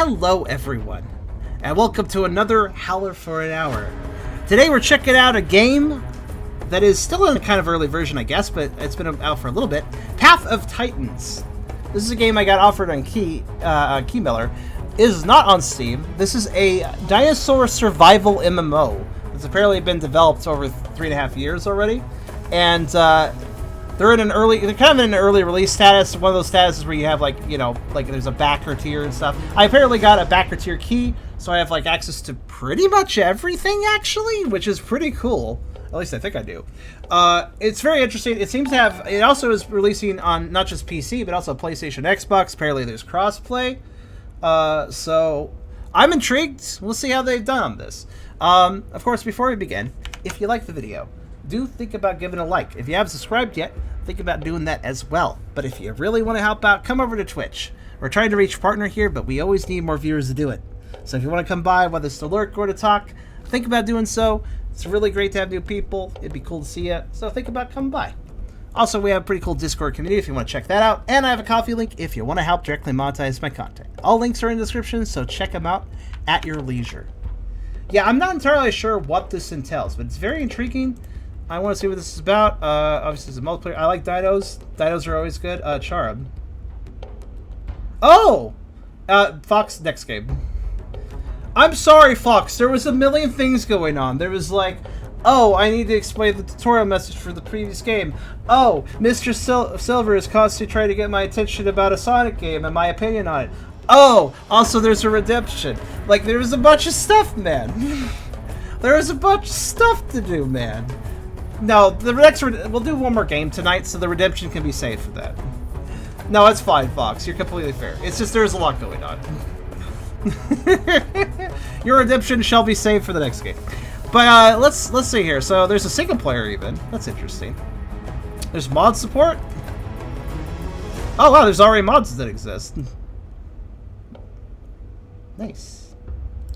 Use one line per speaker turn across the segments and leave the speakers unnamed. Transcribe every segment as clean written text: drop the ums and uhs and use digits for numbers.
Hello everyone, and welcome to another Howler for an Hour. Today we're checking out a game that is still in a kind of early version, I guess, but it's been out for a little bit. Path of Titans. This is a game I got offered on Keymailer. It is not on Steam. This is a dinosaur survival MMO. It's apparently been developed over 3.5 years already, and they're kind of in an early release status. One of those statuses where you have like there's a backer tier and stuff. I apparently got a backer tier key, so I have like access to pretty much everything actually, which is pretty cool. At least I think I do. It's very interesting. It seems to have. It also is releasing on not just PC but also PlayStation, Xbox. Apparently there's crossplay. So I'm intrigued. We'll see how they've done on this. Of course, before we begin, if you like the video, do think about giving a like. If you haven't subscribed yet, think about doing that as well. But if you really want to help out, come over to Twitch. We're trying to reach partner here, but we always need more viewers to do it. So if you want to come by, whether it's to lurk or to talk, think about doing so. It's really great to have new people. It'd be cool to see you. So think about coming by. Also, we have a pretty cool Discord community if you want to check that out. And I have a coffee link if you want to help directly monetize my content. All links are in the description, so check them out at your leisure. Yeah, I'm not entirely sure what this entails, but it's very intriguing. I want to see what this is about. Obviously, it's a multiplayer. I like dinos. Dinos are always good. Charm. Oh! Fox, next game. I'm sorry, Fox. There was a million things going on. There was like, oh, I need to explain the tutorial message for the previous game. Oh, Mr. Silver is constantly trying to get my attention about a Sonic game and my opinion on it. Oh, also there's a redemption. Like, there was a bunch of stuff, man. There was a bunch of stuff to do, man. No, the next we'll do one more game tonight, so the redemption can be saved for that. No, it's fine, Fox. You're completely fair. It's just there's a lot going on. Your redemption shall be saved for the next game. But let's see here. So there's a single player even. That's interesting. There's mod support. Oh wow, there's already mods that exist. Nice.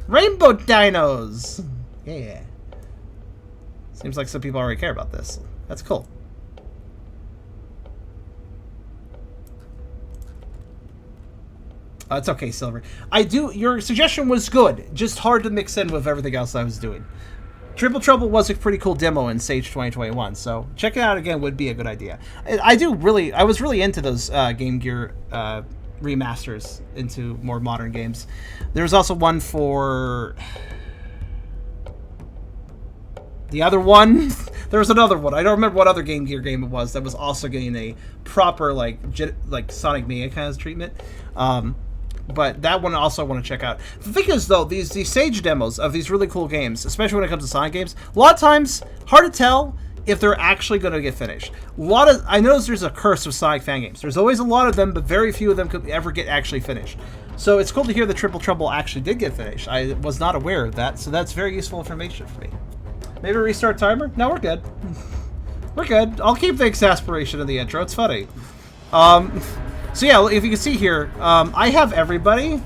Rainbow dinos. Yeah. Seems like some people already care about this. That's cool. It's okay, Silver. Your suggestion was good. Just hard to mix in with everything else I was doing. Triple Trouble was a pretty cool demo in Sage 2021, so checking it out again would be a good idea. I was really into those Game Gear remasters into more modern games. There was also one for the other one. There was another one. I don't remember what other Game Gear game it was that was also getting a proper like Sonic Mania kind of treatment. But that one also I want to check out. The thing is, though, these Sage demos of these really cool games, especially when it comes to Sonic games, a lot of times hard to tell if they're actually going to get finished. I notice there's a curse with Sonic fan games. There's always a lot of them, but very few of them could ever get actually finished. So it's cool to hear that Triple Trouble actually did get finished. I was not aware of that, so that's very useful information for me. Maybe restart timer? No, we're good. We're good. I'll keep the exasperation in the intro. It's funny. So yeah, if you can see here, I have everybody.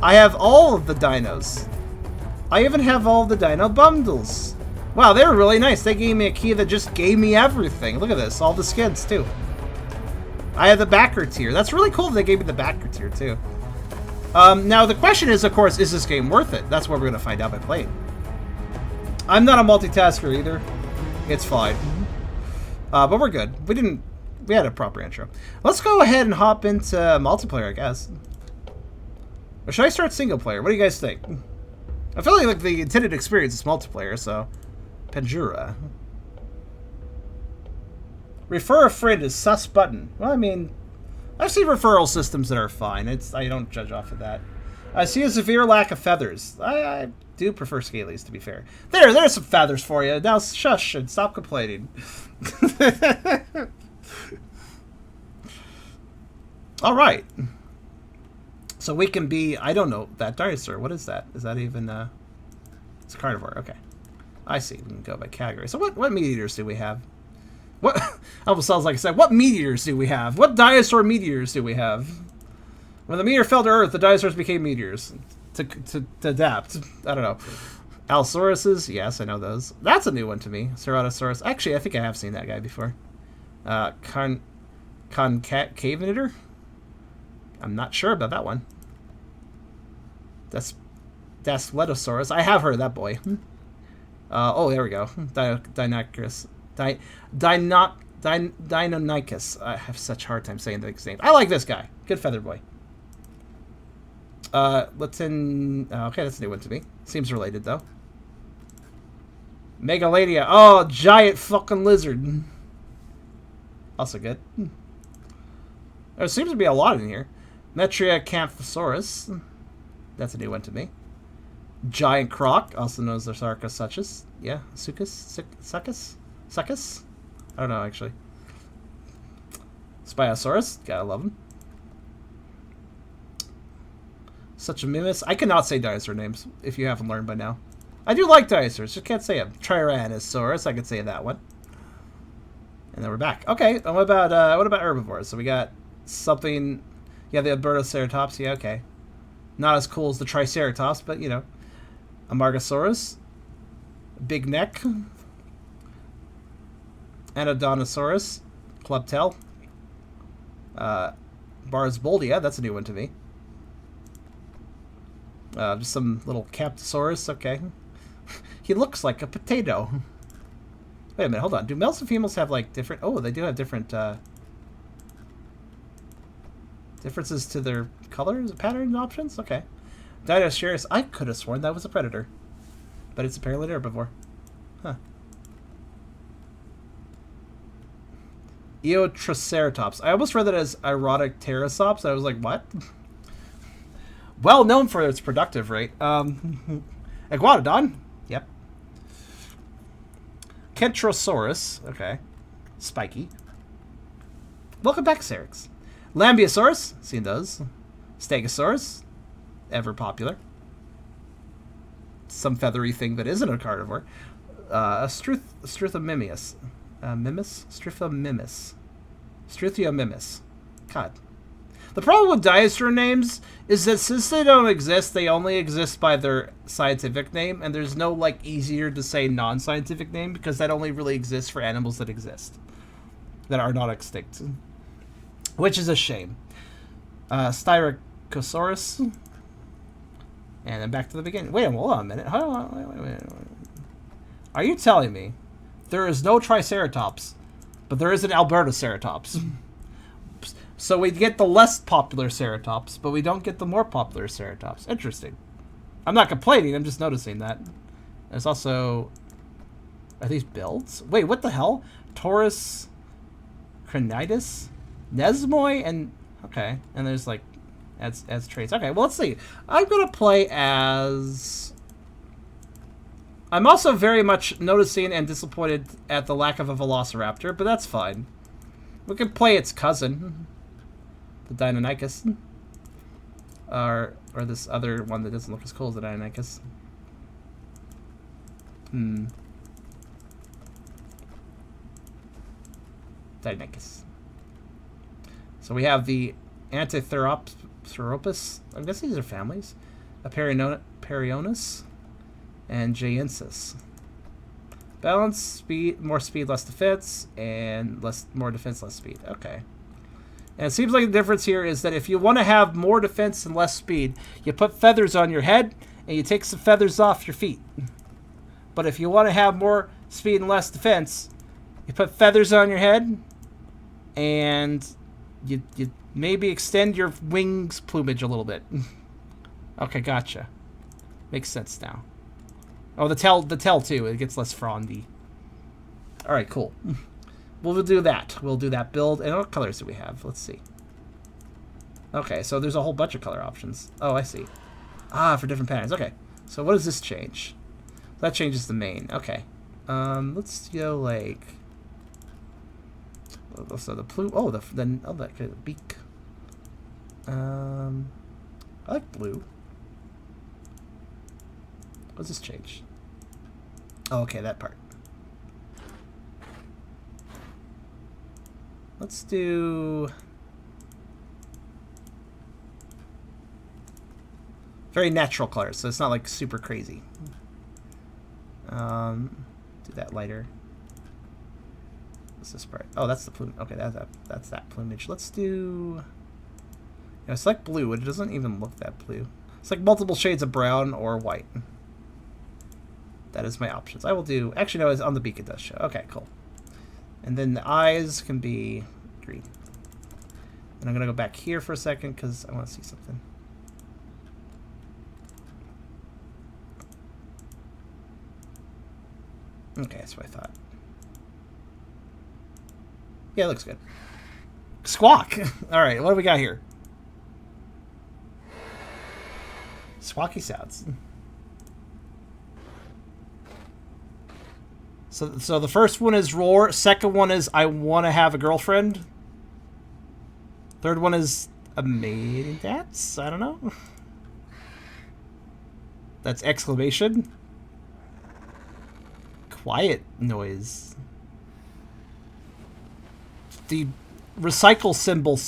I have all of the dinos. I even have all of the dino bundles. Wow, they were really nice. They gave me a key that just gave me everything. Look at this, all the skins too. I have the backer tier. That's really cool that they gave me the backer tier too. Now the question is, of course, is this game worth it? That's what we're gonna find out by playing. I'm not a multitasker either. It's fine. But we're good. We had a proper intro. Let's go ahead and hop into multiplayer, I guess. Or should I start single player? What do you guys think? I feel like the intended experience is multiplayer, so... Panjura. Refer a friend is sus button. Well, I mean... I've seen referral systems that are fine. I don't judge off of that. I see a severe lack of feathers. I do prefer scalies, to be fair. There's some feathers for you. Now shush and stop complaining. All right. So we can be, I don't know, that dinosaur. What is that? Is that even, it's a carnivore. Okay. I see. We can go by category. So what meat eaters do we have? What, almost sounds like I said, what meat eaters do we have? What dinosaur meat eaters do we have? When the meteor fell to Earth, the dinosaurs became meteors to adapt. I don't know. Allosaurus, yes, I know those. That's a new one to me. Ceratosaurus. Actually, I think I have seen that guy before. Concavenator? I'm not sure about that one. Dinosaurus. I have heard of that boy. Oh, there we go. Deinonychus. Deinonychus. I have such a hard time saying these names. I like this guy. Good feather boy. Okay, that's a new one to me. Seems related, though. Megalania. Oh, giant fucking lizard. Also good. There seems to be a lot in here. Metriacanthosaurus. That's a new one to me. Giant croc, also known as the Sarcosuchus. Yeah, Succus? I don't know, actually. Spinosaurus. Gotta love him. Such a mimus. I cannot say dinosaur names, if you haven't learned by now. I do like dinosaurs, just can't say them. Tyrannosaurus, I could say that one. And then we're back. Okay, and what about herbivores? So we got something... Yeah, the Albertoceratops, yeah, okay. Not as cool as the Triceratops, but, you know. Amargasaurus. Big neck. Anodontosaurus. Clubtail. Barsboldia, that's a new one to me. Just some little Camptosaurus, okay. He looks like a potato. Wait a minute, hold on. Do males and females have, like, different... Oh, they do have different, differences to their colors, pattern options? Okay. Dinosaurus, I could have sworn that was a predator. But it's apparently an herbivore. Huh. Eotriceratops. I almost read that as erotic pterosaurs. I was like, what? Well known for its productive rate. Iguanodon. Yep. Kentrosaurus. Okay. Spiky. Welcome back, Serix. Lambeosaurus. Seen those. Stegosaurus. Ever popular. Some feathery thing that isn't a carnivore. Struthomimius. Struthiomimus. God. The problem with dinosaur names is that since they don't exist, they only exist by their scientific name, and there's no, like, easier to say non-scientific name, because that only really exists for animals that exist. That are not extinct. Which is a shame. Styracosaurus. And then back to the beginning. Wait, hold on a minute. Hold on, wait. Are you telling me there is no Triceratops, but there is an Albertoceratops? So we get the less popular Ceratops, but we don't get the more popular Ceratops. Interesting. I'm not complaining, I'm just noticing that. There's also... Are these builds? Wait, what the hell? Taurus... Cranitis? Nesmoi and... Okay, and there's like... As traits. Okay, well, let's see. I'm going to play as... I'm also very much noticing and disappointed at the lack of a Velociraptor, but that's fine. We can play its cousin. The Deinonychus. Or this other one that doesn't look as cool as the Deinonychus. Deinonychus. So we have the Antitheropus. I guess these are families. Perionus and Jaensis. Balance, speed, more speed, less defense, and more defense, less speed. Okay. And it seems like the difference here is that if you want to have more defense and less speed, you put feathers on your head and you take some feathers off your feet. But if you want to have more speed and less defense, you put feathers on your head and you maybe extend your wings plumage a little bit. Okay, gotcha. Makes sense now. Oh, the tail too. It gets less frondy. All right, cool. We'll do that. We'll do that build. And what colors do we have? Let's see. Okay, so there's a whole bunch of color options. Oh, I see. Ah, for different patterns. Okay. So what does this change? That changes the main. Okay. Let's go like. So the plume. Oh, the beak. I like blue. What does this change? Oh, okay, that part. Let's do... very natural colors, so it's not like super crazy. Do that lighter. What's this part? Oh, that's the plume. Okay, that's that plumage. Let's do... select blue, but it doesn't even look that blue. It's like multiple shades of brown or white. That is my options. I will do... Actually, no, it's on the beak it does show. Okay, cool. And then the eyes can be green. And I'm going to go back here for a second because I want to see something. Okay, that's what I thought. Yeah, it looks good. Squawk! Alright, what do we got here? Squawky sounds. So the first one is roar. Second one is I want to have a girlfriend. Third one is a mating dance? I don't know. That's exclamation. Quiet noise. The recycle symbol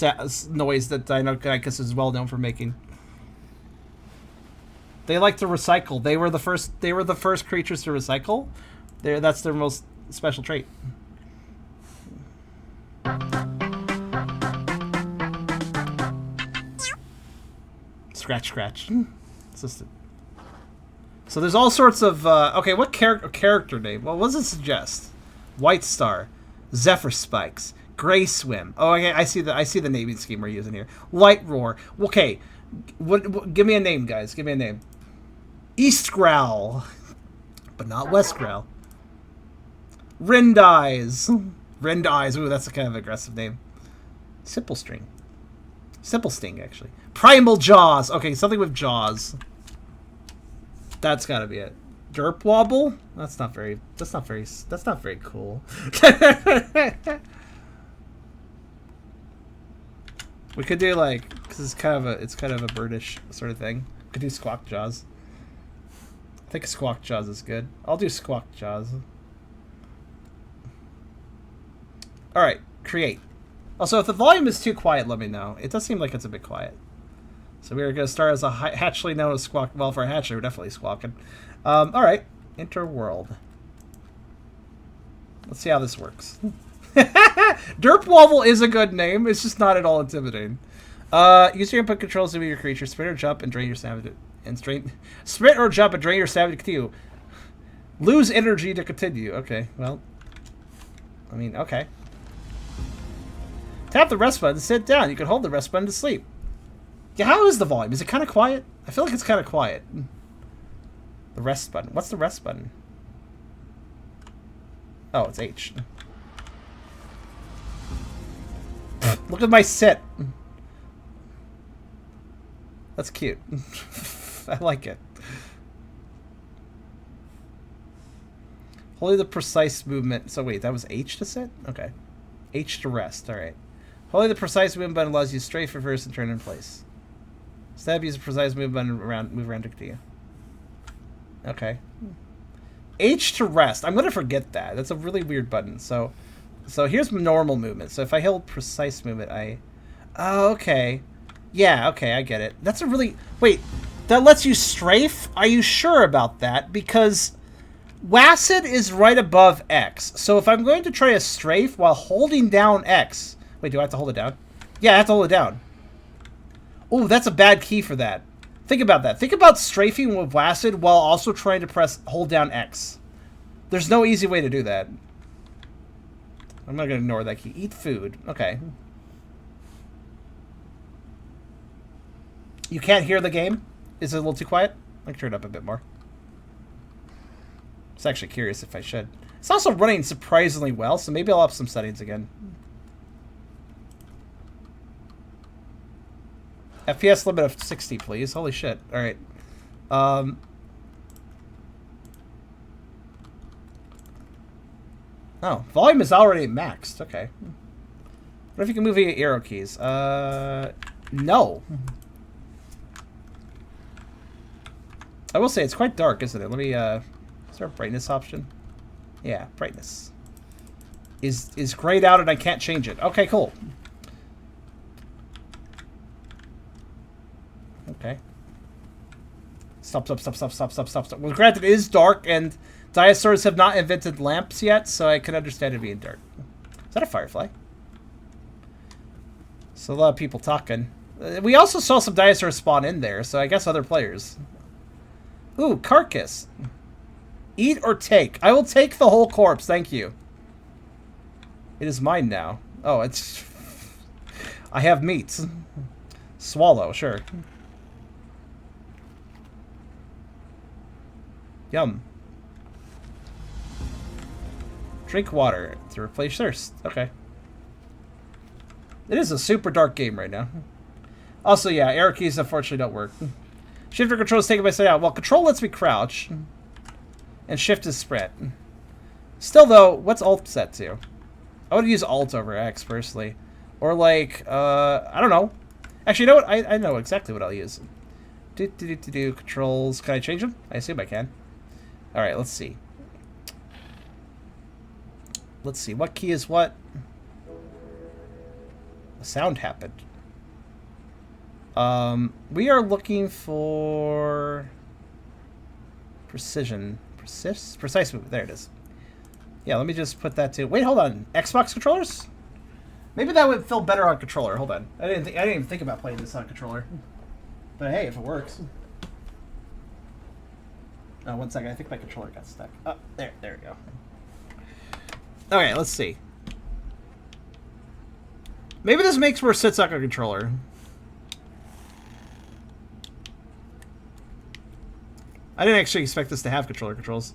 noise that I guess is well known for making. They like to recycle. They were the first creatures to recycle. That's their most special trait. Scratch, scratch. So there's all sorts of... okay, what character name? Well, what does it suggest? White Star. Zephyr Spikes. Gray Swim. Oh, okay, I see the naming scheme we're using here. Light Roar. Okay, give me a name, guys. Give me a name. East Growl. But not West Growl. Rindeyes. Rindeyes. Ooh, that's a kind of aggressive name. Simple String. Simple Sting, actually. Primal Jaws. Okay, something with jaws. That's got to be it. Derp Wobble. That's not very cool. We could do like, because it's kind of a birdish sort of thing. We could do Squawk Jaws. I think Squawk Jaws is good. I'll do Squawk Jaws. All right, create. Also, if the volume is too quiet, let me know. It does seem like it's a bit quiet. So we're going to start as a hatchling known as Squawk. Well, for a hatchling, we're definitely squawking. All right, enter world. Let's see how this works. Derp Wobble is a good name. It's just not at all intimidating. Use your input controls to move your creature. Sprint or jump and drain your stamina. Sprint or jump and drain your stamina to continue. Lose energy to continue. Okay, well. I mean, okay. Tap the rest button to sit down. You can hold the rest button to sleep. Yeah, how is the volume? Is it kind of quiet? I feel like it's kind of quiet. The rest button. What's the rest button? Oh, it's H. Look at my sit. That's cute. I like it. Holding the precise movement. So wait, that was H to sit? Okay. H to rest. All right. Holding the precise movement button allows you to strafe, reverse, and turn in place. Stab, use a precise move button move around to you. Okay. H to rest. I'm going to forget that. That's a really weird button. So here's normal movement. So if I hold precise movement, oh, okay. Yeah, okay, I get it. That's a really... Wait, that lets you strafe? Are you sure about that? Because WASD is right above X. So if I'm going to try a strafe while holding down X... Wait, do I have to hold it down? Yeah, I have to hold it down. Oh, that's a bad key for that. Think about that. Think about strafing with WASD while also trying to hold down X. There's no easy way to do that. I'm not going to ignore that key. Eat food. Okay. You can't hear the game? Is it a little too quiet? I can turn it up a bit more. I was actually curious if I should. It's also running surprisingly well, so maybe I'll up some settings again. FPS limit of 60, please. Holy shit. Alright. Oh, volume is already maxed. Okay. What if you can move via arrow keys? No. I will say it's quite dark, isn't it? Let me, is there a brightness option? Yeah, brightness. Is grayed out and I can't change it. Okay, cool. Okay. Stop. Well, granted, it is dark, and dinosaurs have not invented lamps yet, so I can understand it being dark. Is that a firefly? So a lot of people talking. We also saw some dinosaurs spawn in there, so I guess other players. Ooh, carcass. Eat or take? I will take the whole corpse, thank you. It is mine now. Oh, it's... I have meat. Swallow, sure. Yum. Drink water to replace thirst. Okay. It is a super dark game right now. Also, yeah, arrow keys unfortunately don't work. Shift or control is taken by side out. Well, control lets me crouch. And shift is sprint. Still, though, what's alt set to? I would use alt over X, personally. Or, like, I don't know. Actually, you know what? I know exactly what I'll use. Controls. Can I change them? I assume I can. Alright, let's see. Let's see. What key is what? A sound happened. We are looking for... Precision. Precise movement. There it is. Yeah, let me just put that to... Wait, hold on. Xbox controllers? Maybe that would feel better on controller. Hold on. I didn't even think about playing this on controller. But hey, if it works. Oh, 1 second. I think my controller got stuck. Oh, there we go. Okay, let's see. Maybe this makes more sense on a controller. I didn't actually expect this to have controller controls.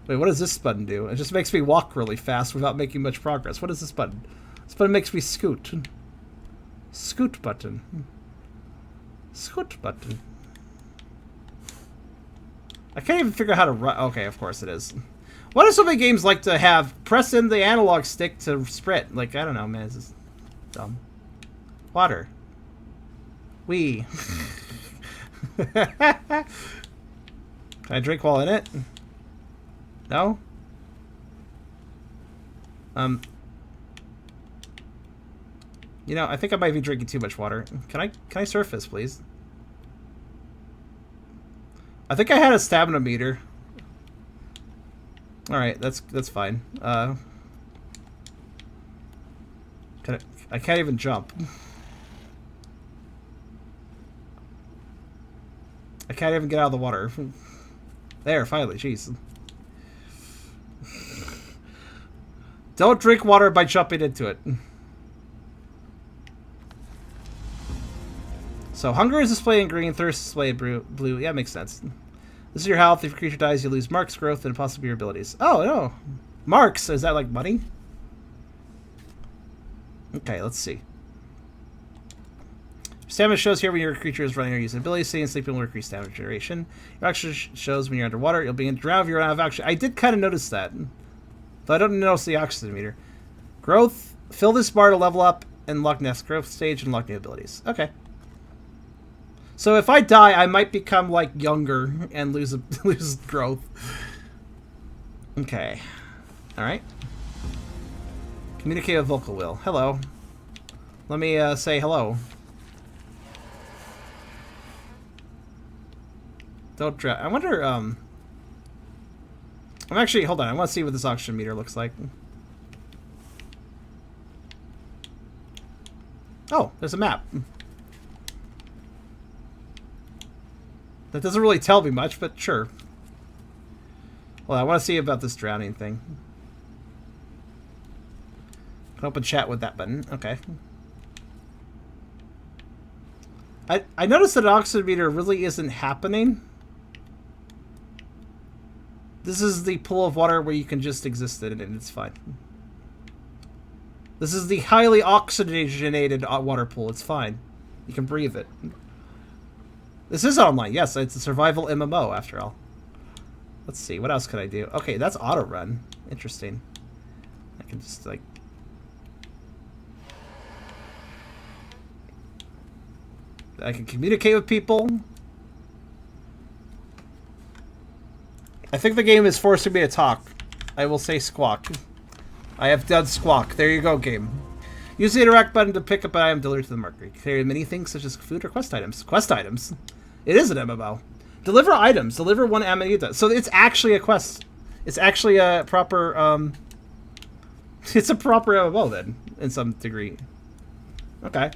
Wait, what does this button do? It just makes me walk really fast without making much progress. What is this button? This button makes me scoot. Scoot button. Scoot button. I can't even figure out how to run. Okay, of course it is. Why do so many games like to have press in the analog stick to sprint? Like, I don't know, man. This is dumb. Water. Wee. Can I drink while in it? No? You know, I think I might be drinking too much water. Can I surface, please? I think I had a stamina meter. Alright, that's fine. I can't even jump. I can't even get out of the water. There, finally, jeez. Don't drink water by jumping into it. So, hunger is displayed in green, thirst is displayed in blue. Yeah, makes sense. This is your health. If your creature dies, you lose marks, growth, and possibly your abilities. Oh, no. Marks? Is that like money? Okay, let's see. Stamina shows here when your creature is running or using abilities. Staying and sleeping will increase stamina generation. Your action shows when you're underwater. You'll be in drown if you're out of action. I did kind of notice that. Though I don't notice the oxygen meter. Growth. Fill this bar to level up and unlock next growth stage and unlock new abilities. Okay. So if I die, I might become, like, younger and lose growth. Okay. Alright. Communicate with vocal will. Hello. Let me say hello. Don't drown. I wonder, I'm actually, hold on. I want to see what this oxygen meter looks like. Oh, there's a map. That doesn't really tell me much, but sure. Well, I want to see about this drowning thing. Can open chat with that button. Okay. I noticed that oxygen meter really isn't happening. This is the pool of water where you can just exist in it and it's fine. This is the highly oxygenated water pool. It's fine. You can breathe it. This is online. Yes, it's a survival MMO after all. Let's see. What else could I do? Okay, that's auto run. Interesting. I can just like... I can communicate with people. I think the game is forcing me to talk. I will say squawk. I have done squawk. There you go, game. Use the interact button to pick up an item delivered to the marker. Carry many things such as food or quest items. Quest items? It is an MMO. Deliver items. Deliver one Amanita. So it's actually a quest. It's actually a proper, it's a proper MMO then, in some degree. Okay.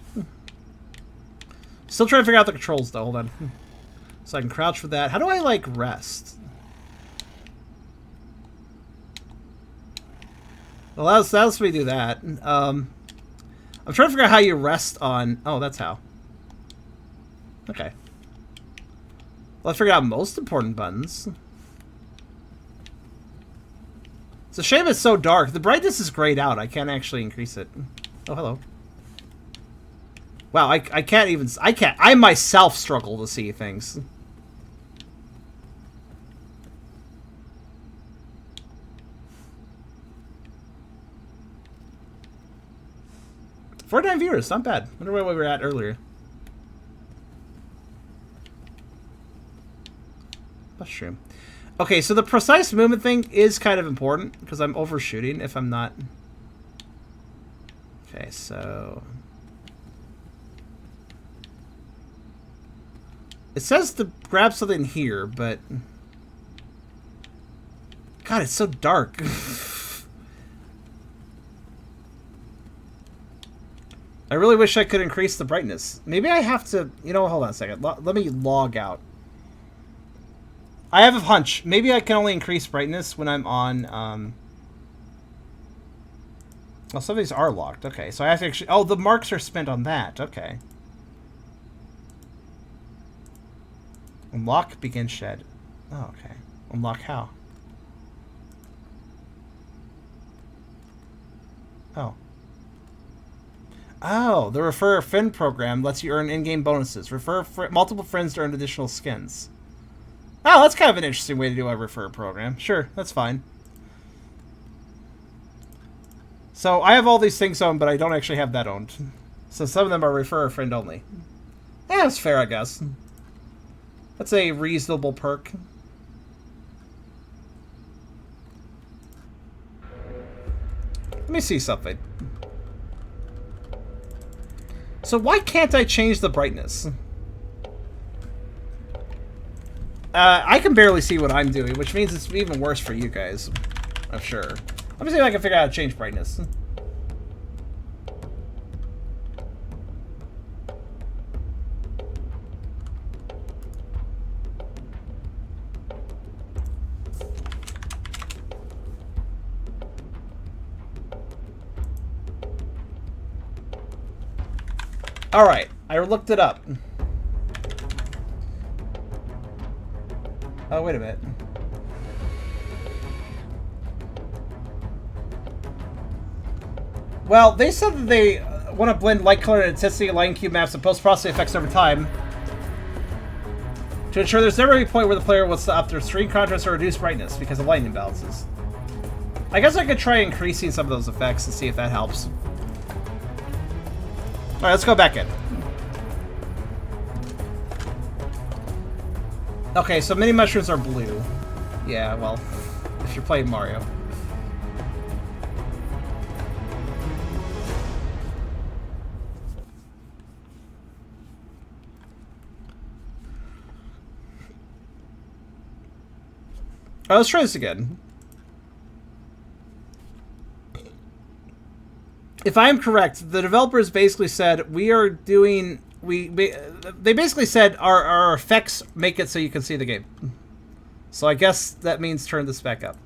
Still trying to figure out the controls, though. Hold on. So I can crouch for that. How do I, like, rest? Well, that lets me do that. I'm trying to figure out how you rest on... Oh, that's how. Okay. Well, I figured out most important buttons. It's a shame it's so dark. The brightness is grayed out. I can't actually increase it. Oh, hello. Wow, I can't even... I myself struggle to see things. Four-time viewers, not bad. Wonder where we were at earlier. Mushroom. Okay, so the precise movement thing is kind of important because I'm overshooting if I'm not. Okay, so it says to grab something here, but God, it's so dark. I really wish I could increase the brightness. Maybe I have to, you know, hold on a second. Let me log out. I have a hunch. Maybe I can only increase brightness when I'm on, well, some of these are locked. Okay, so I have to actually... Oh, the marks are spent on that. Okay. Unlock, begin shed. Oh, okay. Unlock how? Oh. Oh, the Refer a Friend program lets you earn in-game bonuses. Refer multiple friends to earn additional skins. Oh, that's kind of an interesting way to do a refer program. Sure, that's fine. So, I have all these things owned, but I don't actually have that owned. So, some of them are refer a friend only. Yeah, that's fair, I guess. That's a reasonable perk. Let me see something. So, why can't I change the brightness? I can barely see what I'm doing, which means it's even worse for you guys. I'm sure. Let me see if I can figure out how to change brightness. Alright, I looked it up. Oh, wait a minute. Well, they said that they want to blend light color and intensity, lighting cube maps, and post-processing effects over time to ensure there's never any point where the player wants to up their screen contrast or reduce brightness because of lighting imbalances. I guess I could try increasing some of those effects and see if that helps. Alright, let's go back in. Okay, so mini mushrooms are blue. Yeah, well, if you're playing Mario. Oh, let's try this again. If I am correct, the developers basically said we are doing... They basically said our effects make it so you can see the game. So I guess that means turn this back up.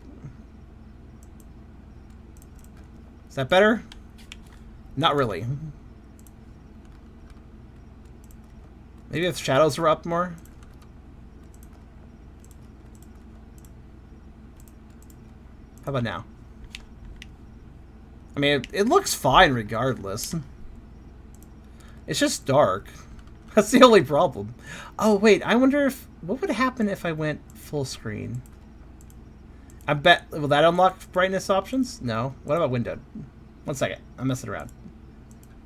Is that better? Not really. Maybe if shadows were up more? How about now? I mean, it looks fine regardless. It's just dark. That's the only problem. Oh, wait. I wonder if... What would happen if I went full screen? I bet... Will that unlock brightness options? No. What about windowed? One second. I'm messing around.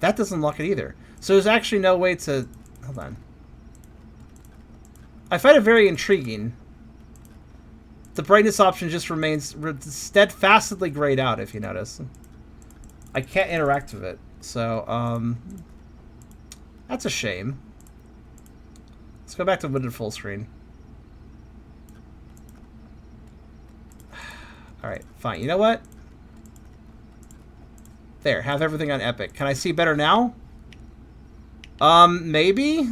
That doesn't unlock it either. So there's actually no way to... Hold on. I find it very intriguing. The brightness option just remains steadfastly grayed out, if you notice. I can't interact with it. So, that's a shame. Let's go back to windowed full screen. Alright, fine. You know what? There, have everything on Epic. Can I see better now? Maybe.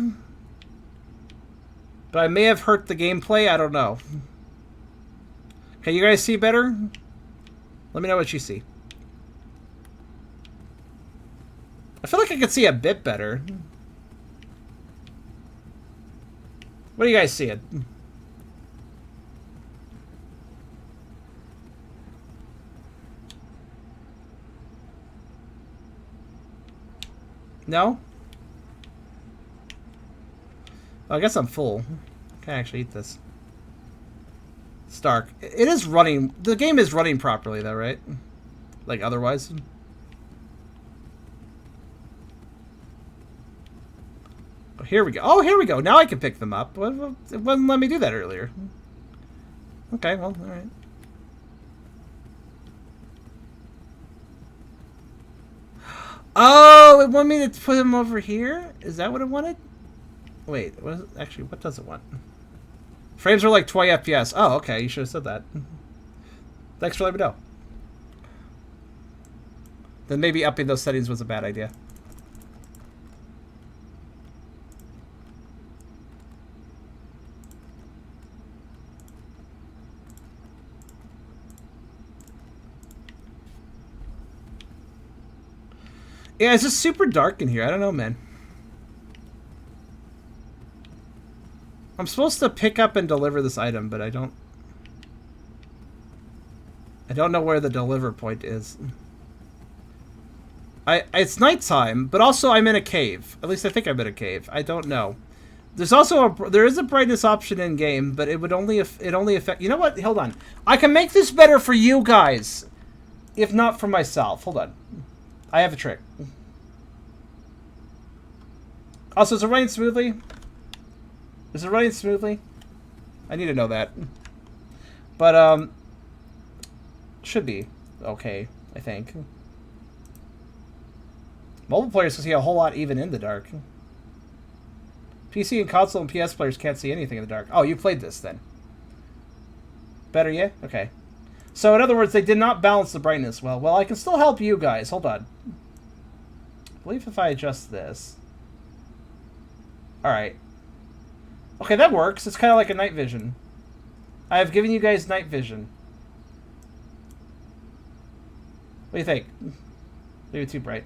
But I may have hurt the gameplay. I don't know. Can you guys see better? Let me know what you see. I feel like I could see a bit better. What are you guys seeing? No? Oh, I guess I'm full. I can actually eat this. It's dark. It is running. The game is running properly, though, right? Like, otherwise. Oh, here we go. Oh, here we go. Now I can pick them up. It wouldn't let me do that earlier. Okay, well, alright. Oh, it wanted me to put them over here? Is that what it wanted? Wait, what is it? Actually, what does it want? Frames are like 20 FPS. Oh, okay, you should have said that. Thanks for letting me know. Then maybe upping those settings was a bad idea. Yeah, it's just super dark in here. I don't know, man. I'm supposed to pick up and deliver this item, but I don't know where the deliver point is. It's nighttime, but also I'm in a cave. At least I think I'm in a cave. I don't know. There's also there is a brightness option in game, but it would only affect. You know what? Hold on. I can make this better for you guys, if not for myself. Hold on. I have a trick. Also, is it running smoothly? Is it running smoothly? I need to know that. But, should be okay, I think. Mobile players can see a whole lot even in the dark. PC and console and PS players can't see anything in the dark. Oh, you played this then. Better yet? Okay. So, in other words, they did not balance the brightness well. Well, I can still help you guys. Hold on. I believe if I adjust this. Alright. Okay, that works. It's kind of like a night vision. I have given you guys night vision. What do you think? Maybe too bright.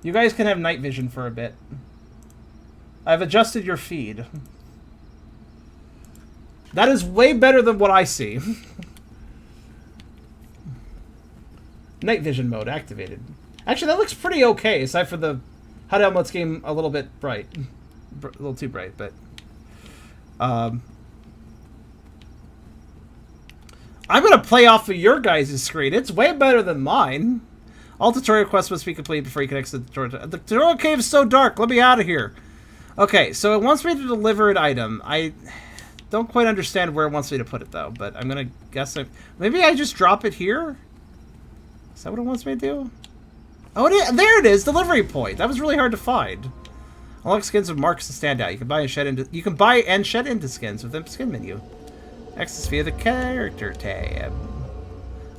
You guys can have night vision for a bit. I've adjusted your feed. That is way better than what I see. Night vision mode activated. Actually, that looks pretty okay, aside for the How to Helmet's game a little bit bright. A little too bright, but... I'm going to play off of your guys' screen. It's way better than mine. All tutorial quests must be completed before you can exit the tutorial. The tutorial cave is so dark. Let me out of here. Okay, so it wants me to deliver an item. I don't quite understand where it wants me to put it, though. But I'm going to guess... Maybe I just drop it here? Is that what it wants me to do? Oh, there it is! Delivery point! That was really hard to find. Unlock skins with marks to stand out. You can buy and shed into skins within the skin menu. Access via the character tab.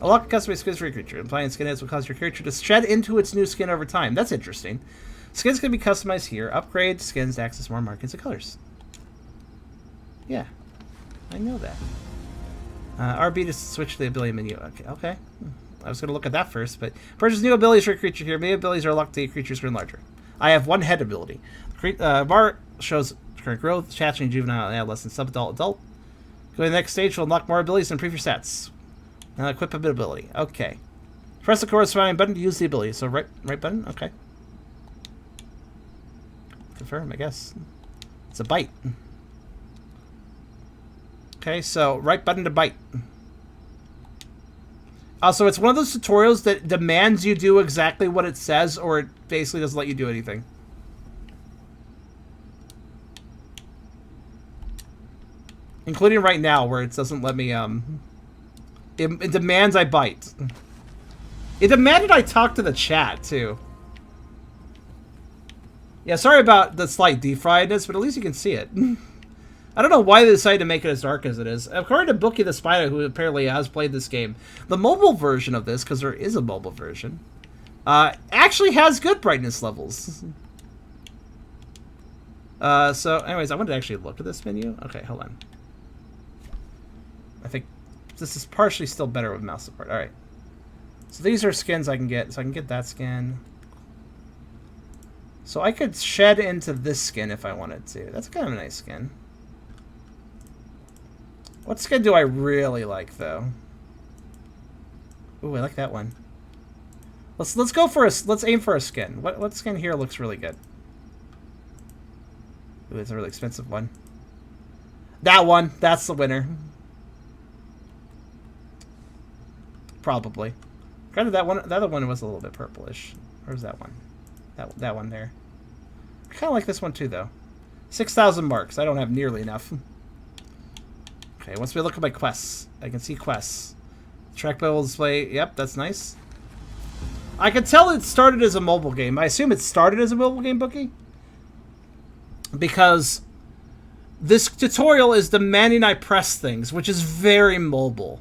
Unlock custom skins for your creature. Implying skin heads will cause your character to shed into its new skin over time. That's interesting. Skins can be customized here. Upgrade skins to access more markings and colors. Yeah. I know that. RB to switch to the ability menu. Okay. I was going to look at that first, but purchase new abilities for a creature here. Many abilities are locked to a creature's screen larger. I have one head ability. Bar shows current growth, hatchling, juvenile, adolescent, sub-adult, adult. Go to the next stage to unlock more abilities and improve your stats. Equip ability. Okay. Press the corresponding button to use the ability. So right button? Okay. Confirm, I guess. It's a bite. Okay, so right button to bite. Also, it's one of those tutorials that demands you do exactly what it says, or it basically doesn't let you do anything. Including right now, where it doesn't let me, it demands I bite. It demanded I talk to the chat, too. Yeah, sorry about the slight defriedness, but at least you can see it. I don't know why they decided to make it as dark as it is. According to Bookie the Spider, who apparently has played this game, the mobile version of this, because there is a mobile version, Actually has good brightness levels. So, anyways, I wanted to actually look at this menu. Okay, hold on. I think this is partially still better with mouse support. Alright. So these are skins I can get. So I can get that skin. So I could shed into this skin if I wanted to. That's kind of a nice skin. What skin do I really like, though? Ooh, I like that one. Let's go for let's aim for a skin. What skin here looks really good? Ooh, it's a really expensive one. That one. That's the winner. Probably. Granted, that one. The other one was a little bit purplish. Where's that one? That one there. I kind of like this one too, though. 6,000 marks. I don't have nearly enough. Okay, once we look at my quests, I can see quests. Trackball will display. Yep, that's nice. I can tell it started as a mobile game. I assume it started as a mobile game, Bookie, because this tutorial is demanding I press things, which is very mobile.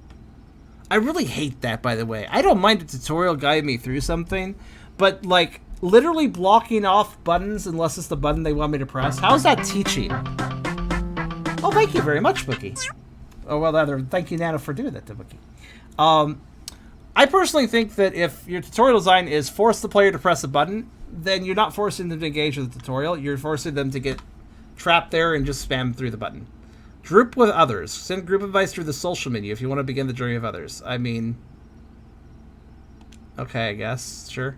I really hate that, by the way. I don't mind a tutorial guiding me through something, but, like, literally blocking off buttons unless it's the button they want me to press. How's that teaching? Oh, thank you very much, Bookie. Oh, well, rather, thank you, Nana, for doing that to Bookie. I personally think that if your tutorial design is force the player to press a button, then you're not forcing them to engage with the tutorial. You're forcing them to get trapped there and just spam through the button. Group with others. Send group advice through the social menu if you want to begin the journey of others. I mean... Okay, I guess. Sure.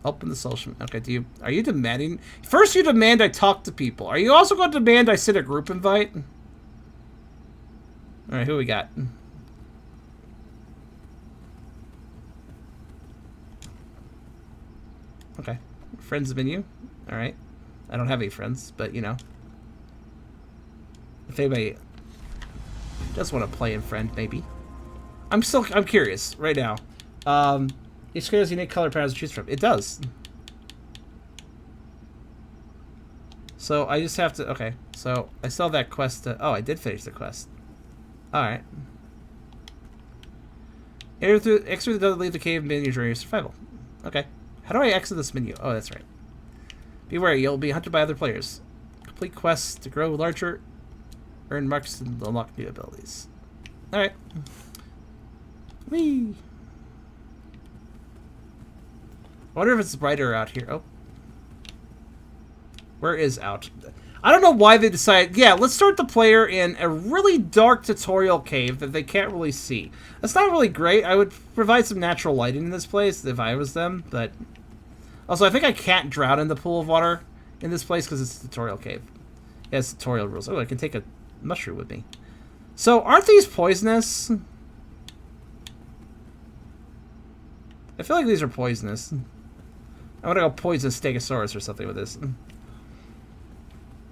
Open the social... Okay, are you demanding... First you demand I talk to people. Are you also going to demand I send a group invite? Alright, who we got? Okay. Friends menu. Alright. I don't have any friends, but, you know. If anybody does want to play in friend, maybe. I'm curious right now. Each skin has unique color patterns to choose from. It does. So I just have to... Okay. So I still have that quest to... Oh, I did finish the quest. Alright. Exit doesn't leave the cave menu during your survival. Okay. How do I exit this menu? Oh, that's right. Beware, you'll be hunted by other players. Complete quests to grow larger. Earn marks to unlock new abilities. Alright. Whee! I wonder if it's brighter out here. Oh. Where is out? I don't know why they decided... Yeah, let's start the player in a really dark tutorial cave that they can't really see. That's not really great. I would provide some natural lighting in this place if I was them, but... Also, I think I can't drown in the pool of water in this place because it's a tutorial cave. It has tutorial rules. Oh, I can take a mushroom with me. So, aren't these poisonous? I feel like these are poisonous. I want to go poison Stegosaurus or something with this.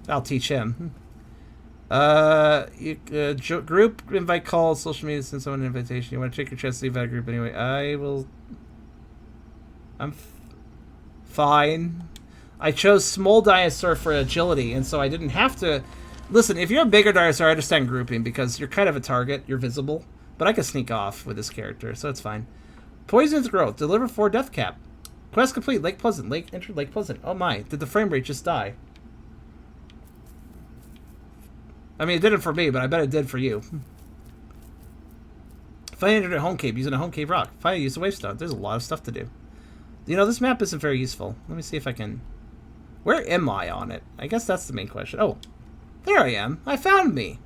I'll teach him. Group invite call, social media, send someone an invitation. You want to take your chance to leave that group anyway. I will... I'm fine. I chose small dinosaur for agility, and so I didn't have to... Listen, if you're a bigger dinosaur, I understand grouping, because you're kind of a target. You're visible. But I can sneak off with this character, so it's fine. Poisonous growth. Deliver 4 death cap. Quest complete. Lake Pleasant. Enter Lake Pleasant. Oh my. Did the frame rate just die? I mean, it didn't for me, but I bet it did for you. Find it at home cave using a home cave rock. Finally, use the wavestone. There's a lot of stuff to do. You know, this map isn't very useful. Let me see if I can... Where am I on it? I guess that's the main question. Oh, there I am. I found me.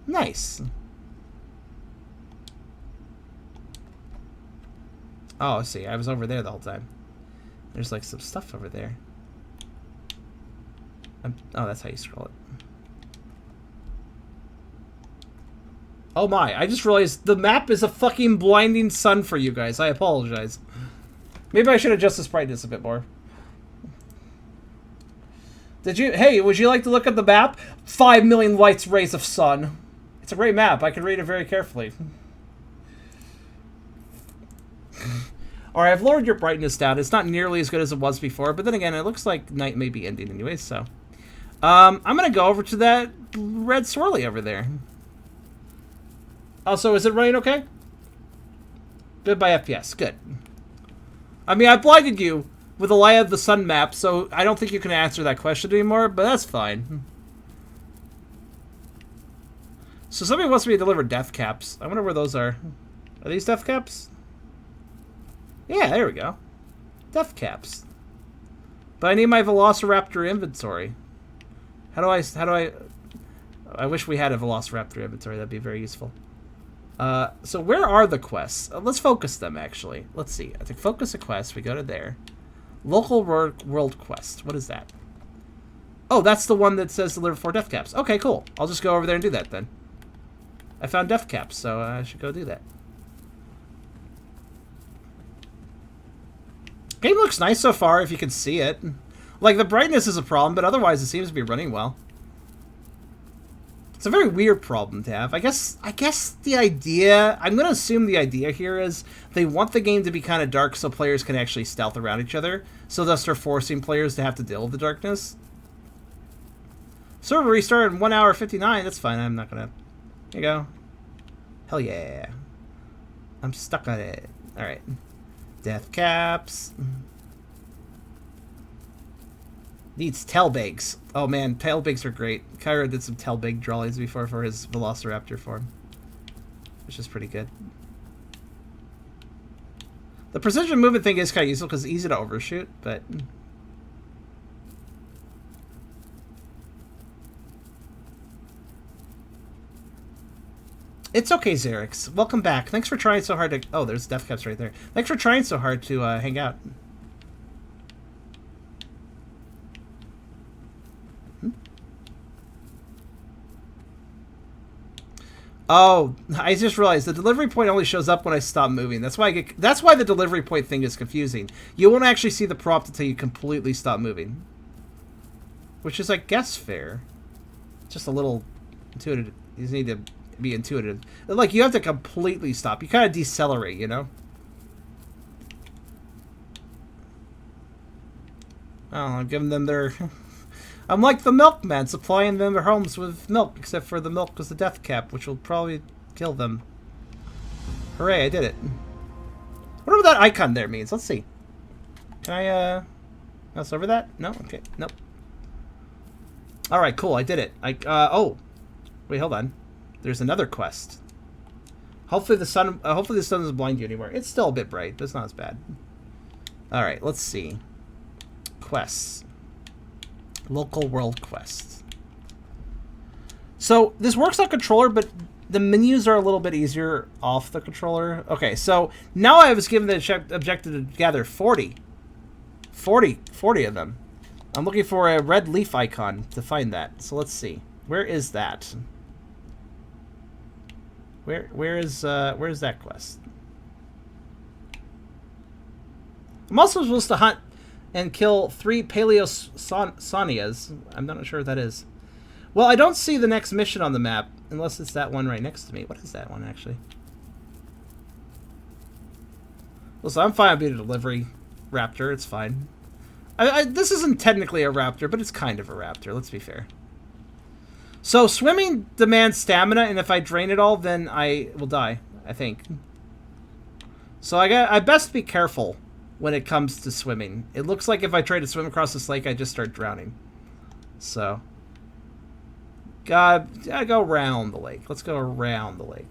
Nice. Oh, I see. I was over there the whole time. There's like some stuff over there. Oh, that's how you scroll it. Oh my, I just realized the map is a fucking blinding sun for you guys. I apologize. Maybe I should adjust this brightness a bit more. Hey, would you like to look at the map? 5 million lights rays of sun. It's a great map. I can read it very carefully. Alright, I've lowered your brightness down. It's not nearly as good as it was before, but then again, it looks like night may be ending anyways, so. I'm gonna go over to that red swirly over there. Also, is it running okay? Good by FPS. Good. I mean, I blinded you with the Light of the Sun map, so I don't think you can answer that question anymore, but that's fine. So somebody wants me to deliver death caps. I wonder where those are. Are these death caps? Yeah, there we go. Death caps. But I need my Velociraptor inventory. How do I wish we had a Velociraptor inventory. That'd be very useful. So where are the quests? Let's focus them, actually. Let's see. I think focus a quest. We go to there. Local world quest. What is that? Oh, that's the one that says deliver 4 death caps. Okay, cool. I'll just go over there and do that then. I found death caps, so I should go do that. Game looks nice so far, if you can see it. Like, the brightness is a problem, but otherwise it seems to be running well. It's a very weird problem to have. I guess the idea... I'm going to assume the idea here is they want the game to be kind of dark so players can actually stealth around each other. So thus they're forcing players to have to deal with the darkness. Server restart in 1 hour 59. That's fine. I'm not going to... Here you go. Hell yeah. I'm stuck on it. Alright. Death caps. Needs tailbigs. Oh man, tailbigs are great. Cairo did some tailbig drawings before for his Velociraptor form, which is pretty good. The precision movement thing is kind of useful because it's easy to overshoot, but... It's okay, Xerix. Welcome back. Thanks for trying so hard to... Oh, there's death caps right there. Thanks for trying so hard to hang out. Oh, I just realized the delivery point only shows up when I stop moving. That's why the delivery point thing is confusing. You won't actually see the prompt until you completely stop moving. Which is, I guess, fair. Just a little intuitive. You just need to be intuitive. Like, you have to completely stop. You kind of decelerate, you know? Oh, I'm giving them their... I'm like the milkman, supplying them their homes with milk, except for the milk was the death cap, which will probably kill them. Hooray, I did it. Whatever that icon there means. Let's see. Can I, mouse over that? No? Okay. Nope. Alright, cool. I did it. Oh. Wait, hold on. There's another quest. Hopefully the sun doesn't blind you anymore. It's still a bit bright, but it's not as bad. Alright, let's see. Quests. Local world quests. So this works on controller, but the menus are a little bit easier off the controller. Okay, so now I was given the objective to gather 40 of them. I'm looking for a red leaf icon to find that. So let's see. Where is that? Where is that quest? I'm also supposed to hunt and kill 3 Paleosonias. I'm not sure what that is. Well, I don't see the next mission on the map, unless it's that one right next to me. What is that one, actually? Listen, I'm fine with being a delivery raptor. It's fine. This isn't technically a raptor, but it's kind of a raptor. Let's be fair. So, swimming demands stamina, and if I drain it all, then I will die, I think. So I best be careful when it comes to swimming. It looks like if I try to swim across this lake, I just start drowning. So, gotta go around the lake. Let's go around the lake.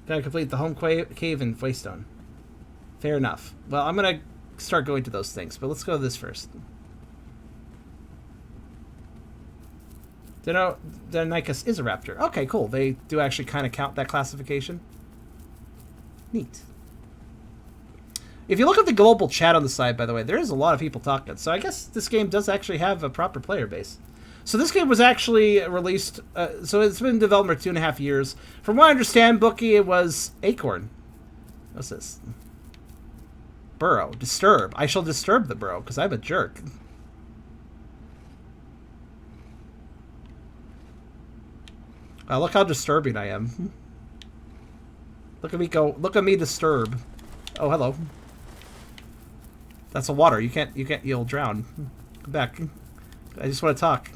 Gotta complete the home cave and Waystone. Fair enough. Well, I'm gonna start going to those things, but let's go to this first. Deinonychus is a raptor. Okay, cool. They do actually kind of count that classification. Neat. If you look at the global chat on the side, by the way, there is a lot of people talking. So I guess this game does actually have a proper player base. So this game was actually released... so it's been in development for 2.5 years. From what I understand, Bookie, it was Acorn. What's this? Burrow. Disturb. I shall disturb the burrow, because I'm a jerk. Look how disturbing I am. Look at me go. Look at me disturb. Oh, hello. That's a water. You'll drown. Come back. I just want to talk.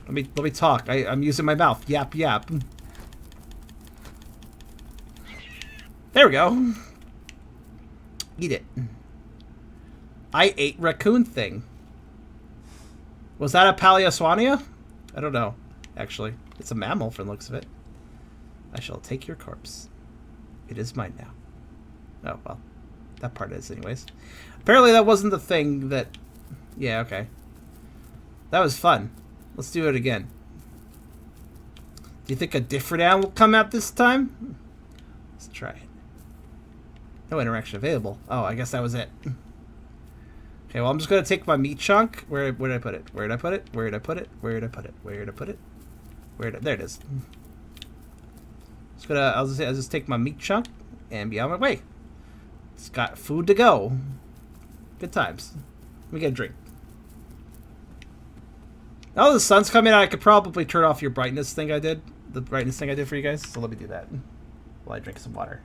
Let me talk. I'm using my mouth. Yap, yap. There we go. Eat it. I ate raccoon thing. Was that a Paleoswania? I don't know, actually. It's a mammal from the looks of it. I shall take your corpse. It is mine now. Oh, well. That part is, anyways. Apparently that wasn't the thing that... Yeah, okay. That was fun. Let's do it again. Do you think a different animal will come out this time? Let's try it. No interaction available. Oh, I guess that was it. Okay, well, I'm just going to take my meat chunk. Where did I put it? Where did I put it? Where did I put it? Where did I put it? Where did I put it? There it is. I'll just take my meat chunk and be on my way. It's got food to go. Good times. Let me get a drink. Now the sun's coming out, I could probably turn off your brightness thing I did. The brightness thing I did for you guys. So let me do that while I drink some water.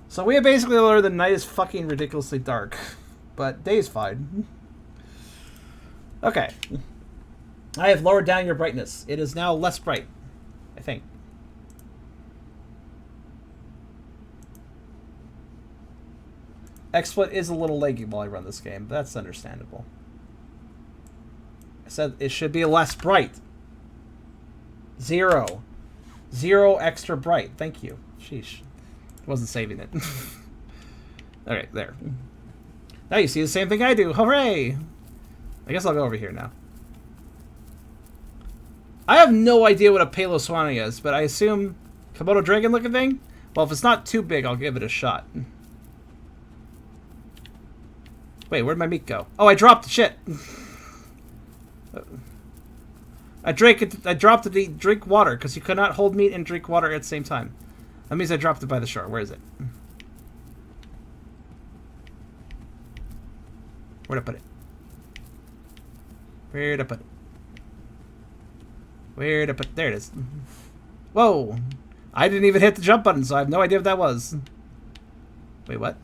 So we have basically learned that night is fucking ridiculously dark. But day is fine. Okay. I have lowered down your brightness. It is now less bright, I think. XSplit is a little laggy while I run this game, but that's understandable. I said it should be less bright. 0. 0 extra bright. Thank you. Sheesh. Wasn't saving it. Okay, there. Now you see the same thing I do. Hooray! I guess I'll go over here now. I have no idea what a Paleoswania is, but I assume Komodo dragon looking thing? Well, if it's not too big, I'll give it a shot. Wait, where'd my meat go? Oh, I dropped the shit. I dropped it to drink water, because you could not hold meat and drink water at the same time. That means I dropped it by the shore. Where is it? Where'd I put it? Where'd I put it? Where'd I put it? There it is. Whoa! I didn't even hit the jump button, so I have no idea what that was. Wait, what?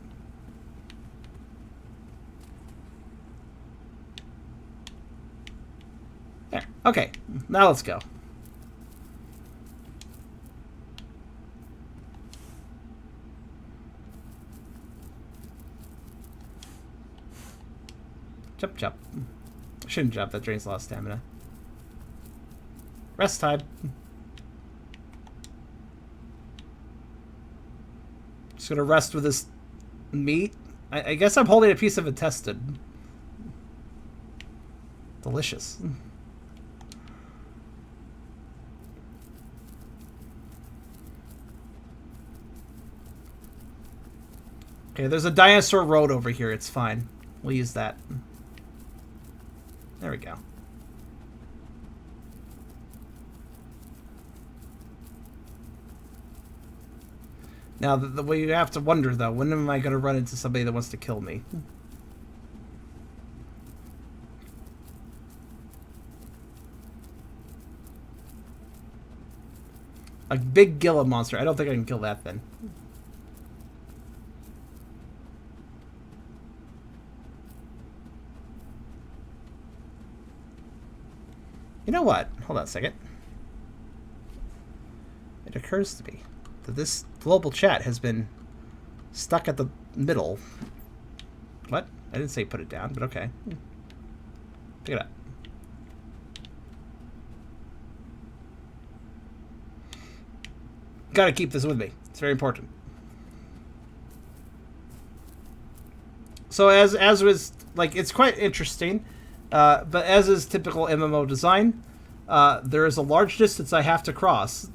There. Okay. Now let's go. Jump, jump. I shouldn't jump. That drains a lot of stamina. Rest time. Just gonna rest with this meat. I guess I'm holding a piece of intestine. Delicious. Okay, there's a dinosaur road over here. It's fine. We'll use that. There we go. Now, the way you have to wonder, though, when am I going to run into somebody that wants to kill me? A big Gila monster. I don't think I can kill that, then. You know what? Hold on a second. It occurs to me that this global chat has been stuck at the middle. What? I didn't say put it down, but okay. Pick it up. Gotta keep this with me. It's very important. So as was, like, it's quite interesting. But as is typical MMO design, there is a large distance I have to cross.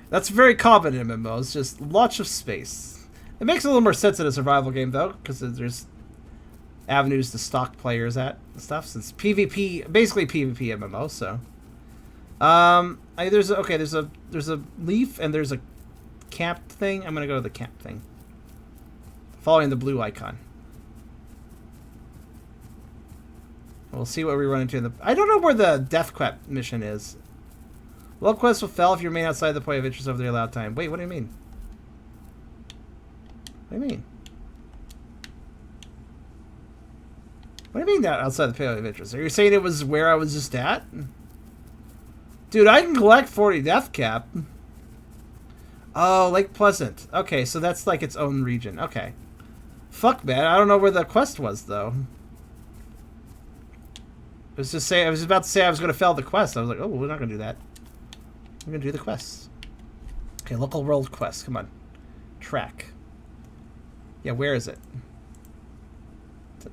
That's very common in MMOs, just lots of space. It makes it a little more sense in a survival game, though, because there's avenues to stalk players at and stuff. Since PvP, basically PvP MMO, so. There's a leaf and there's a camp thing. I'm gonna go to the camp thing. Following the blue icon. We'll see what we run into in the... I don't know where the Death Quest mission is. Love quest will fail if you remain outside the point of interest over the allowed time. Wait, what do you mean? What do you mean? What do you mean that outside the point of interest? Are you saying it was where I was just at? Dude, I can collect 40 death cap. Oh, Lake Pleasant. Okay, so that's like its own region. Okay. Fuck, man. I don't know where the quest was, though. I was about to say I was going to fail the quest. I was like, oh, we're not going to do that. We're going to do the quest. Okay, local world quest. Come on. Track. Yeah, where is it?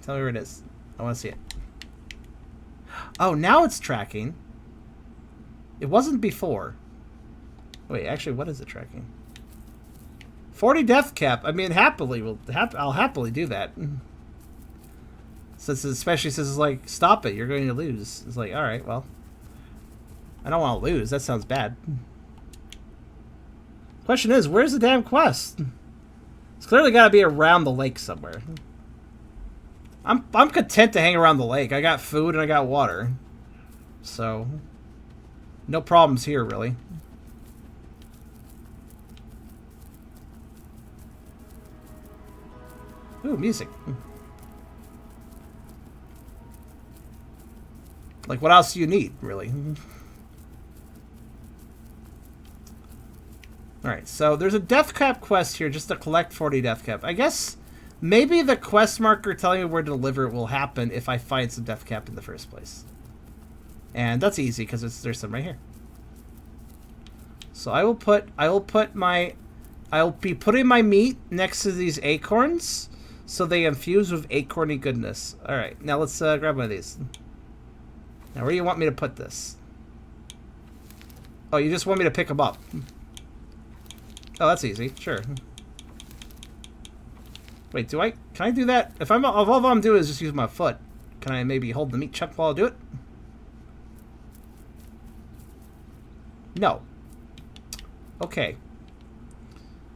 Tell me where it is. I want to see it. Oh, now it's tracking. It wasn't before. Wait, actually, what is it tracking? 40 death cap. I mean, I'll happily do that. Especially since it's like, stop it, you're going to lose. It's like, all right, well, I don't want to lose. That sounds bad. Question is, where's the damn quest? It's clearly got to be around the lake somewhere. I'm content to hang around the lake. I got food and I got water, so no problems here, really. Ooh, music. Like, what else do you need, really? Alright, so there's a death cap quest here just to collect 40 death cap. I guess maybe the quest marker telling me where to deliver it will happen if I find some death cap in the first place. And that's easy because there's some right here. So I'll be putting my meat next to these acorns so they infuse with acorny goodness. Alright, now let's grab one of these. Now, where do you want me to put this? Oh, you just want me to pick them up. Oh, that's easy. Sure. Wait, can I do that? If all I'm doing is just use my foot, can I maybe hold the meat chuck while I do it? No. Okay.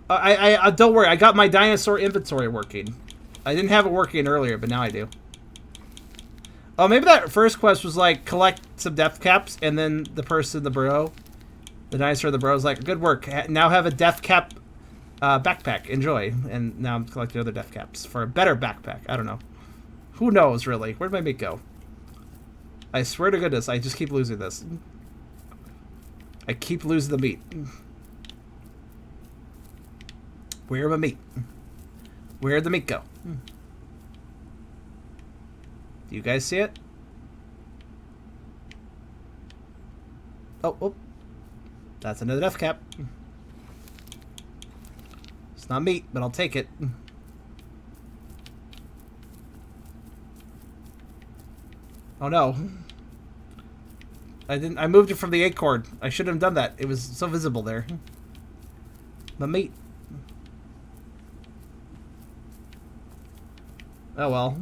Don't worry. I got my dinosaur inventory working. I didn't have it working earlier, but now I do. Oh, maybe that first quest was like collect some death caps, and then the dinosaur, the bro, is like, good work. Now have a death cap backpack. Enjoy. And now I'm collecting other death caps for a better backpack. I don't know. Who knows, really? Where'd my meat go? I swear to goodness, I just keep losing this. I keep losing the meat. Where'd my meat? Where'd the meat go? Do you guys see it? Oh. That's another death cap. It's not meat, but I'll take it. Oh no. I moved it from the acorn. I shouldn't have done that. It was so visible there. The meat. Oh well.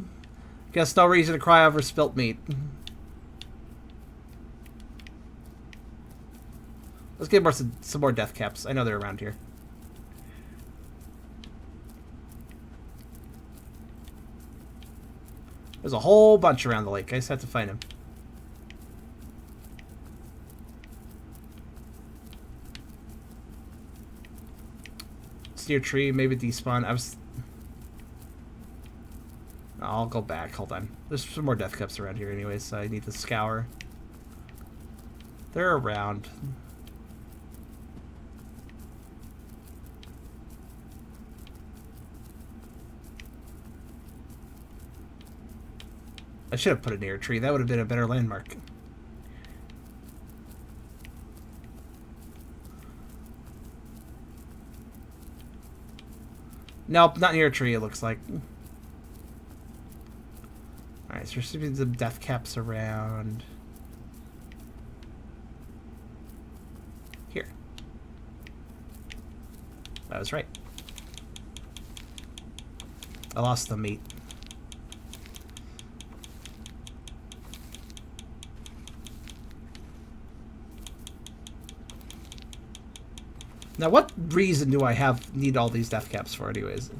Guess no reason to cry over spilt meat. Let's get some more death caps. I know they're around here. There's a whole bunch around the lake. I just have to find them. It's near tree. Maybe despawn. I'll go back. Hold on. There's some more death cups around here anyways, so I need to scour. They're around. I should have put it near a tree. That would have been a better landmark. Nope, not near a tree, it looks like. Alright, so there's some death caps around. Here. I was right. I lost the meat. Now, what reason do I need all these death caps for, anyways?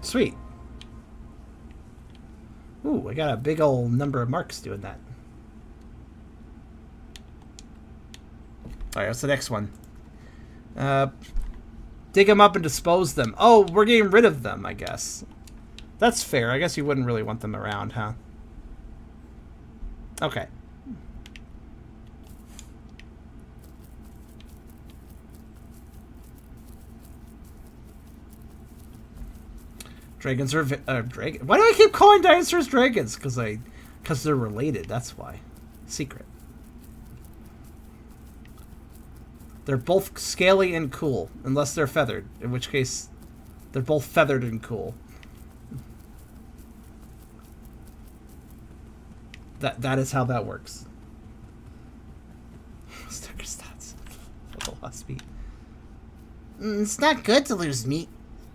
Sweet. Ooh, I got a big old number of marks doing that. Alright, what's the next one? Didn't Dig them up and dispose them. Oh, we're getting rid of them, I guess. That's fair. I guess you wouldn't really want them around, huh? Okay. Dragons are dragon. Why do I keep calling dinosaurs dragons? Because they're related. That's why. Secret. They're both scaly and cool, unless they're feathered. In which case, they're both feathered and cool. That is how that works. Sticker stats. For the lost meat. It's not good to lose meat.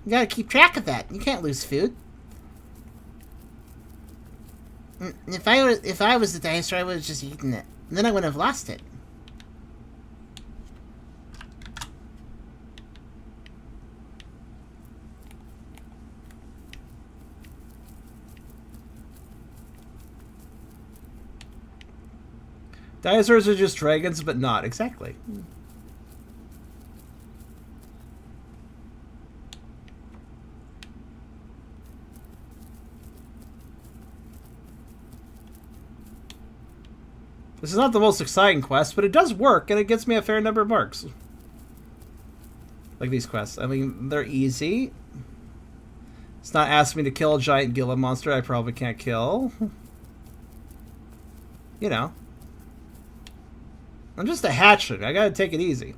You gotta keep track of that. You can't lose food. If I was the dinosaur, I would have just eaten it. And then I wouldn't have lost it. Dinosaurs are just dragons, but not. Exactly. This is not the most exciting quest, but it does work, and it gets me a fair number of marks. Like these quests. I mean, they're easy. It's not asking me to kill a giant Gila monster I probably can't kill. You know. I'm just a hatchling. I gotta take it easy.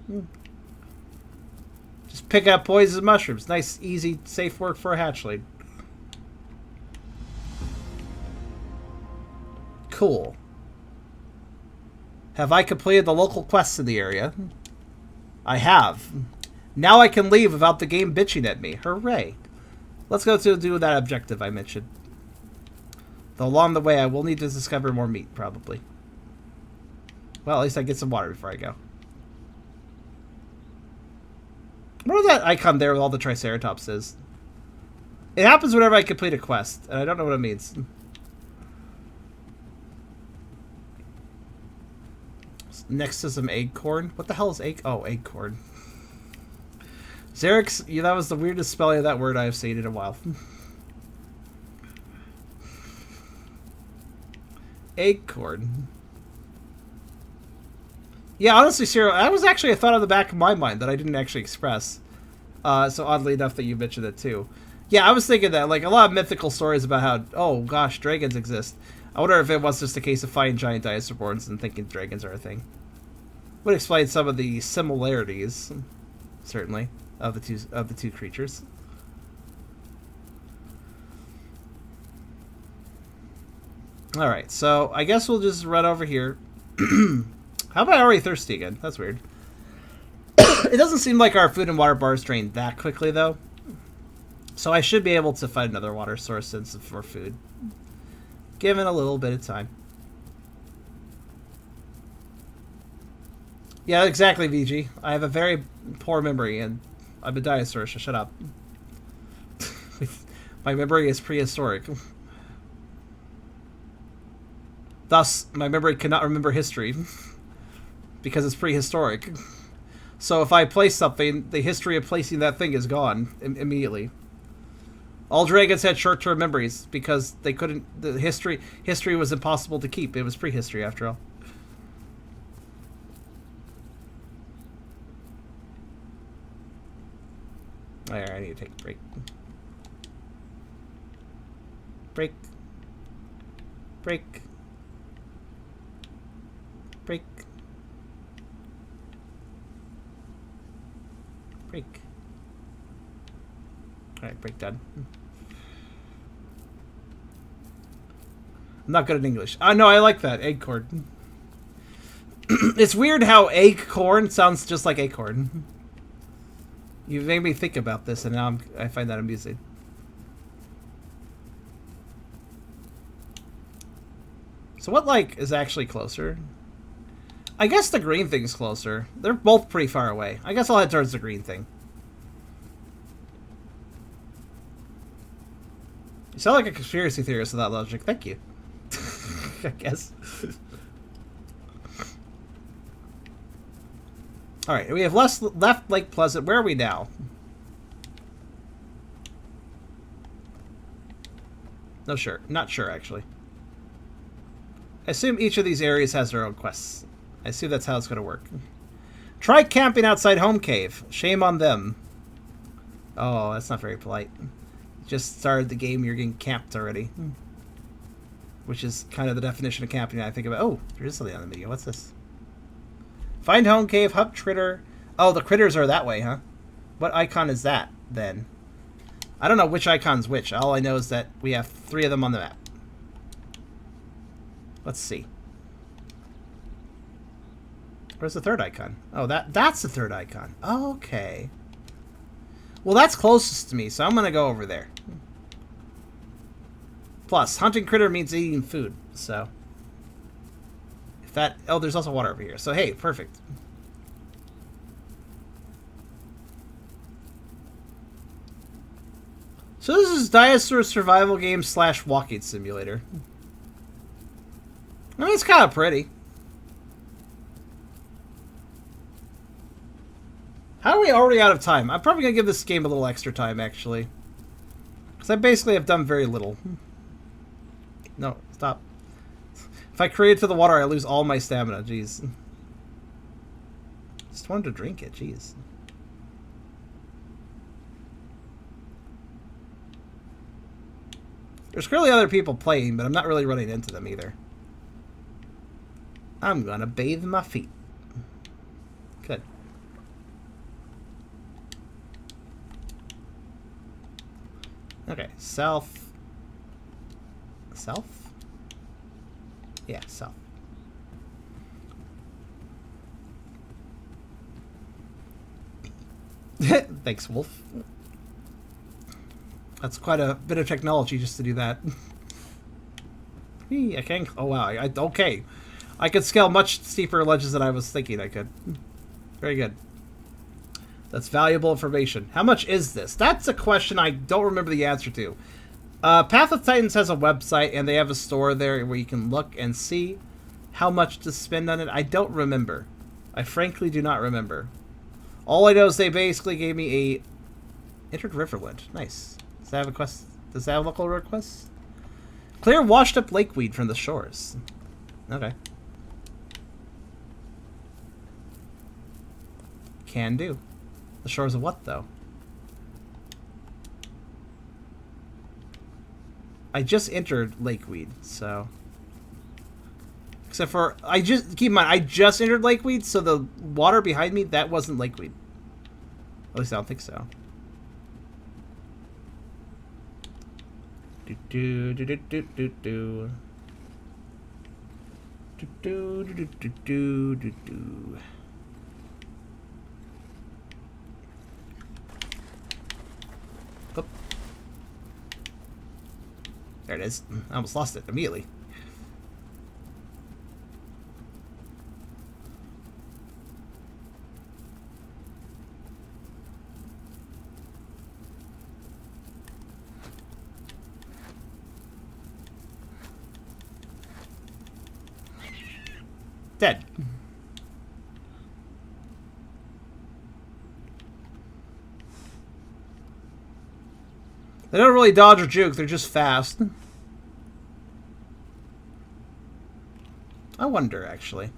Just pick up poisonous mushrooms. Nice, easy, safe work for a hatchling. Cool. Have I completed the local quests in the area? I have. Now I can leave without the game bitching at me. Hooray. Let's go to do that objective I mentioned. Though along the way I will need to discover more meat, probably. Well, at least I get some water before I go. What was that icon there with all the Triceratops is? It happens whenever I complete a quest, and I don't know what it means. Next to some acorn. What the hell is acorn? Xerix, that was the weirdest spelling of that word I've seen in a while. Acorn. Yeah, honestly, Cyril, that was actually a thought on the back of my mind that I didn't actually express. So oddly enough that you mentioned it too. Yeah, I was thinking that, like, a lot of mythical stories about how, oh gosh, dragons exist. I wonder if it was just a case of finding giant dinosaur bones and thinking dragons are a thing. Would explain some of the similarities, certainly, of the two creatures. All right, so I guess we'll just run over here. How about already thirsty again? That's weird. It doesn't seem like our food and water bars drain that quickly, though. So I should be able to find another water source for food. Given a little bit of time. Yeah, exactly, VG. I have a very poor memory, and I'm a dinosaur, so shut up. My memory is prehistoric. Thus, my memory cannot remember history. Because it's prehistoric. So if I place something, the history of placing that thing is gone immediately. All dragons had short-term memories because they couldn't. The history was impossible to keep. It was prehistory after all. Alright, I need to take a break. Break. Break. Break. Break. Alright, break done. I'm not good at English. No, I like that. Acorn. It's weird how acorn sounds just like acorn. You made me think about this, and now I find that amusing. So what, like, is actually closer? I guess the green thing's closer. They're both pretty far away. I guess I'll head towards the green thing. You sound like a conspiracy theorist with that logic. Thank you. I guess. Alright, we have left Lake Pleasant. Where are we now? No, sure. Not sure, actually. I assume each of these areas has their own quests. I assume that's how it's going to work. Try camping outside home cave. Shame on them. Oh, that's not very polite. Just started the game, you're getting camped already. Which is kind of the definition of camping I think about. Oh, there is something on the video. What's this? Find home cave, hunt critter. Oh, the critters are that way, huh? What icon is that, then? I don't know which icon's which. All I know is that we have 3 of them on the map. Let's see. Where's the 3rd icon? Oh, that's the 3rd icon. Okay. Well, that's closest to me, so I'm going to go over there. Plus, hunting critter means eating food, so... If that... Oh, there's also water over here. So, hey, perfect. So this is Dinosaur survival game / walking simulator. I mean, it's kind of pretty. How are we already out of time? I'm probably going to give this game a little extra time, actually. Because I basically have done very little. No, stop. If I create it to the water, I lose all my stamina. Jeez. Just wanted to drink it. Jeez. There's clearly other people playing, but I'm not really running into them either. I'm gonna bathe my feet. Good. Okay, self. Self? Yeah, self. Thanks, Wolf. That's quite a bit of technology just to do that. I can... Oh, wow. Okay. I could scale much steeper ledges than I was thinking I could. Very good. That's valuable information. How much is this? That's a question I don't remember the answer to. Path of Titans has a website, and they have a store there where you can look and see how much to spend on it. I don't remember. I frankly do not remember. All I know is they basically gave me a... Entered Riverland. Nice. Does that have a quest? Does that have local requests? Clear washed up lakeweed from the shores. Okay. Can do. The shores of what, though? I just entered lakeweed, so... Except for... Keep in mind, I just entered lakeweed, so the water behind me, that wasn't lakeweed. At least I don't think so. Do do do do do do do do do do do do do do. Oh. There it is. I almost lost it immediately. Dead. They don't really dodge or juke, they're just fast. I wonder, actually.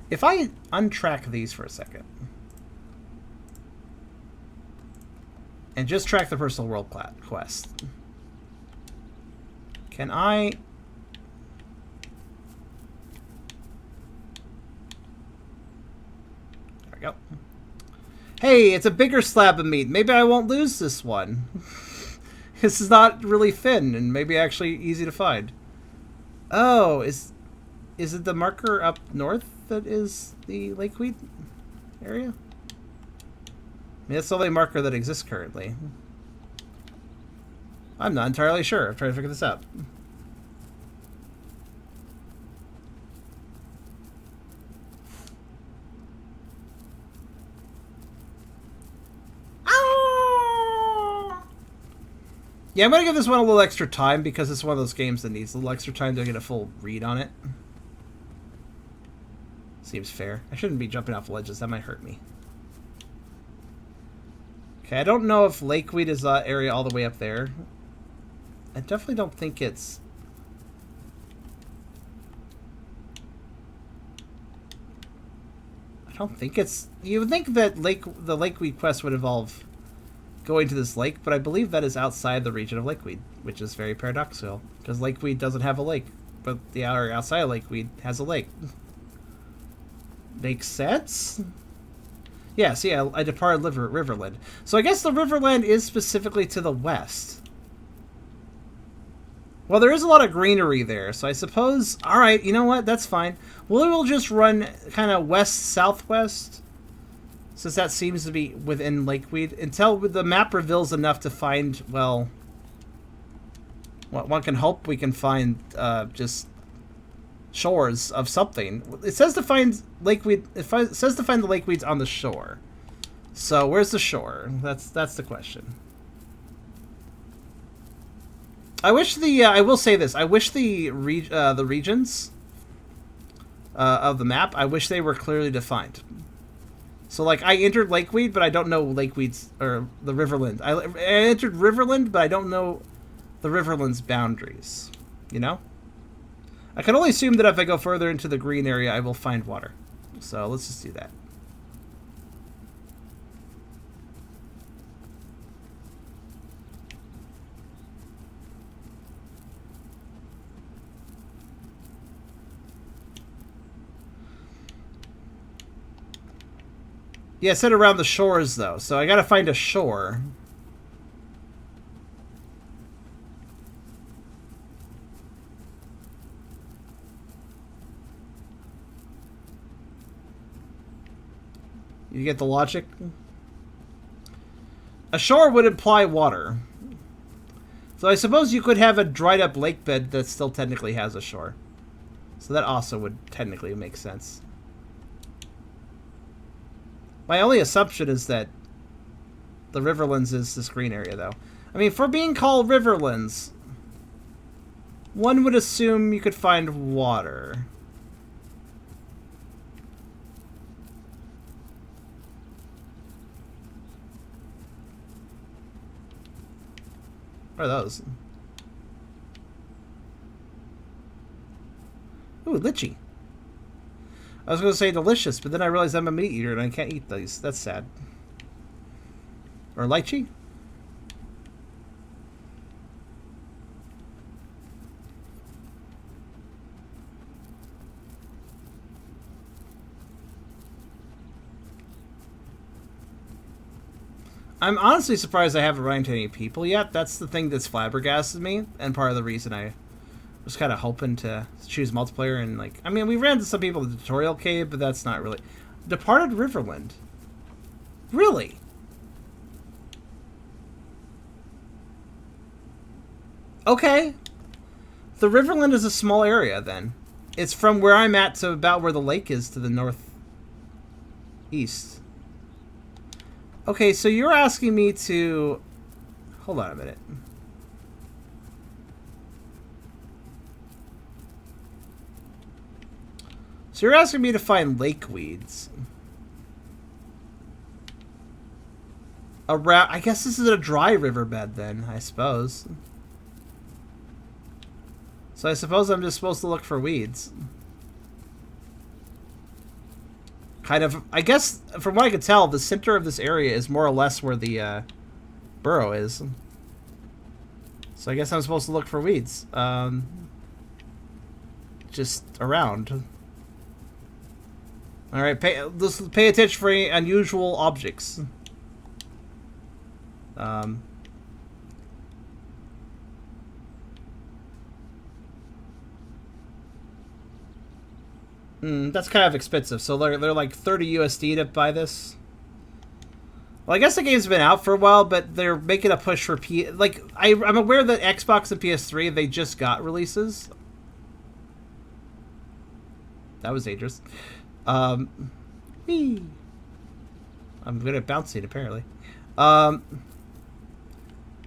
If I untrack these for a second. And just track the personal world quest. Can I... Go. Hey, it's a bigger slab of meat. Maybe I won't lose this one. This is not really thin and maybe actually easy to find. Oh, is it the marker up north that is the lakeweed area? I mean, that's the only marker that exists currently. I'm not entirely sure. I'm trying to figure this out. Yeah, I'm going to give this one a little extra time because it's one of those games that needs a little extra time to get a full read on it. Seems fair. I shouldn't be jumping off ledges. That might hurt me. Okay, I don't know if lakeweed is that area all the way up there. I definitely don't think it's... I don't think it's... You would think that the lakeweed quest would involve going to this lake, but I believe that is outside the region of lakeweed, which is very paradoxical, because lakeweed doesn't have a lake, but the area outside of lakeweed has a lake. Makes sense? Yeah, see, I departed Riverland. So I guess the Riverland is specifically to the west. Well, there is a lot of greenery there, so I suppose... Alright, you know what? That's fine. We'll just run kind of west-southwest, since that seems to be within lakeweed, until the map reveals enough to find, well... One can hope we can find just shores of something. It says to find lakeweed... It says to find the lakeweeds on the shore. So, where's the shore? That's the question. I wish the... I will say this. I wish the regions of the map, I wish they were clearly defined. So, like, I entered lakeweed, but I don't know lakeweeds... Or the Riverland. I entered Riverland, but I don't know the Riverland's boundaries. You know? I can only assume that if I go further into the green area, I will find water. So, let's just do that. Yeah, it said around the shores, though, so I gotta find a shore. You get the logic? A shore would imply water. So I suppose you could have a dried up lake bed that still technically has a shore. So that also would technically make sense. My only assumption is that the Riverlands is this green area, though. I mean, for being called Riverlands, one would assume you could find water. What are those? Ooh, lychee. I was going to say delicious, but then I realized I'm a meat eater and I can't eat these. That's sad. Or lychee? I'm honestly surprised I haven't run into any people yet. That's the thing that's flabbergasted me, and part of the reason I was kind of hoping to choose multiplayer. And like, I mean, we ran into some people in the tutorial cave, but that's not really... Departed Riverland. Really? Okay. The Riverland is a small area, then. It's from where I'm at to about where the lake is to the northeast. Okay, so you're asking me to... Hold on a minute. So you're asking me to find lakeweeds. I guess this is a dry riverbed then, I suppose. So I suppose I'm just supposed to look for weeds. Kind of, I guess, from what I could tell, the center of this area is more or less where the burrow is. So I guess I'm supposed to look for weeds. Just around. Alright, let's pay attention for any unusual objects. That's kind of expensive. So they're like 30 USD to buy this. Well, I guess the game's been out for a while, but they're making a push for I'm aware that Xbox and PS3, they just got releases. That was dangerous. Whee. I'm good at bouncing, apparently. I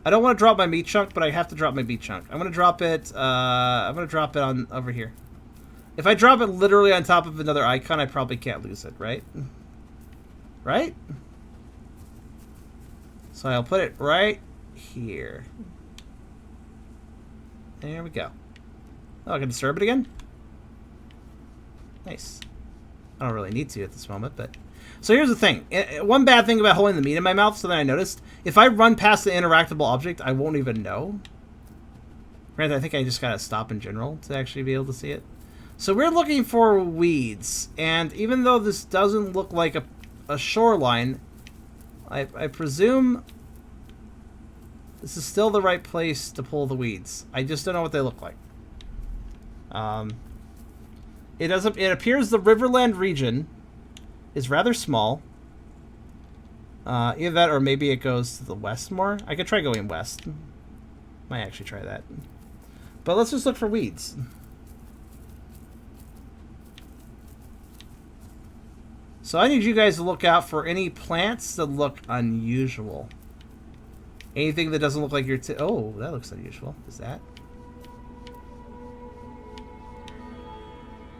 don't want to drop my meat chunk, but I have to drop my meat chunk. I'm gonna drop it. I'm gonna drop it on over here. If I drop it literally on top of another icon, I probably can't lose it, right? Right? So I'll put it right here. There we go. Oh, I can disturb it again? Nice. I don't really need to at this moment, but... So here's the thing. One bad thing about holding the meat in my mouth, so then I noticed, if I run past the interactable object, I won't even know. Granted, I think I just gotta stop in general to actually be able to see it. So we're looking for weeds, and even though this doesn't look like a shoreline, I presume this is still the right place to pull the weeds. I just don't know what they look like. It appears the Riverland region is rather small. Either that or maybe it goes to the west more. I could try going west. Might actually try that. But let's just look for weeds. So I need you guys to look out for any plants that look unusual. Anything that doesn't look like your... Oh, that looks unusual. Is that?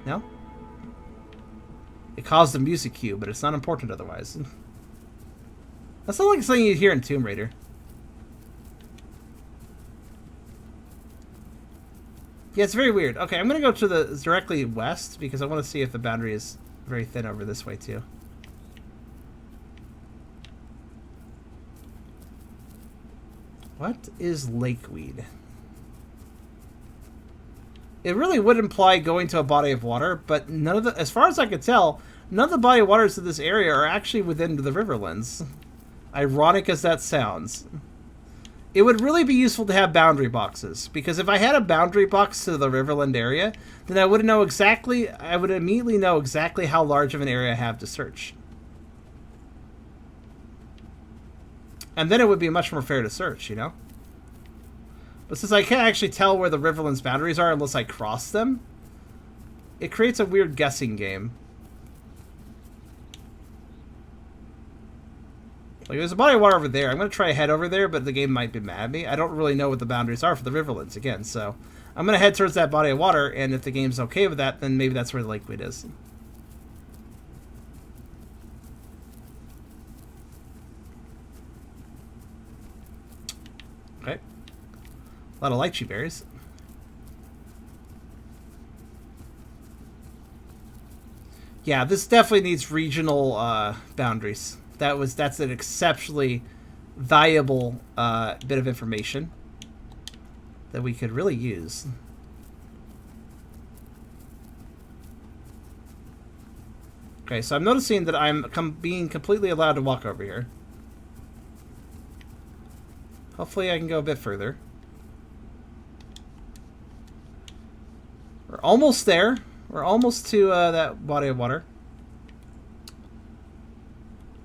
No? It caused a music cue, but it's not important otherwise. That's not like something you'd hear in Tomb Raider. Yeah, it's very weird. Okay, I'm going to go to the directly west because I want to see if the boundary is very thin over this way too. What is lakeweed? It really would imply going to a body of water, but none of the, as far as I could tell, none of the body of waters in this area are actually within the riverlands. Ironic as that sounds. It would really be useful to have boundary boxes, because if I had a boundary box to the Riverland area, then I would immediately know exactly how large of an area I have to search. And then it would be much more fair to search, you know? But since I can't actually tell where the Riverland's boundaries are unless I cross them, it creates a weird guessing game. Like, there's a body of water over there. I'm going to try to head over there, but the game might be mad at me. I don't really know what the boundaries are for the Riverlands, again, so... I'm going to head towards that body of water, and if the game's okay with that, then maybe that's where the lakeweed is. Okay. A lot of lychee berries. Yeah, this definitely needs regional boundaries. That's an exceptionally valuable bit of information that we could really use. Okay, so I'm noticing that I'm being completely allowed to walk over here. Hopefully I can go a bit further. We're almost there. We're almost to that body of water.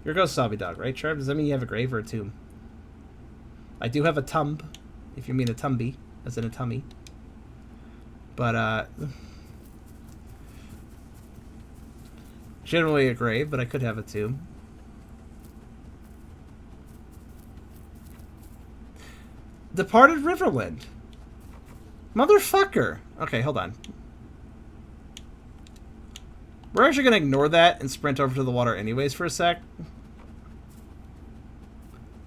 Here goes Sobby Dog, right, Trev? Does that mean you have a grave or a tomb? I do have a tumb, if you mean a tumby, as in a tummy. But, generally a grave, but I could have a tomb. Departed Riverland. Motherfucker. Okay, hold on. We're actually going to ignore that and sprint over to the water anyways for a sec.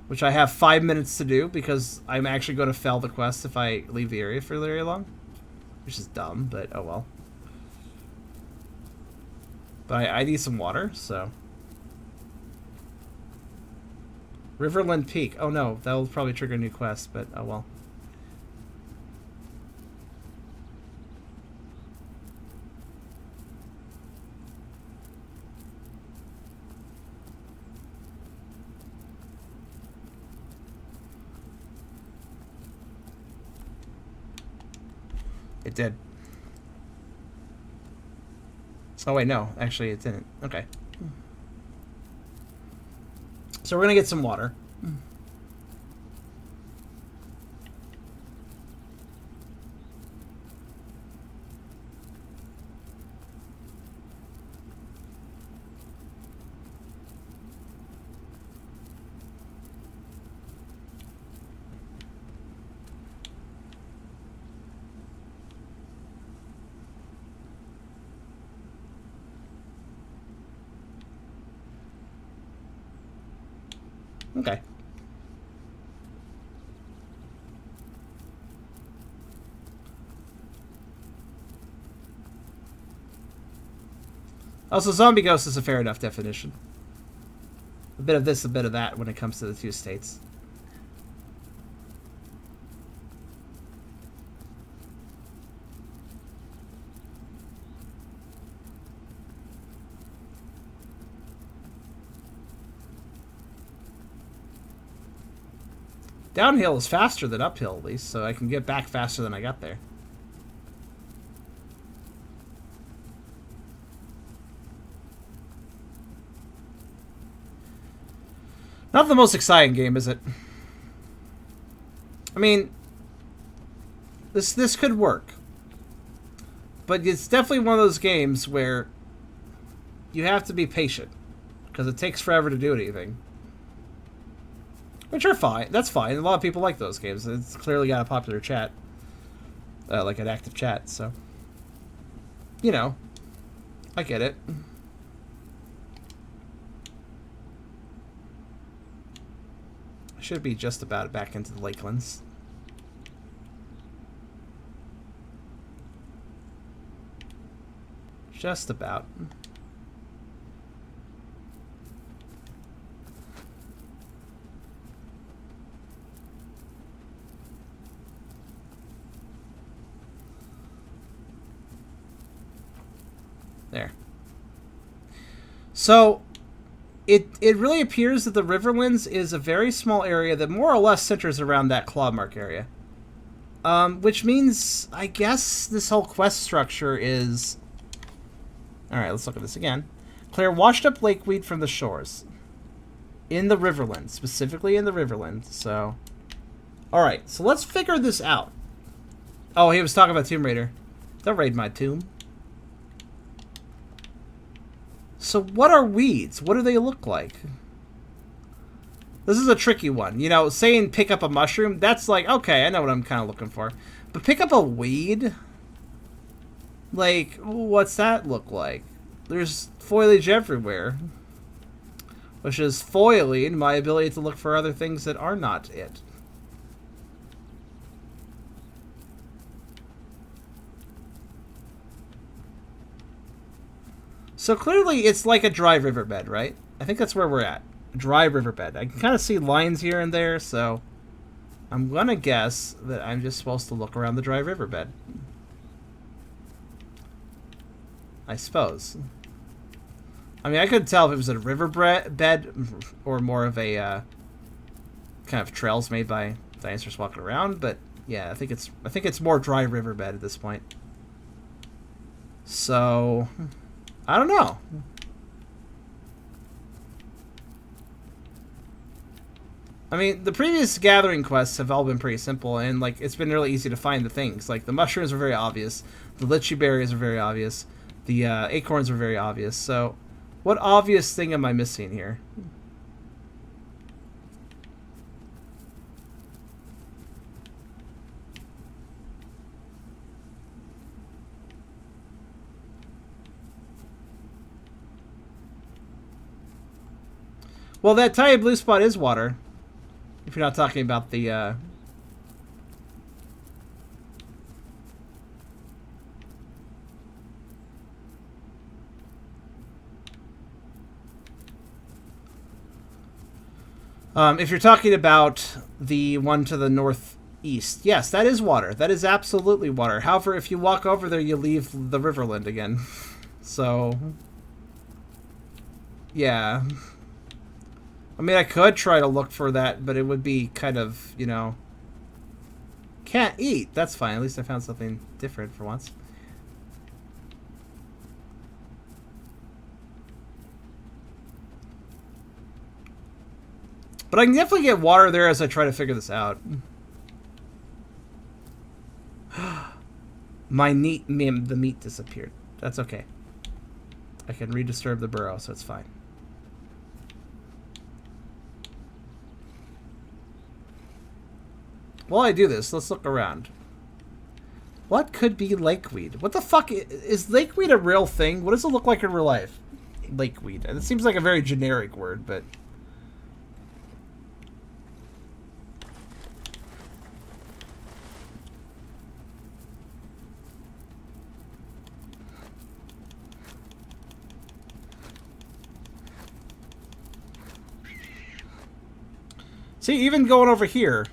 Which I have 5 minutes to do because I'm actually going to fail the quest if I leave the area for very long. Which is dumb, but oh well. But I need some water, so... Riverland Peak. Oh no, that will probably trigger a new quest, but oh well. It did. Oh wait, no. Actually, it didn't. Okay. So we're gonna get some water. Okay. Also, zombie ghost is a fair enough definition. A bit of this, a bit of that when it comes to the two states. Downhill is faster than uphill, at least, so I can get back faster than I got there. Not the most exciting game, is it? I mean, this could work. But it's definitely one of those games where you have to be patient, because it takes forever to do anything. Which are fine. That's fine. A lot of people like those games. It's clearly got a popular chat. Like an active chat, so. You know. I get it. I should be just about back into the Lakelands. Just about. There. So, it really appears that the Riverlands is a very small area that more or less centers around that claw mark area. Which means, I guess, this whole quest structure is... Alright, let's look at this again. Clear washed up lakeweed from the shores. In the Riverland. Specifically in the Riverland, so... Alright, so let's figure this out. Oh, he was talking about Tomb Raider. Don't raid my tomb. So what are weeds? What do they look like? This is a tricky one. You know, saying pick up a mushroom, that's like, okay, I know what I'm kind of looking for. But pick up a weed? Like, what's that look like? There's foliage everywhere. Which is foiling my ability to look for other things that are not it. So clearly it's like a dry riverbed, right? I think that's where we're at. Dry riverbed. I can kind of see lines here and there, so I'm going to guess that I'm just supposed to look around the dry riverbed. I suppose. I mean, I couldn't tell if it was a riverbed or more of a kind of trails made by dinosaurs walking around, but yeah, I think it's more dry riverbed at this point. So I don't know. I mean, the previous gathering quests have all been pretty simple, and like it's been really easy to find the things. Like the mushrooms are very obvious, the lychee berries are very obvious, the acorns are very obvious. So, what obvious thing am I missing here? Well, that tiny blue spot is water. If you're not talking about the... if you're talking about the one to the northeast, yes, that is water. That is absolutely water. However, if you walk over there, you leave the Riverland again. So, yeah. I mean, I could try to look for that, but it would be kind of, you know... Can't eat. That's fine. At least I found something different for once. But I can definitely get water there as I try to figure this out. The meat disappeared. That's okay. I can redisturb the burrow, so it's fine. While I do this, let's look around. What could be lakeweed? What the fuck? Is lakeweed a real thing? What does it look like in real life? Lakeweed. It seems like a very generic word, but... See, even going over here,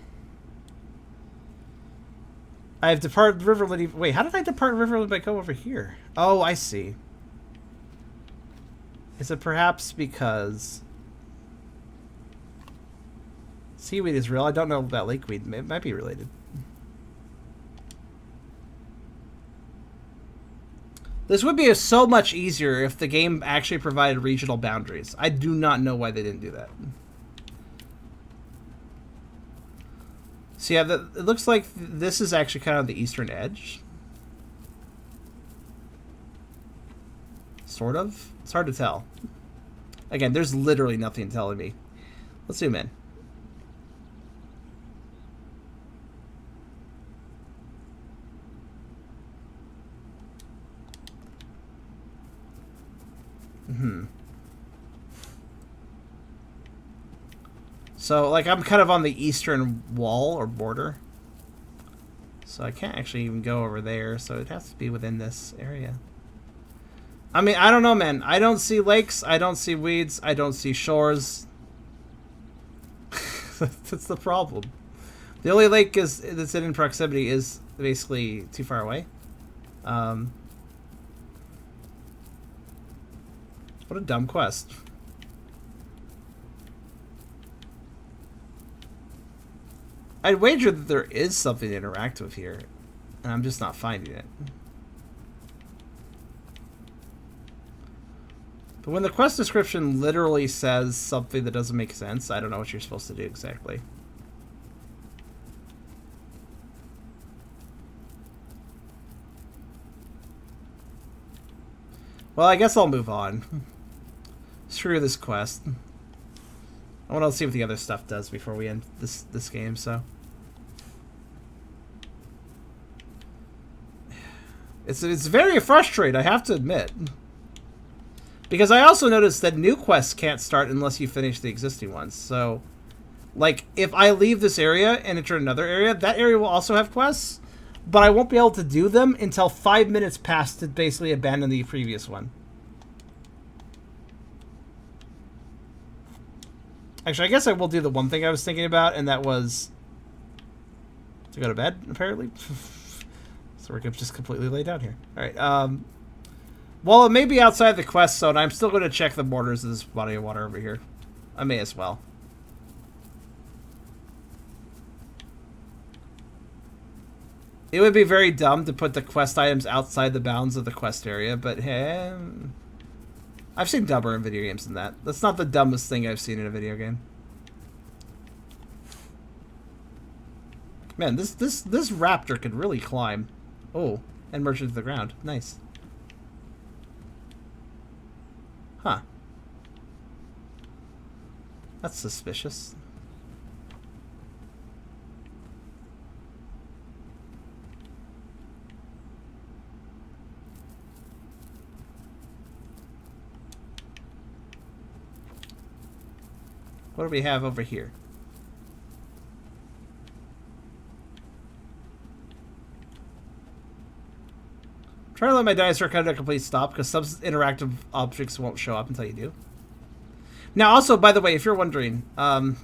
I have departed Riverland. Wait, how did I depart Riverland by go over here? Oh, I see. Is it perhaps because seaweed is real? I don't know about lakeweed. It might be related. This would be so much easier if the game actually provided regional boundaries. I do not know why they didn't do that. So yeah, it looks like this is actually kind of the eastern edge. Sort of. It's hard to tell. Again, there's literally nothing telling me. Let's zoom in. So, like, I'm kind of on the eastern wall or border. So I can't actually even go over there, so it has to be within this area. I mean, I don't know, man. I don't see lakes, I don't see weeds, I don't see shores. That's the problem. The only lake that's in proximity is basically too far away. What a dumb quest. I'd wager that there is something to interact with here, and I'm just not finding it. But when the quest description literally says something that doesn't make sense, I don't know what you're supposed to do exactly. Well, I guess I'll move on. Screw this quest. I want to see what the other stuff does before we end this game, so. It's very frustrating, I have to admit. Because I also noticed that new quests can't start unless you finish the existing ones. So, like, if I leave this area and enter another area, that area will also have quests, but I won't be able to do them until 5 minutes past to basically abandon the previous one. Actually, I guess I will do the one thing I was thinking about, and that was to go to bed, apparently. So we're just completely laid down here. Alright, well, it may be outside the quest zone. I'm still going to check the borders of this body of water over here. I may as well. It would be very dumb to put the quest items outside the bounds of the quest area, but hey, I've seen dumber in video games than that. That's not the dumbest thing I've seen in a video game. Man, this raptor could really climb. Oh, and merge into the ground. Nice. Huh. That's suspicious. What do we have over here? Try to let my dinosaur come to a complete stop because some interactive objects won't show up until you do. Now, also, by the way, if you're wondering, the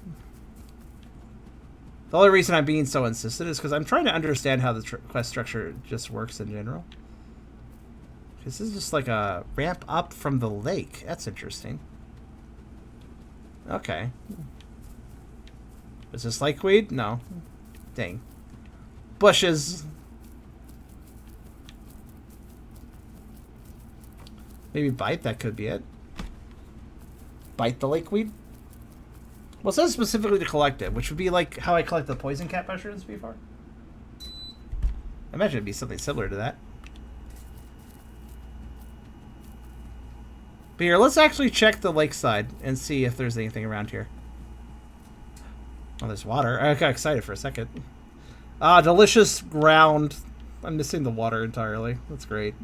only reason I'm being so insistent is because I'm trying to understand how the quest structure just works in general. This is just like a ramp up from the lake. That's interesting. Okay. Is this lakeweed? No. Dang. Bushes. Maybe bite, that could be it. Bite the lakeweed? Well, it says specifically to collect it, which would be like how I collect the poison cat mushrooms before. I imagine it'd be something similar to that. But here, let's actually check the lakeside and see if there's anything around here. Oh, there's water. I got excited for a second. Ah, delicious ground. I'm missing the water entirely. That's great.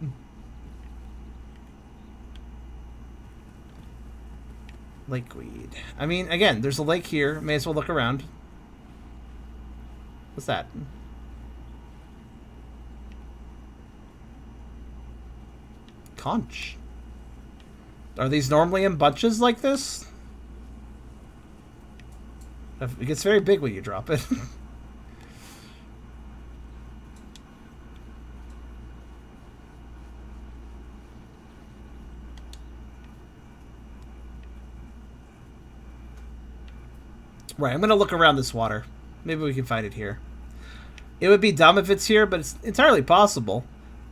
Lakeweed. I mean, again, there's a lake here. May as well look around. What's that? Conch. Are these normally in bunches like this? It gets very big when you drop it. Right, I'm going to look around this water. Maybe we can find it here. It would be dumb if it's here, but it's entirely possible.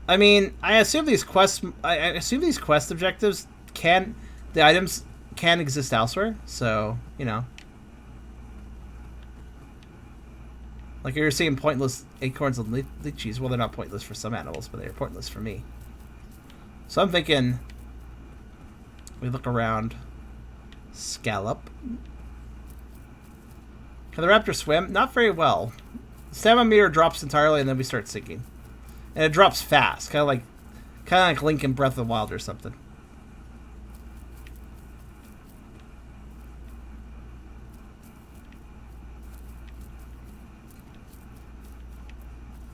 I mean, I assume these quests... I assume these quest objectives can... The items can exist elsewhere, so, you know. Like you're seeing pointless acorns and lychees. Well, they're not pointless for some animals, but they're pointless for me. So I'm thinking... We look around. Scallop. Can the raptor swim? Not very well. The stamina meter drops entirely, and then we start sinking. And it drops fast, kind of like Link in Breath of the Wild or something.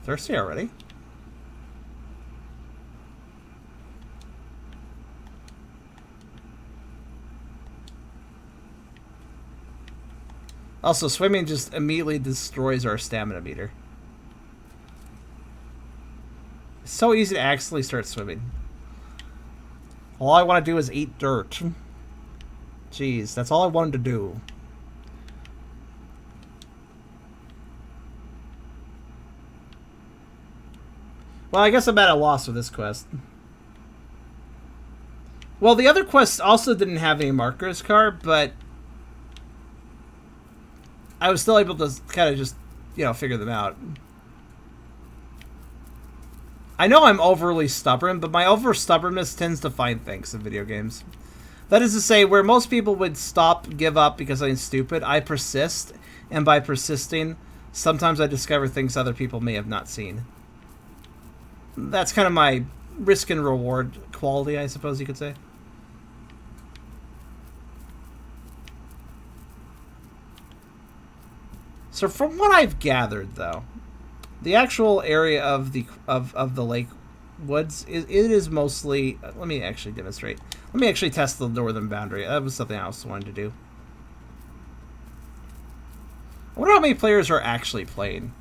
Thirsty already? Also, swimming just immediately destroys our stamina meter. It's so easy to accidentally start swimming. All I want to do is eat dirt. Jeez, that's all I wanted to do. Well, I guess I'm at a loss with this quest. Well, the other quests also didn't have any markers card, but I was still able to kind of just, you know, figure them out. I know I'm overly stubborn, but my over stubbornness tends to find things in video games. That is to say, where most people would stop, give up because I'm stupid, I persist, and by persisting, sometimes I discover things other people may have not seen. That's kind of my risk and reward quality, I suppose you could say. So from what I've gathered, though, the actual area of the lake woods, it is mostly... Let me actually demonstrate. Let me actually test the northern boundary. That was something I also wanted to do. I wonder how many players are actually playing.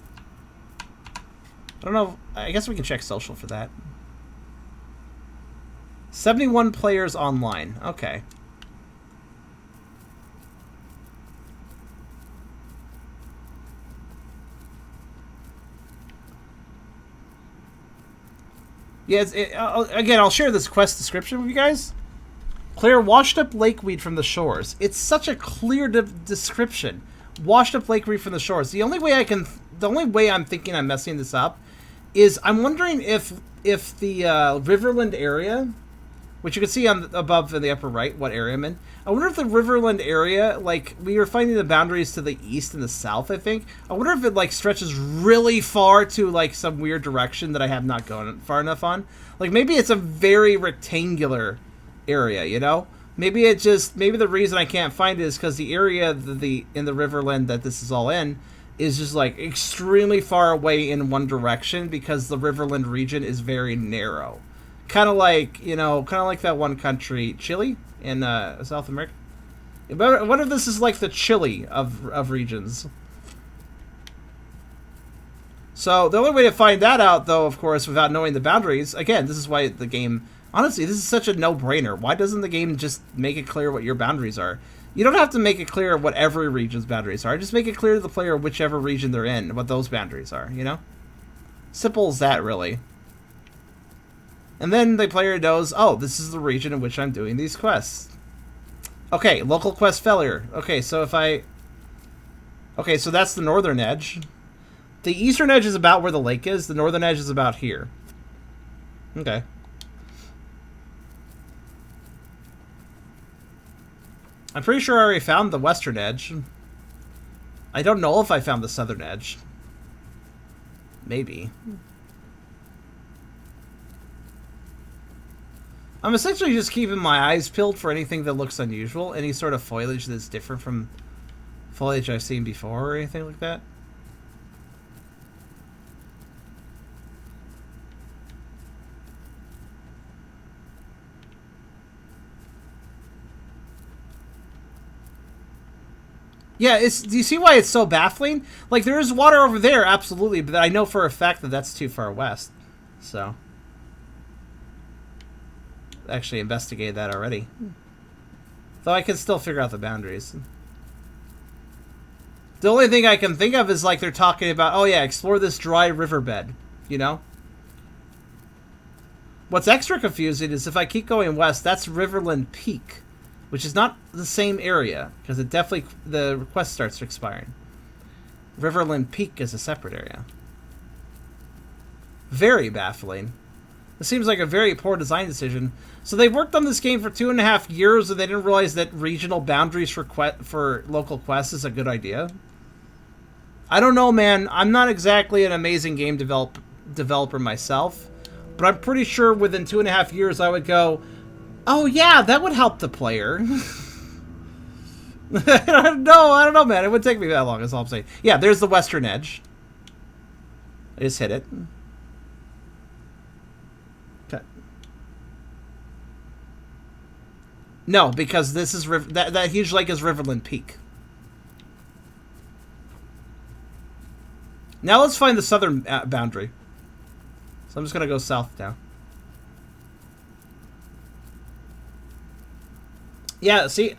I don't know. I guess we can check social for that. 71 players online. Okay. Yeah, again, I'll share this quest description with you guys. Clear washed up lakeweed from the shores. It's such a clear description. Washed up lakeweed from the shores. The only way I'm thinking I'm messing this up is I'm wondering if the Riverland area, which you can see on above in the upper right, what area I'm in. I wonder if the Riverland area, like, we were finding the boundaries to the east and the south, I think. I wonder if it, like, stretches really far to, like, some weird direction that I have not gone far enough on. Like, maybe it's a very rectangular area, you know? Maybe the reason I can't find it is because the area in the Riverland that this is all in is just, like, extremely far away in one direction because the Riverland region is very narrow. Kind of like, you know, that one country, Chile, in South America. What if this is like the Chile of regions? So the only way to find that out, though, of course, without knowing the boundaries, again, this is why the game, honestly, this is such a no-brainer. Why doesn't the game just make it clear what your boundaries are? You don't have to make it clear what every region's boundaries are. Just make it clear to the player whichever region they're in, what those boundaries are, you know? Simple as that, really. And then the player knows, oh, this is the region in which I'm doing these quests. Okay, local quest failure. Okay, so so that's the northern edge. The eastern edge is about where the lake is. The northern edge is about here. Okay. I'm pretty sure I already found the western edge. I don't know if I found the southern edge. Maybe. I'm essentially just keeping my eyes peeled for anything that looks unusual. Any sort of foliage that's different from foliage I've seen before or anything like that. Yeah, do you see why it's so baffling? Like, there is water over there, absolutely, but I know for a fact that that's too far west. So, actually investigated that already. Though I can still figure out the boundaries. The only thing I can think of is, like, they're talking about, oh yeah, explore this dry riverbed, you know? What's extra confusing is if I keep going west, that's Riverland Peak, which is not the same area, because it definitely, the request starts expiring. Riverland Peak is a separate area. Very baffling. This seems like a very poor design decision. So they worked on this game for 2.5 years, and they didn't realize that regional boundaries for local quests is a good idea. I don't know, man. I'm not exactly an amazing game developer myself, but I'm pretty sure within 2.5 years I would go, oh yeah, that would help the player. I don't know, man. It would take me that long, is all I'm saying. Yeah, there's the western edge. I just hit it. Okay. No, because this is that huge lake is Riverland Peak. Now let's find the southern boundary. So I'm just gonna go south now. Yeah, see,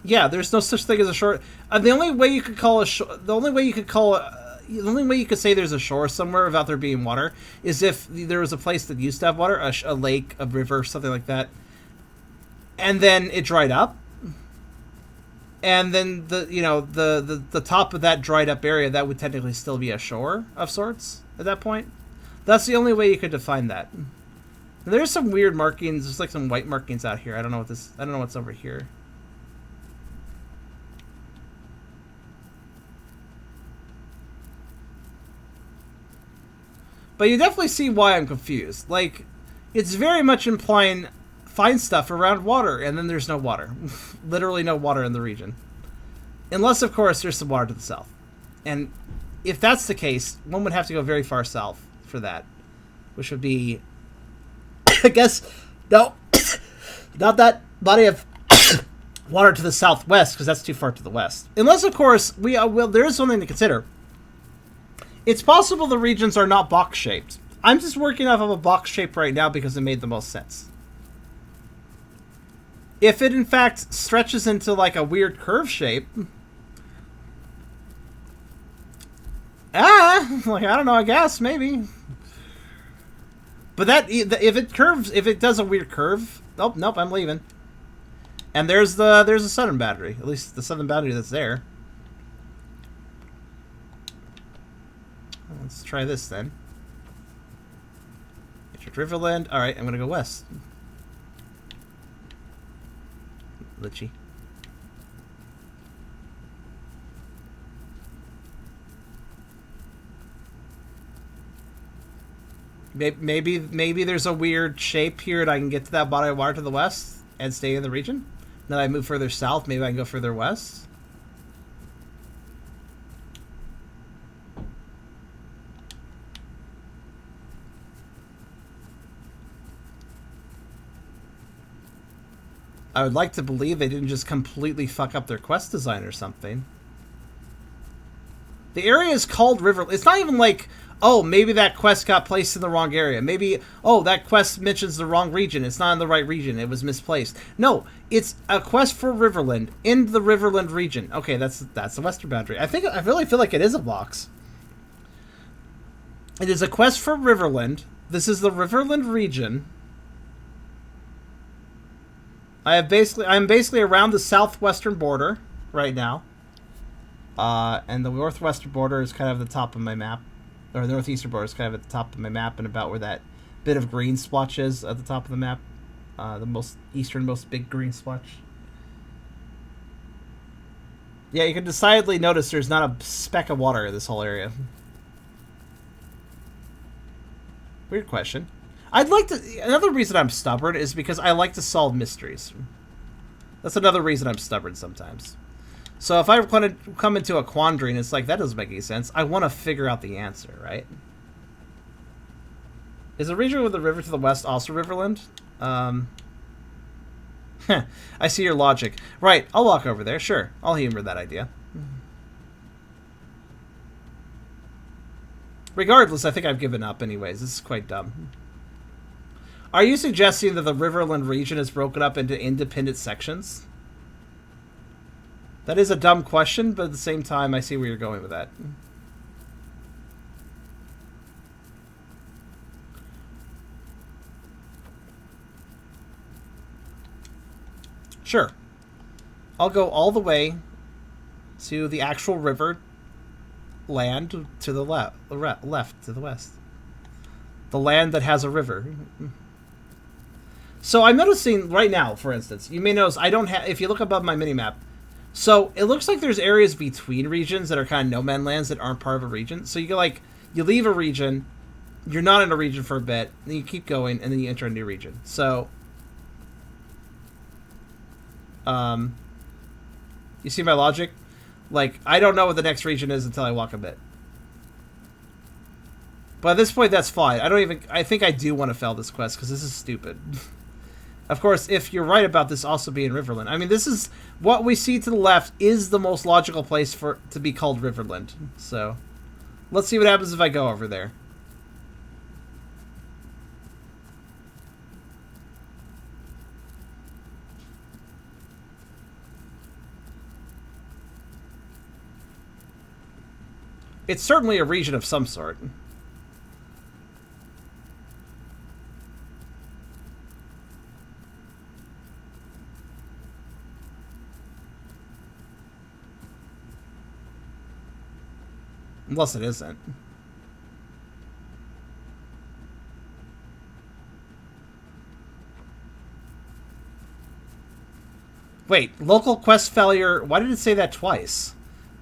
yeah, there's no such thing as a shore. The only way you could call the only way you could say there's a shore somewhere without there being water is if there was a place that used to have water, a lake, a river, something like that, and then it dried up, and then the top of that dried up area, that would technically still be a shore of sorts at that point. That's the only way you could define that. There's some weird markings. There's like some white markings out here. I don't know what's over here. But you definitely see why I'm confused. Like, it's very much implying find stuff around water, and then there's no water. Literally no water in the region. Unless, of course, there's some water to the south. And if that's the case, one would have to go very far south for that. Which would be... I guess... No. Not that body of water to the southwest, because that's too far to the west. Unless, of course, there is something to consider. It's possible the regions are not box-shaped. I'm just working off of a box shape right now because it made the most sense. If it, in fact, stretches into, like, a weird curve shape... like, I don't know, I guess, maybe. But if it does a weird curve... Oh, nope, I'm leaving. And there's a southern boundary. At least the southern boundary that's there. Let's try this then. Richard Riverland. Alright, I'm gonna go west. Litchi. Maybe there's a weird shape here and I can get to that body of water to the west and stay in the region. Then I move further south, maybe I can go further west. I would like to believe they didn't just completely fuck up their quest design or something. The area is called River. It's not even like, oh, maybe that quest got placed in the wrong area. Maybe, oh, that quest mentions the wrong region. It's not in the right region. It was misplaced. No, it's a quest for Riverland in the Riverland region. Okay, that's the western boundary. I really feel like it is a box. It is a quest for Riverland. This is the Riverland region. I'm basically around the southwestern border right now. And the northwestern border is kind of the top of my map. Or the northeastern border is kind of at the top of my map and about where that bit of green splotch is at the top of the map. The most easternmost big green splotch. Yeah, you can decidedly notice there's not a speck of water in this whole area. Weird question. Another reason I'm stubborn is because I like to solve mysteries. That's another reason I'm stubborn sometimes. So if I want to come into a quandary and it's like, that doesn't make any sense, I want to figure out the answer, right? Is the region with the river to the west also Riverland? I see your logic. Right, I'll walk over there, sure. I'll humor that idea. Regardless, I think I've given up anyways. This is quite dumb. Are you suggesting that the Riverland region is broken up into independent sections? That is a dumb question, but at the same time, I see where you're going with that. Sure. I'll go all the way to the actual river land to the left, to the west. The land that has a river. So I'm noticing right now, for instance, you may notice I don't have, if you look above my mini-map, so it looks like there's areas between regions that are kind of no man lands that aren't part of a region. So you go like, you leave a region, you're not in a region for a bit, then you keep going, and then you enter a new region. So, you see my logic? Like, I don't know what the next region is until I walk a bit. But at this point, that's fine. I think I do want to fail this quest, because this is stupid. Of course, if you're right about this also being Riverland. I mean, this is... What we see to the left is the most logical place for to be called Riverland. So, let's see what happens if I go over there. It's certainly a region of some sort. Unless it isn't. Wait, local quest failure. Why did it say that twice?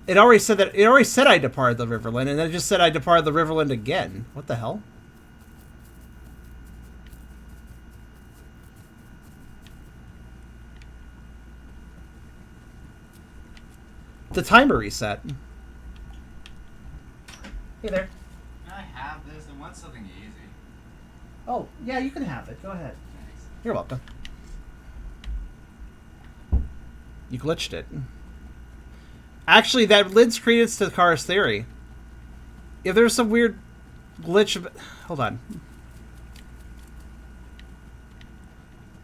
It already said that. It already said I departed the Riverland, and then it just said I departed the Riverland again. What the hell? The timer reset. Hey there.
Can I have this? I want something easy.
Oh, yeah, you can have it. Go ahead.
Thanks.
You're welcome. You glitched it. Actually, that lends credence to Kara's theory. If there's some weird glitch... Hold on.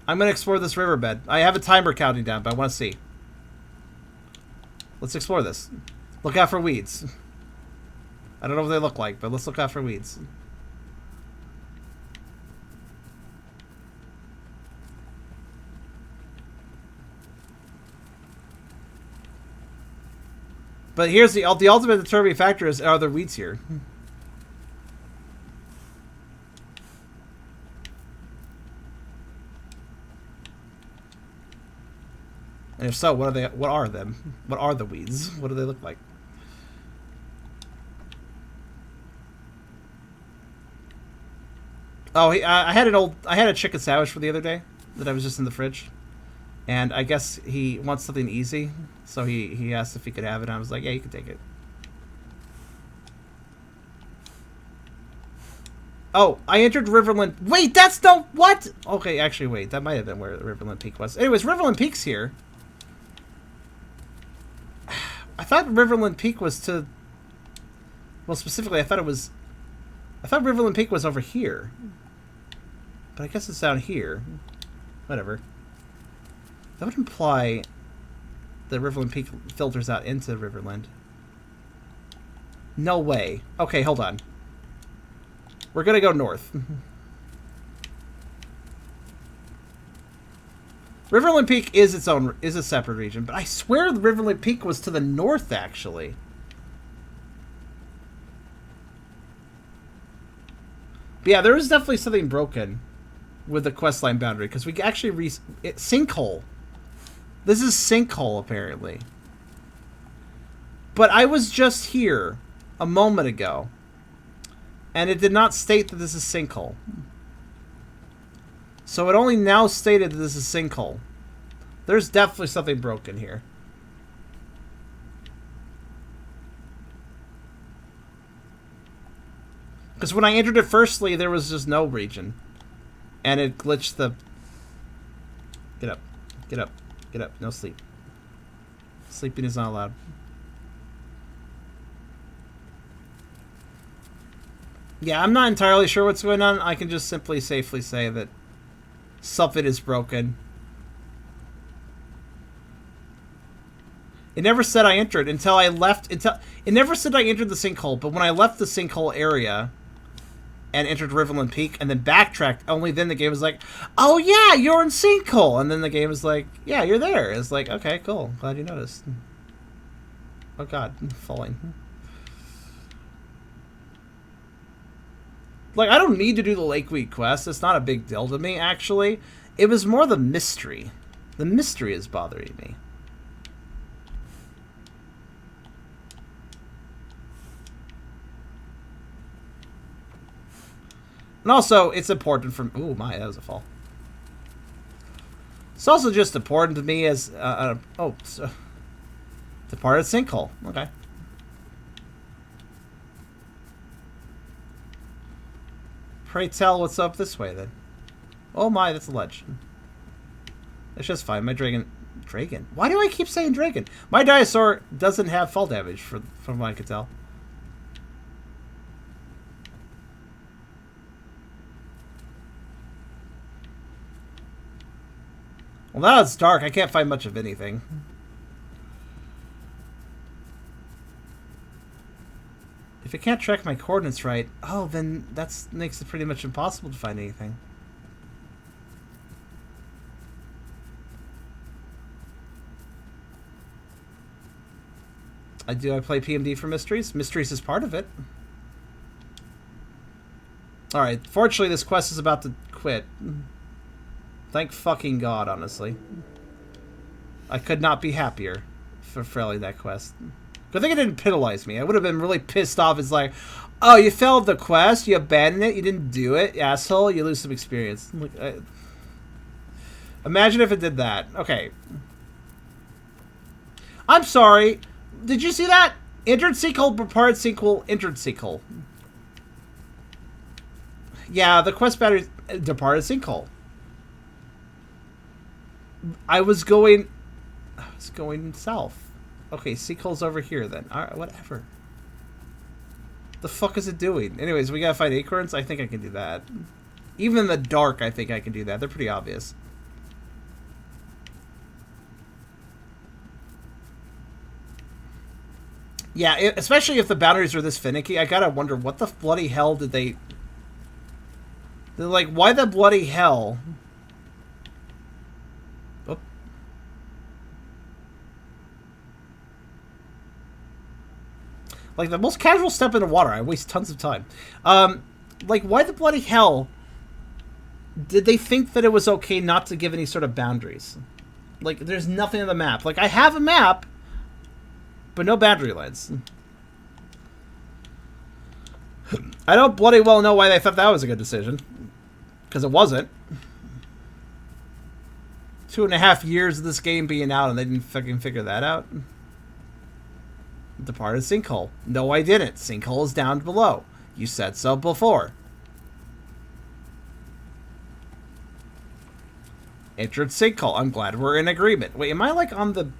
I'm going to explore this riverbed. I have a timer counting down, but I want to see. Let's explore this. Look out for weeds. I don't know what they look like, but let's look out for weeds. But here's the ultimate determining factor is, are there weeds here? And if so, what are they? What are them? What are the weeds? What do they look like? Oh, I had a chicken sandwich for the other day that I was just in the fridge, and I guess he wants something easy, so he asked if he could have it. And I was like, yeah, you can take it. Oh, I entered Riverland. Wait, that's no what? Okay, actually, wait, that might have been where the Riverland Peak was. Anyways, Riverland Peak's here. I thought Riverland Peak was to... Well, specifically, I thought Riverland Peak was over here. But I guess it's down here. Whatever. That would imply that Riverland Peak filters out into Riverland. No way. Okay, hold on. We're gonna go north. Riverland Peak is a separate region, but I swear the Riverland Peak was to the north, actually. But yeah, there is definitely something broken with the questline boundary, because we actually sinkhole. This is sinkhole, apparently. But I was just here a moment ago, and it did not state that this is sinkhole. So it only now stated that this is sinkhole. There's definitely something broken here. Because when I entered it firstly, there was just no region. And it glitched the... Get up. Get up. Get up. No sleep. Sleeping is not allowed. Yeah, I'm not entirely sure what's going on. I can just simply safely say that something is broken. It never said I entered until I left. It never said I entered the sinkhole, but when I left the sinkhole area and entered Riverland Peak and then backtracked, only then the game was like, oh yeah, you're in sinkhole. And then the game was like, yeah, you're there. It's like, okay, cool. Glad you noticed. Oh god, I'm falling. Like, I don't need to do the Lakeweed quest. It's not a big deal to me, actually. It was more the mystery. The mystery is bothering me. And also, it's important for... Ooh, my, that was a fall. It's also just important to me as... departed sinkhole. Okay. Pray tell what's up this way, then. Oh my, that's a ledge. That's just fine. My dragon... Dragon? Why do I keep saying dragon? My dinosaur doesn't have fall damage, from what I can tell. Well, now it's dark. I can't find much of anything. If it can't track my coordinates right, oh, then that makes it pretty much impossible to find anything. I play PMD for mysteries? Mysteries is part of it. Alright, fortunately this quest is about to quit. Thank fucking God, honestly. I could not be happier for failing that quest. Good thing it didn't penalize me. I would have been really pissed off. It's like, oh, you failed the quest, you abandoned it, you didn't do it, asshole, you lose some experience. Like, imagine if it did that. Okay. I'm sorry. Did you see that? Entered sinkhole, prepared sinkhole, entered sinkhole. Yeah, the quest battery departed sinkhole. I was going south. Okay, sinkhole's over here then. Alright, whatever. The fuck is it doing? Anyways, we gotta find acorns. I think I can do that. Even in the dark, I think I can do that. They're pretty obvious. Yeah, especially if the boundaries are this finicky, I gotta wonder what the bloody hell did they... They're like, why the bloody hell... Like, the most casual step into water. I waste tons of time. Like, why the bloody hell did they think that it was okay not to give any sort of boundaries? Like, there's nothing on the map. Like, I have a map, but no boundary lines. I don't bloody well know why they thought that was a good decision. Because it wasn't. 2.5 years of this game being out and they didn't fucking figure that out. Departed sinkhole. No, I didn't. Sinkhole is down below. You said so before. Entered sinkhole. I'm glad we're in agreement. Wait, am I like on the...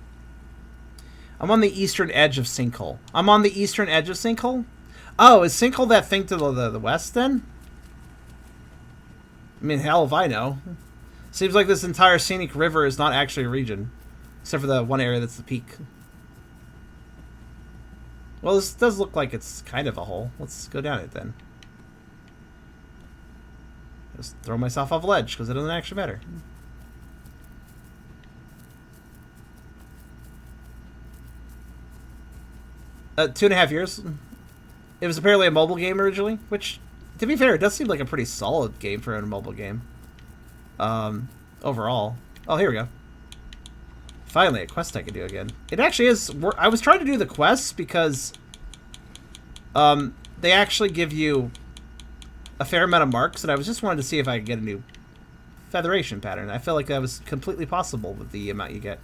I'm on the eastern edge of sinkhole. I'm on the eastern edge of sinkhole? Oh, is sinkhole that thing to the west then? I mean, hell if I know. Seems like this entire scenic river is not actually a region. Except for the one area that's the peak. Well, this does look like it's kind of a hole. Let's go down it then. Just throw myself off a ledge because it doesn't actually matter. 2.5 years. It was apparently a mobile game originally, which, to be fair, it does seem like a pretty solid game for a mobile game. Overall. Oh, here we go. Finally, a quest I can do again. It actually is... I was trying to do the quests because... they actually give you a fair amount of marks, and I was just wanted to see if I could get a new featheration pattern. I felt like that was completely possible with the amount you get.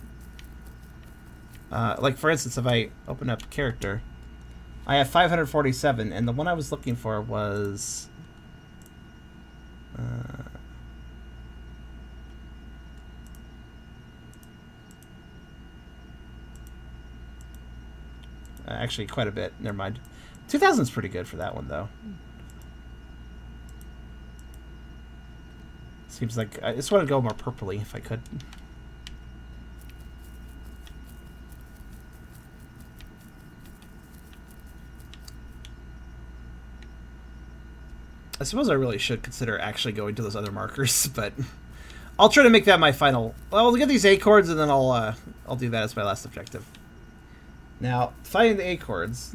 Like, for instance, if I open up character, I have 547, and the one I was looking for was... actually, quite a bit. Never mind. 2000's pretty good for that one, though. Seems like I just want to go more purpley if I could. I suppose I really should consider actually going to those other markers, but I'll try to make that my final. Well, I'll get these acorns and then I'll do that as my last objective. Now, finding the acorns.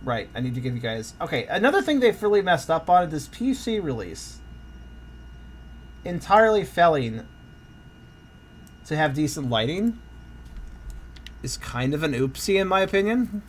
Right, I need to give you guys... Okay, another thing they've really messed up on is this PC release. Entirely failing to have decent lighting is kind of an oopsie in my opinion.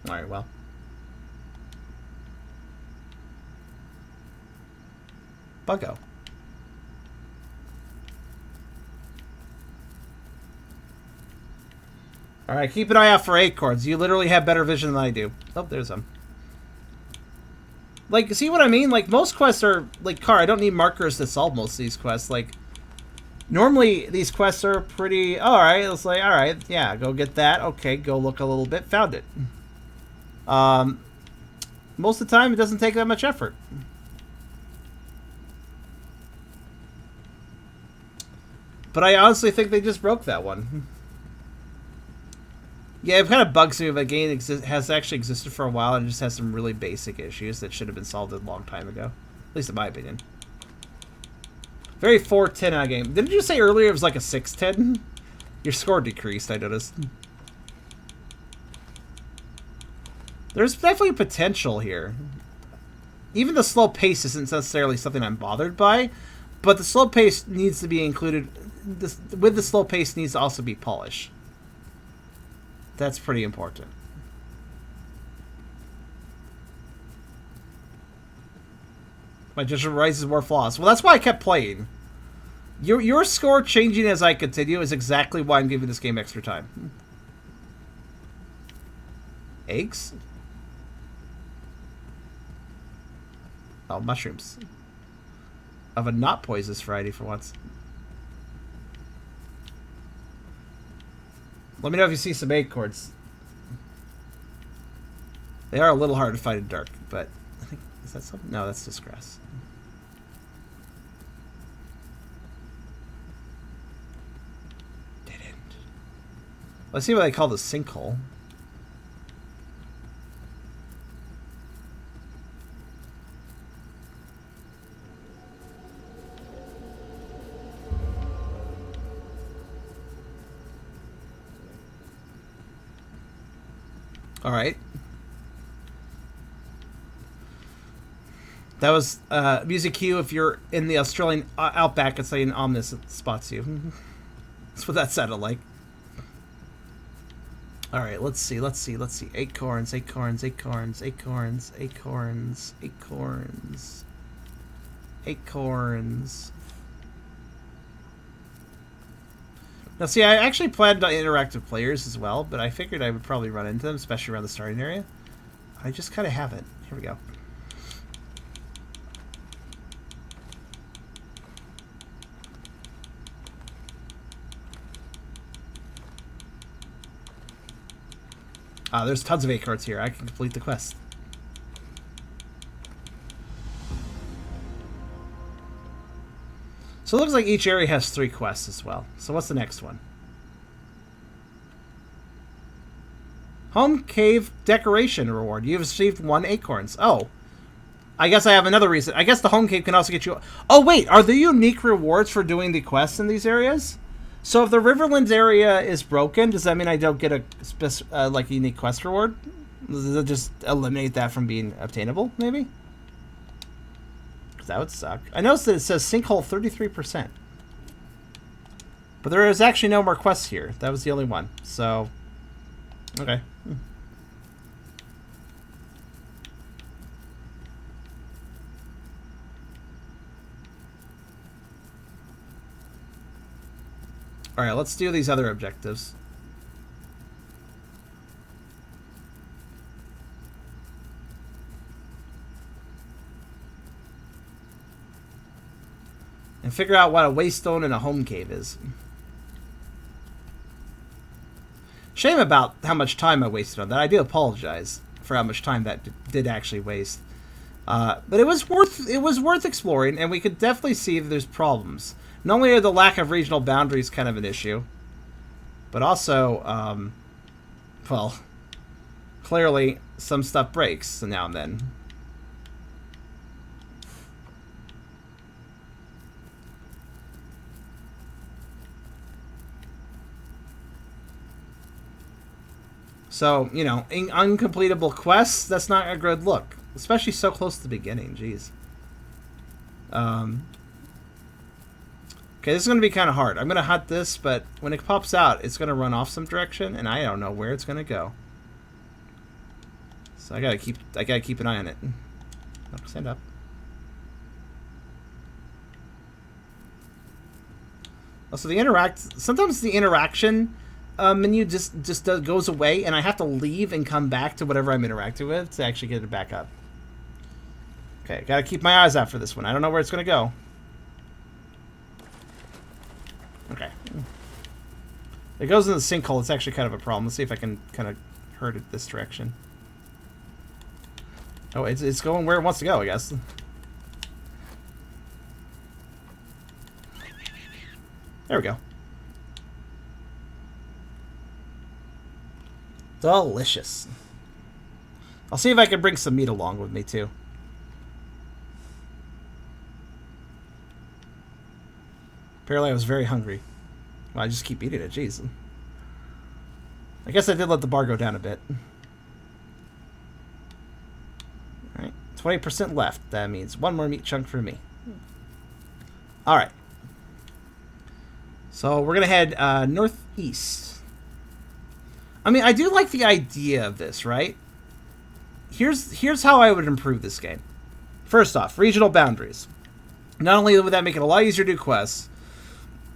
Alright, well. Buggo. Alright, keep an eye out for acorns. You literally have better vision than I do. Oh, there's them. Like, see what I mean? Like, most quests are... Like, I don't need markers to solve most of these quests. Like, normally these quests are pretty... Alright, let's say, alright, yeah, go get that. Okay, go look a little bit. Found it. Most of the time, it doesn't take that much effort. But I honestly think they just broke that one. Yeah, it kind of bugs me if a game has actually existed for a while and just has some really basic issues that should have been solved a long time ago. At least in my opinion. Very 4-10 on a game. Didn't you say earlier it was like a 6-10? Your score decreased, I noticed. There's definitely potential here. Even the slow pace isn't necessarily something I'm bothered by, but the slow pace needs to be included. With the slow pace needs to also be polish. That's pretty important. My judgment rises more flaws. Well, that's why I kept playing. Your score changing as I continue is exactly why I'm giving this game extra time. Eggs? Oh, mushrooms. Of a not poisonous variety for once. Let me know if you see some acorns. They are a little hard to find in dark, but I think... Is that something? No, that's just grass. Dead end. Let's see what they call the sinkhole. Alright. That was music cue if you're in the Australian outback and saying ominous spots you. That's what that sounded like. Alright, let's see. Acorns, acorns, acorns, acorns, acorns, acorns, acorns. Now, see, I actually planned on interactive players as well, but I figured I would probably run into them, especially around the starting area. I just kind of haven't. Here we go. There's tons of acorns here. I can complete the quest. So it looks like each area has 3 quests as well. So what's the next one? Home cave decoration reward. You've received 1 acorns. Oh. I guess I have another reason. I guess the home cave can also get you... Oh, wait. Are there unique rewards for doing the quests in these areas? So if the Riverlands area is broken, does that mean I don't get a like unique quest reward? Does it just eliminate that from being obtainable, maybe? That would suck. I noticed that it says sinkhole 33%. But there is actually no more quests here. That was the only one. So, okay. Alright, let's do these other objectives. And figure out what a waste stone and a home cave is. Shame about how much time I wasted on that. I do apologize for how much time that did actually waste. But it was worth exploring, and we could definitely see that there's problems. Not only are the lack of regional boundaries kind of an issue, but also, well, clearly some stuff breaks now and then. So, you know, in uncompletable quests, that's not a good look. Especially so close to the beginning, jeez. Okay, this is going to be kind of hard. I'm going to hunt this, but when it pops out, it's going to run off some direction, and I don't know where it's going to go. So I gotta keep an eye on it. Oh, stand up. Also, sometimes the interaction menu just goes away, and I have to leave and come back to whatever I'm interacting with to actually get it back up. Okay, gotta keep my eyes out for this one. I don't know where it's gonna go. Okay. It goes in the sinkhole. It's actually kind of a problem. Let's see if I can kind of hurt it this direction. Oh, it's going where it wants to go, I guess. There we go. Delicious. I'll see if I can bring some meat along with me, too. Apparently I was very hungry. Well, I just keep eating it, jeez. I guess I did let the bar go down a bit. Alright, 20% left. That means one more meat chunk for me. Alright. So we're going to head northeast. I mean, I do like the idea of this, right? Here's how I would improve this game. First off, regional boundaries. Not only would that make it a lot easier to do quests,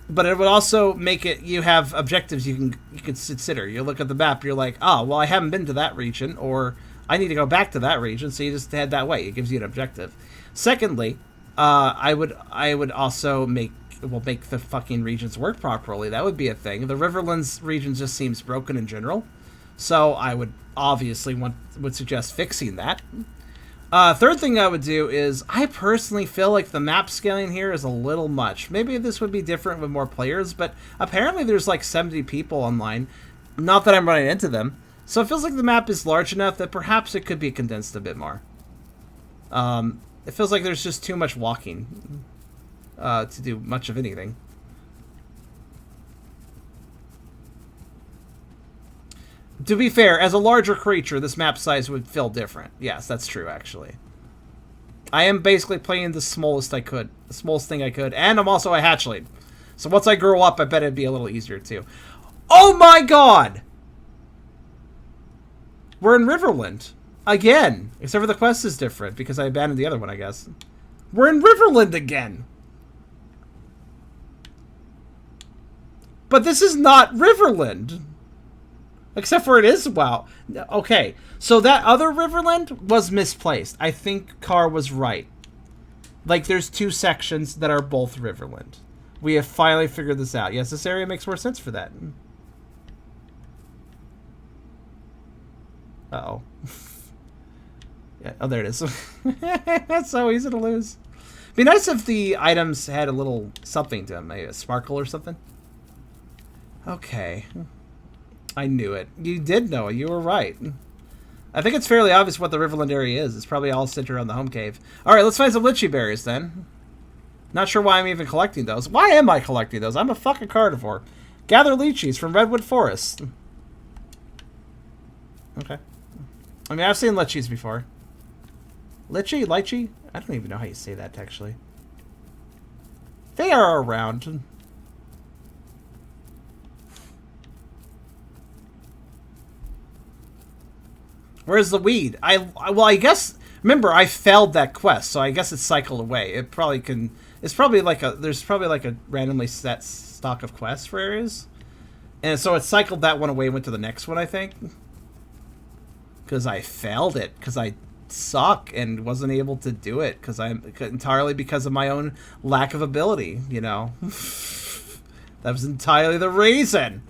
but it would also make it, you have objectives you can consider. You look at the map, you're like, oh, well, I haven't been to that region, or I need to go back to that region, so you just head that way. It gives you an objective. Secondly, I would also make the fucking regions work properly. That would be a thing. The Riverlands region just seems broken in general, so I would obviously would suggest fixing that. Third thing I would do is, I personally feel like the map scaling here is a little much. Maybe this would be different with more players, but apparently there's like 70 people online. Not that I'm running into them. So it feels like the map is large enough that perhaps it could be condensed a bit more. It feels like there's just too much walking to do much of anything. To be fair, as a larger creature, this map size would feel different. Yes, that's true, actually. I am basically playing the smallest thing I could, and I'm also a hatchling. So once I grow up, I bet it'd be a little easier, too. Oh my god! We're in Riverland. Again. Except for the quest is different, because I abandoned the other one, I guess. We're in Riverland again! But this is not Riverland! Except for it is, wow. Okay, so that other Riverland was misplaced. I think Carr was right. Like, there's two sections that are both Riverland. We have finally figured this out. Yes, this area makes more sense for that. Uh-oh. Yeah, oh, there it is. That's so easy to lose. Be nice if the items had a little something to them. Maybe a sparkle or something. Okay. I knew it. You did know it. You were right. I think it's fairly obvious what the Riverland area is. It's probably all centered around the home cave. Alright, let's find some lychee berries then. Not sure why I'm even collecting those. Why am I collecting those? I'm a fucking carnivore. Gather lychees from Redwood Forest. Okay. I mean, I've seen lychees before. Lychee? Lychee? I don't even know how you say that, actually. They are around. Where's the weed? Well, I guess Remember, I failed that quest, so I guess it's cycled away. It probably can... It's probably like a... There's probably like a randomly set stock of quests for areas. And so it cycled that one away and went to the next one, I think. Because I failed it. Because I suck and wasn't able to do it. Because I'm entirely because of my own lack of ability, you know. That was entirely the reason.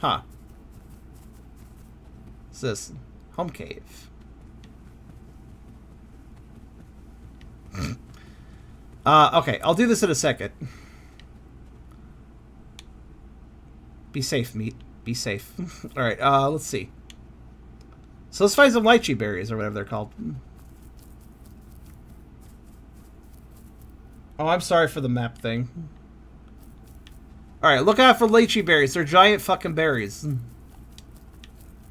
Huh. What's this? Home cave. Okay, I'll do this in a second. Be safe, meat. Be safe. Alright, let's see. So let's find some lychee berries, or whatever they're called. Oh, I'm sorry for the map thing. Alright, look out for lychee berries. They're giant fucking berries.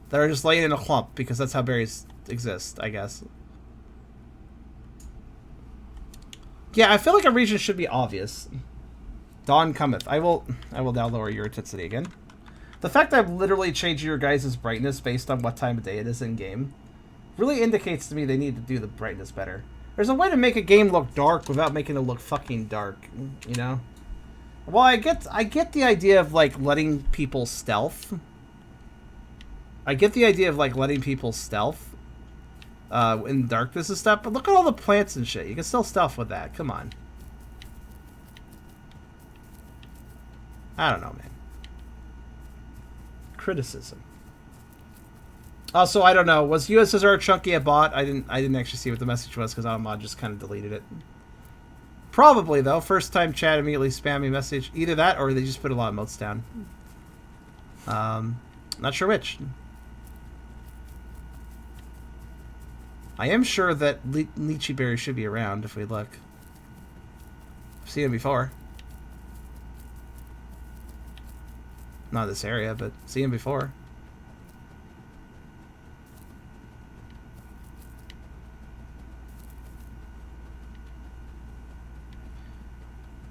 That are just laying in a clump, because that's how berries exist, I guess. Yeah, I feel like a region should be obvious. Dawn cometh. I will now lower your intensity again. The fact that I've literally changed your guys' brightness based on what time of day it is in-game really indicates to me they need to do the brightness better. There's a way to make a game look dark without making it look fucking dark, you know? Well, I get the idea of, like, letting people stealth. I get the idea of, like, letting people stealth in darkness and stuff, but look at all the plants and shit. You can still stealth with that. Come on. I don't know, man. Criticism. Also, I don't know. Was USSR Chunky a bot? I didn't actually see what the message was because Ahmad just kind of deleted it. Probably, though. First time chat immediately spam me message. Either that or they just put a lot of emotes down. Not sure which. I am sure that lychee berries should be around if we look. I've seen them before. Not this area, but seen them before.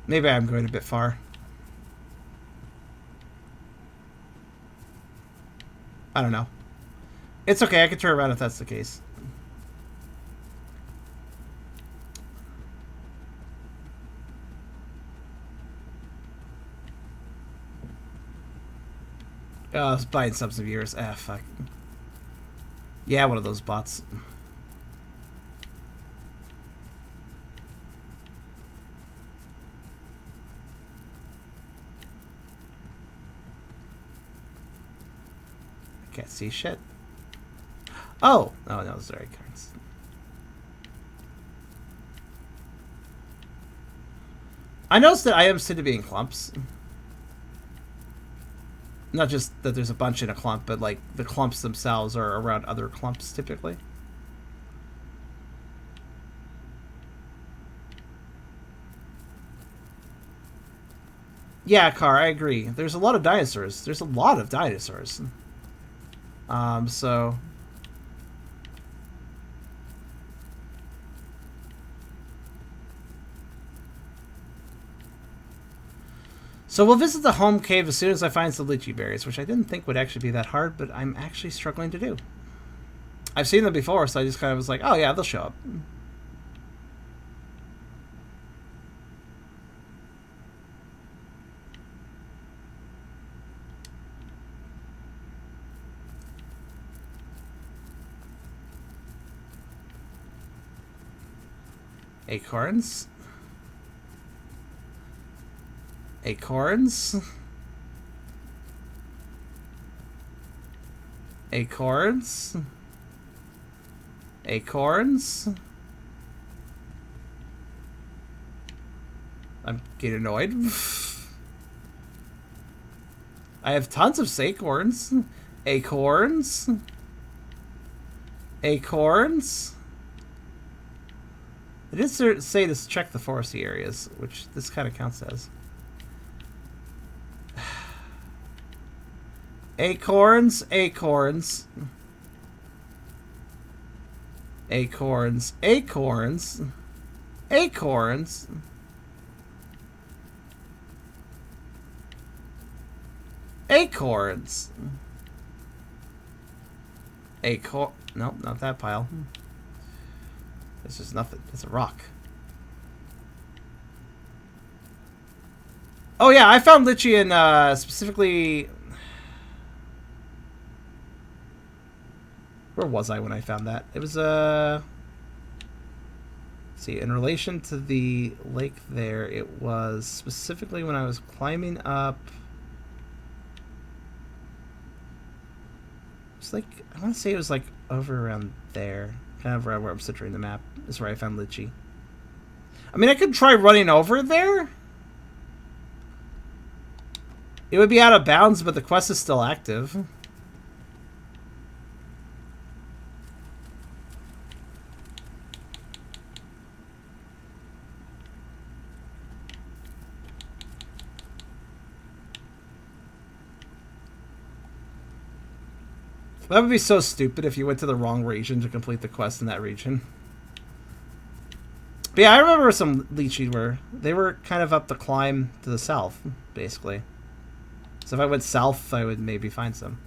Maybe I'm going a bit far. I don't know. It's okay, I can turn around if that's the case. I was buying subs of yours. Ah, fuck. Yeah, one of those bots. I can't see shit. Oh! Oh, no, those are right cards. I noticed that items tend to be in clumps. Not just that there's a bunch in a clump, but like the clumps themselves are around other clumps typically. Yeah, Car, I agree. There's a lot of dinosaurs. There's a lot of dinosaurs. So... So we'll visit the home cave as soon as I find some lychee berries, which I didn't think would actually be that hard, but I'm actually struggling to do. I've seen them before, so I just kind of was like, oh yeah, they'll show up. Acorns. Acorns. Acorns. Acorns. I'm getting annoyed. I have tons of acorns. Acorns. Acorns. It did say to check the foresty areas, which this kind of counts as. Acorns, acorns. Acorns, acorns. Acorns. Acorns. Acorn. Nope, not that pile. This is nothing. It's a rock. Oh yeah, I found lychee in specifically. Where was I when I found that? It was let's see, in relation to the lake there, it was specifically when I was climbing up. It's like, I want to say it was like over around there, kind of where I'm situating the map. Is where I found lychee. I mean, I could try running over there. It would be out of bounds, but the quest is still active. That would be so stupid if you went to the wrong region to complete the quest in that region. But yeah, I remember some lychee where they were kind of up the climb to the south, basically. So if I went south, I would maybe find some.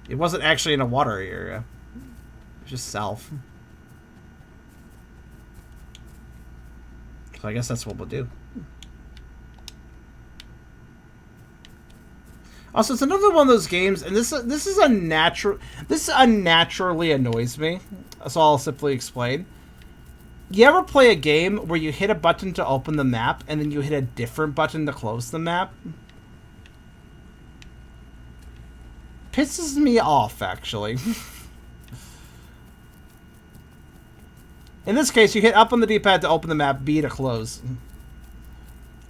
It wasn't actually in a water area. It was just south. So I guess that's what we'll do. Also, it's another one of those games, and this unnaturally annoys me. So I'll simply explain. You ever play a game where you hit a button to open the map, and then you hit a different button to close the map? Pisses me off, actually. In this case, you hit up on the D-pad to open the map, B to close.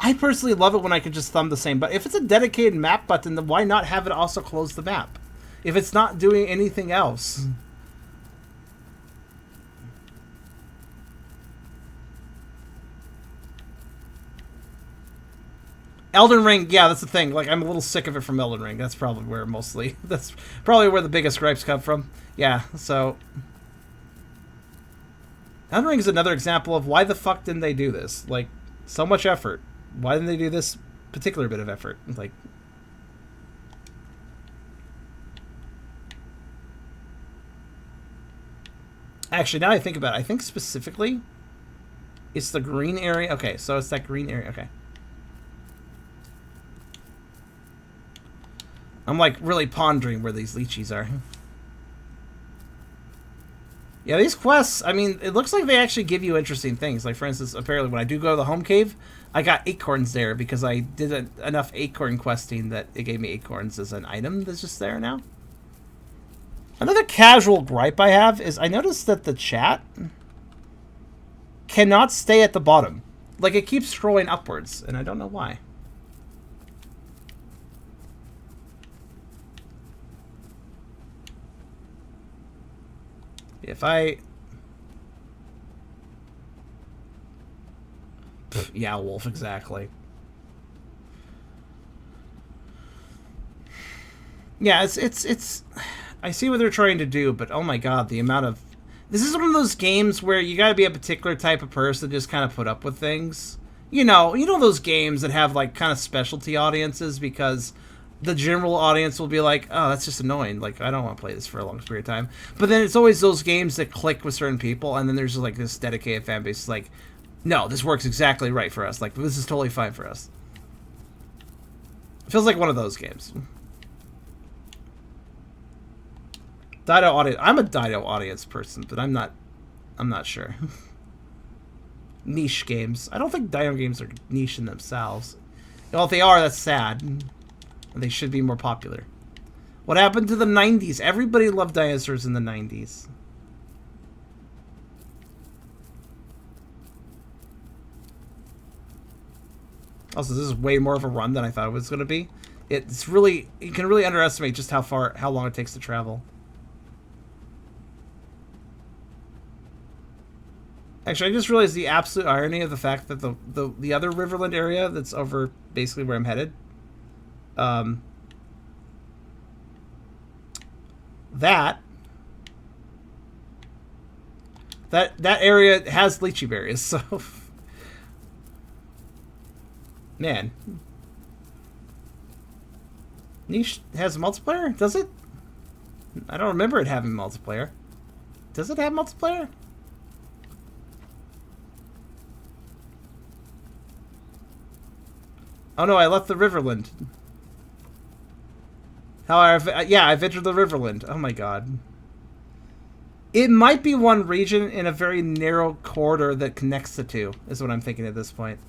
I personally love it when I can just thumb the same button. If it's a dedicated map button, then why not have it also close the map? If it's not doing anything else. Elden Ring, yeah, that's the thing. Like, I'm a little sick of it from Elden Ring. That's probably where that's probably where the biggest gripes come from. Yeah, so Elden Ring is another example of why the fuck didn't they do this? Like, so much effort. Why didn't they do this particular bit of effort? Like, actually, now I think about it, I think specifically it's the green area. Okay, so it's that green area. Okay. I'm like really pondering where these lychees are. Yeah, these quests, I mean, it looks like they actually give you interesting things. Like, for instance, apparently when I do go to the home cave, I got acorns there because I did enough acorn questing that it gave me acorns as an item that's just there now. Another casual gripe I have is I noticed that the chat cannot stay at the bottom. Like, it keeps scrolling upwards, and I don't know why. If I... Yeah, Wolf, exactly. Yeah, it's... I see what they're trying to do, but oh my god, the amount of... This is one of those games where you gotta be a particular type of person to just kind of put up with things. You know those games that have, like, kind of specialty audiences because the general audience will be like, oh, that's just annoying. Like, I don't want to play this for a long period of time. But then it's always those games that click with certain people, and then there's, like, this dedicated fan base like, no, this works exactly right for us. Like, this is totally fine for us. It feels like one of those games. Dido audience. I'm a Dido audience person, but I'm not sure. Niche games. I don't think Dido games are niche in themselves. Well, if they are, that's sad. They should be more popular. What happened to the 90s? Everybody loved dinosaurs in the 90s. Also, this is way more of a run than I thought it was going to be. It's really... You can really underestimate just how long it takes to travel. Actually, I just realized the absolute irony of the fact that the other Riverland area that's over basically where I'm headed... that area has lychee berries, so Man. Niche has multiplayer? Does it? I don't remember it having multiplayer. Does it have multiplayer? Oh no, I left the Riverland. However, yeah, I've entered the Riverland. Oh my god. It might be one region in a very narrow corridor that connects the two, is what I'm thinking at this point.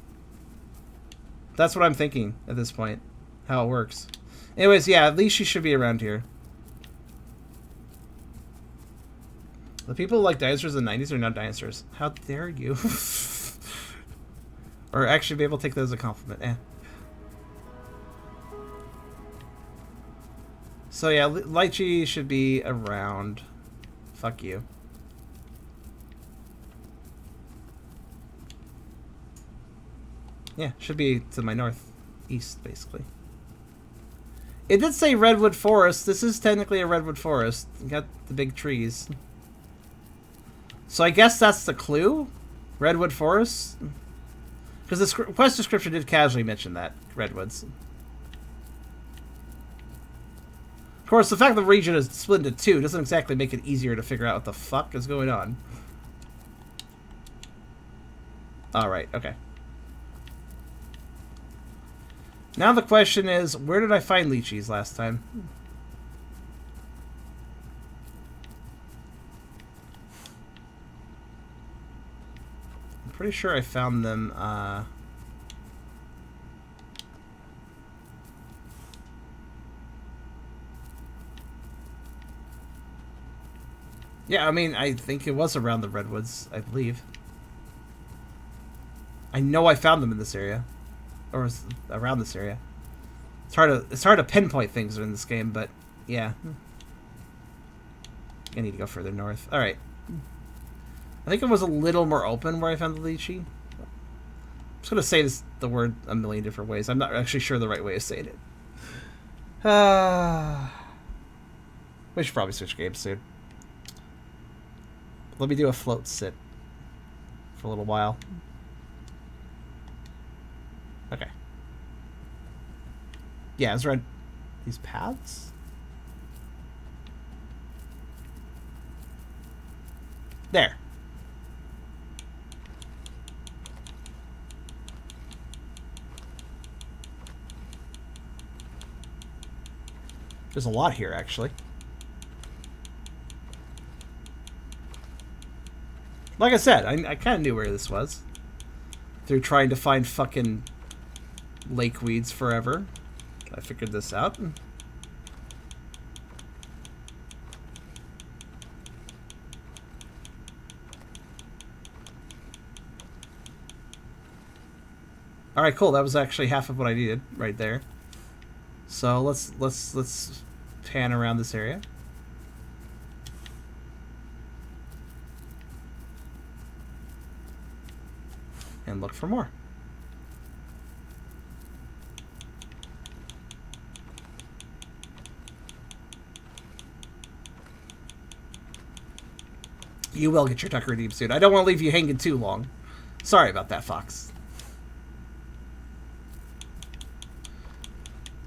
That's what I'm thinking at this point. How it works. Anyways, yeah, at least she should be around here. The people who like dinosaurs in the 90s are not dinosaurs. How dare you? Or actually be able to take that as a compliment. Eh. So yeah, Lychee should be around. Fuck you. Yeah, should be to my northeast, basically. It did say redwood forest. This is technically a redwood forest. You got the big trees. So I guess that's the clue? Redwood forest? Because the quest description did casually mention that. Redwoods. Of course, the fact the region is split into two doesn't exactly make it easier to figure out what the fuck is going on. Alright, okay. Now the question is, where did I find lychees last time? I'm pretty sure I found them, yeah, I mean, I think it was around the redwoods, I believe. I know I found them in this area. Or around this area. It's hard to pinpoint things in this game, but yeah. I need to go further north. Alright. I think it was a little more open where I found the lychee. I'm just gonna say the word a million different ways. I'm not actually sure the right way of saying it. We should probably switch games soon. Let me do a float sit for a little while. Okay. Yeah, it's around these paths. There. There's a lot here, actually. Like I said, I kind of knew where this was. Through trying to find fucking lake weeds forever. I figured this out. Alright, cool. That was actually half of what I needed right there. So let's pan around this area. And look for more. You will get your tuck redeemed soon. I don't want to leave you hanging too long. Sorry about that, Fox.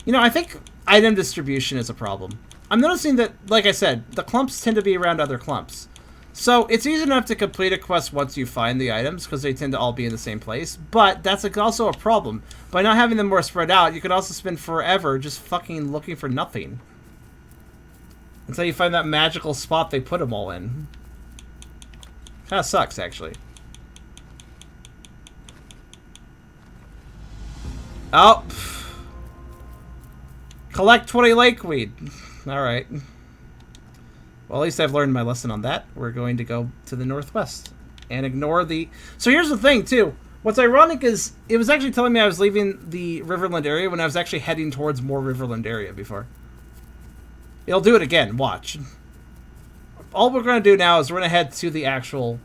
You know, I think item distribution is a problem. I'm noticing that, like I said, the clumps tend to be around other clumps. So it's easy enough to complete a quest once you find the items, because they tend to all be in the same place. But that's also a problem. By not having them more spread out, you could also spend forever just fucking looking for nothing. Until you find that magical spot they put them all in. Kinda sucks, actually. Oh! Collect 20 lakeweed. Alright. Well, at least I've learned my lesson on that. We're going to go to the northwest. And ignore the... So here's the thing, too. What's ironic is, it was actually telling me I was leaving the Riverland area when I was actually heading towards more Riverland area before. It'll do it again. Watch. All we're going to do now is we're going to head to the actual...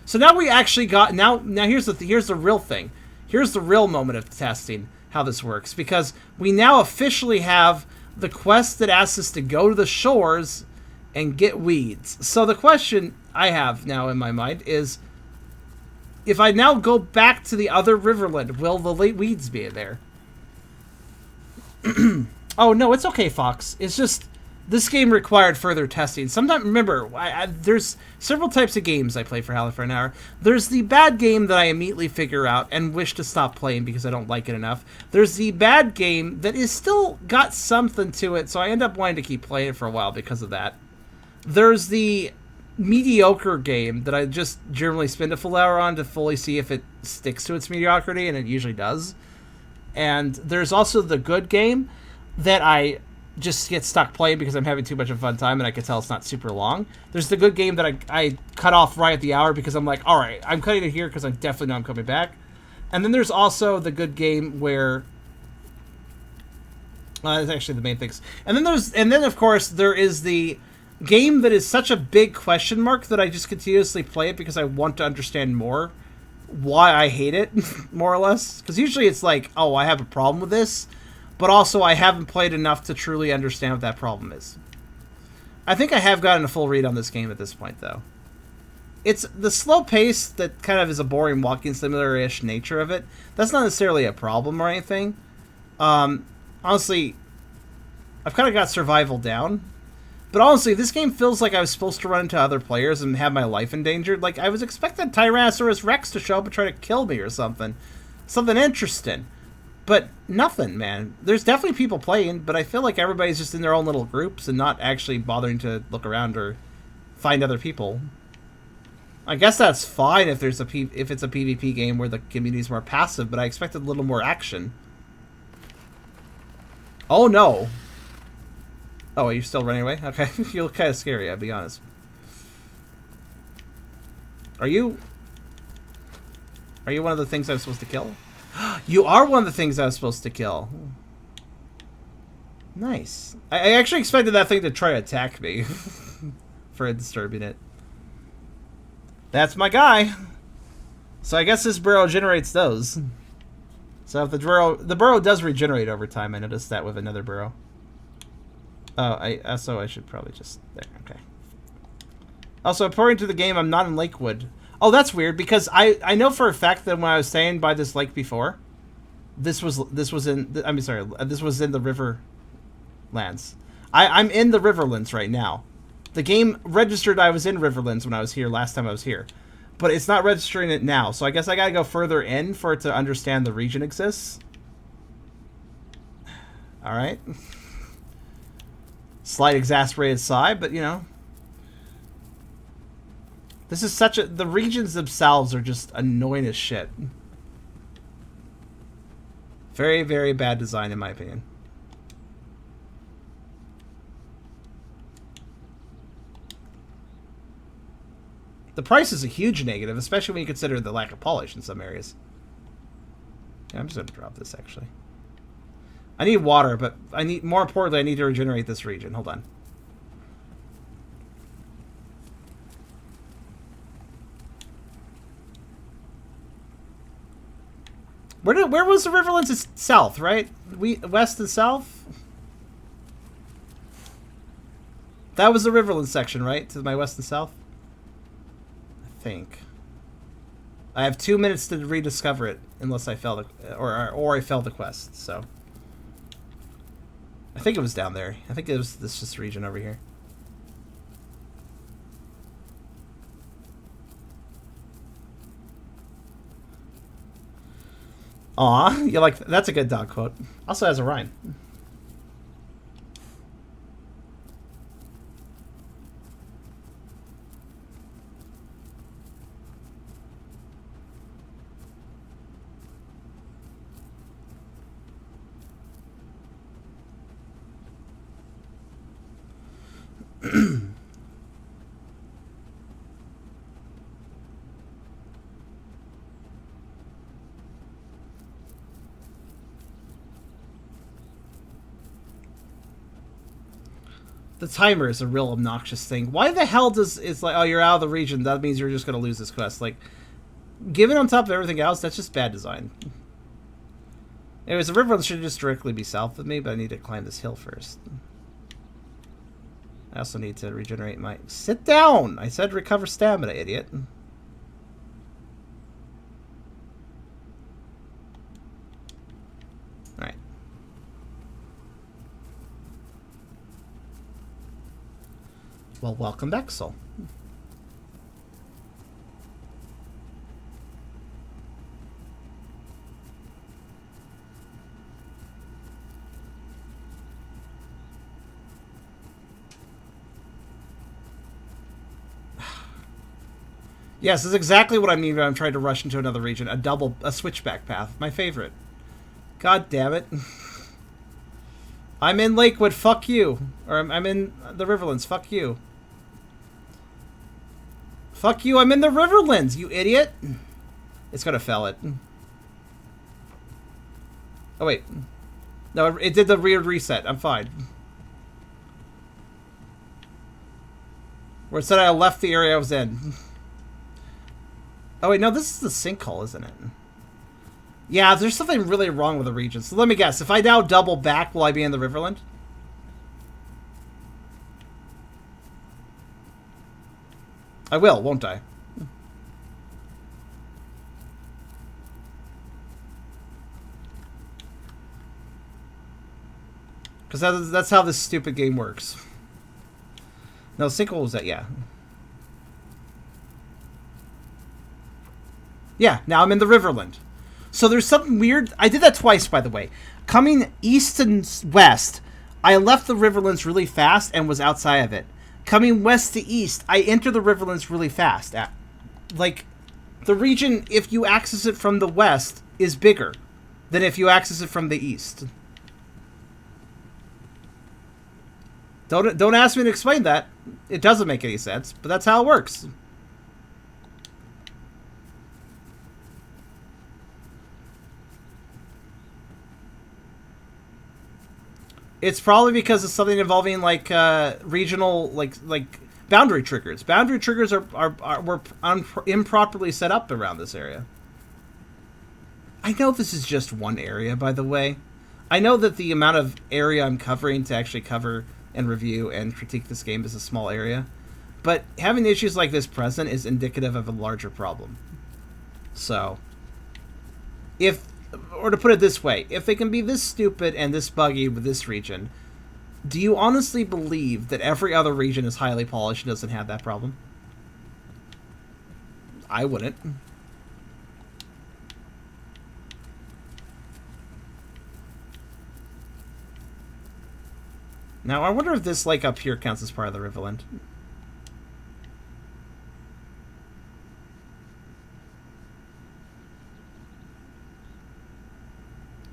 So now we actually got... Now here's the real thing. Here's the real moment of testing how this works. Because we now officially have the quest that asks us to go to the shores and get weeds. So the question I have now in my mind is, if I now go back to the other Riverland, will the late weeds be there? Oh, no, it's okay, Fox. It's just, this game required further testing. Sometimes, remember, there's several types of games I play for Howler for an Hour. There's the bad game that I immediately figure out and wish to stop playing because I don't like it enough. There's the bad game that is still got something to it, so I end up wanting to keep playing it for a while because of that. There's the mediocre game that I just generally spend a full hour on to fully see if it sticks to its mediocrity, and it usually does. And there's also the good game that I just get stuck playing because I'm having too much of a fun time and I can tell it's not super long. There's the good game that I cut off right at the hour because I'm like, all right, I'm cutting it here because I definitely know I'm coming back. And then there's also the good game where that's actually the main things. And then of course there is the game that is such a big question mark that I just continuously play it because I want to understand more why I hate it, more or less. Because usually it's like, oh, I have a problem with this, but also I haven't played enough to truly understand what that problem is. I think I have gotten a full read on this game at this point, though. It's the slow pace that kind of is a boring walking simulator-ish nature of it. That's not necessarily a problem or anything. Honestly, I've kind of got survival down. But honestly, this game feels like I was supposed to run into other players and have my life endangered. Like, I was expecting Tyrannosaurus Rex to show up and try to kill me or something. Something interesting. But nothing, man. There's definitely people playing, but I feel like everybody's just in their own little groups and not actually bothering to look around or find other people. I guess that's fine if it's a PvP game where the community's more passive, but I expected a little more action. Oh, no. Oh, are you still running away? Okay, you look kind of scary, I'll be honest. Are you one of the things I was supposed to kill? You are one of the things I was supposed to kill. Nice. I actually expected that thing to try to attack me for disturbing it. That's my guy. So I guess this burrow generates those. So if the burrow does regenerate over time, I noticed that with another burrow. Oh, so I should probably just there. Okay. Also, according to the game, I'm not in Lakewood. Oh, that's weird because I know for a fact that when I was staying by this lake before, this was in this was in the Riverlands. I'm in the Riverlands right now. The game registered I was in Riverlands when I was here last time I was here, but it's not registering it now. So I guess I gotta go further in for it to understand the region exists. All right. Slight exasperated sigh, but you know. This is the regions themselves are just annoying as shit. Very, very bad design in my opinion. The price is a huge negative, especially when you consider the lack of polish in some areas. Yeah, I'm just gonna drop this actually. I need water, but more importantly, I need to regenerate this region. Hold on. Where was the Riverlands? It's south, right? West and south? That was the Riverlands section, right? To my west and south? I think. I have 2 minutes to rediscover it, unless I fail or I failed the quest, so. I think it was down there. I think it was this region over here. Aw, you like that's a good dog quote. Also has a rhyme. The timer is a real obnoxious thing. Why the hell does it's like, oh, you're out of the region, that means you're just gonna lose this quest? Like, given on top of everything else, that's just bad design. Anyways, the river should just directly be south of me, but I need to climb this hill first. I also need to regenerate my... Sit down! I said recover stamina, idiot. Well, welcome back, Soul. Yes, this is exactly what I mean when I'm trying to rush into another region. A switchback path. My favorite. God damn it. I'm in Lakewood, fuck you. Or I'm in the Riverlands, fuck you. Fuck you, I'm in the Riverlands, you idiot. It's gonna fail it. Oh, wait. No, it did the weird reset. I'm fine. Where it said I left the area I was in. Oh, wait, no, this is the sinkhole, isn't it? Yeah, there's something really wrong with the region. So let me guess. If I now double back, will I be in the Riverland? I will, won't I? Because that's how this stupid game works. No, sinkhole was that, yeah. Yeah, now I'm in the Riverland. So there's something weird. I did that twice, by the way. Coming east and west, I left the Riverlands really fast and was outside of it. Coming west to east, I enter the Riverlands really fast. Like, the region, if you access it from the west, is bigger than if you access it from the east. Don't ask me to explain that. It doesn't make any sense, but that's how it works. It's probably because of something involving like regional like boundary triggers. Boundary triggers were improperly set up around this area. I know this is just one area, by the way. I know that the amount of area I'm covering to actually cover and review and critique this game is a small area, but having issues like this present is indicative of a larger problem. So, or to put it this way, if they can be this stupid and this buggy with this region, do you honestly believe that every other region is highly polished and doesn't have that problem? I wouldn't. Now, I wonder if this lake up here counts as part of the Riverland.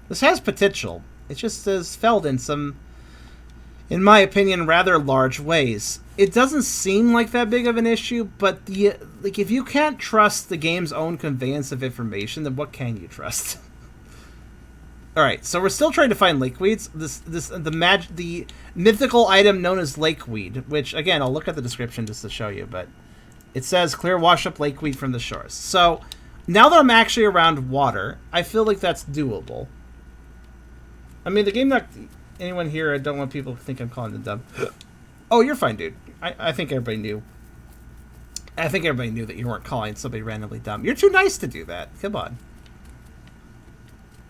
This has potential. It just is failed in some, in my opinion, rather large ways. It doesn't seem like that big of an issue, but if you can't trust the game's own conveyance of information, then what can you trust? All right, so we're still trying to find lakeweeds. The mythical item known as lakeweed, which again I'll look at the description just to show you, but it says clear wash up lakeweed from the shores. So now that I'm actually around water, I feel like that's doable. I mean, the game not anyone here. I don't want people to think I'm calling them dumb. Oh, you're fine, dude. I think everybody knew. I think everybody knew that you weren't calling somebody randomly dumb. You're too nice to do that. Come on.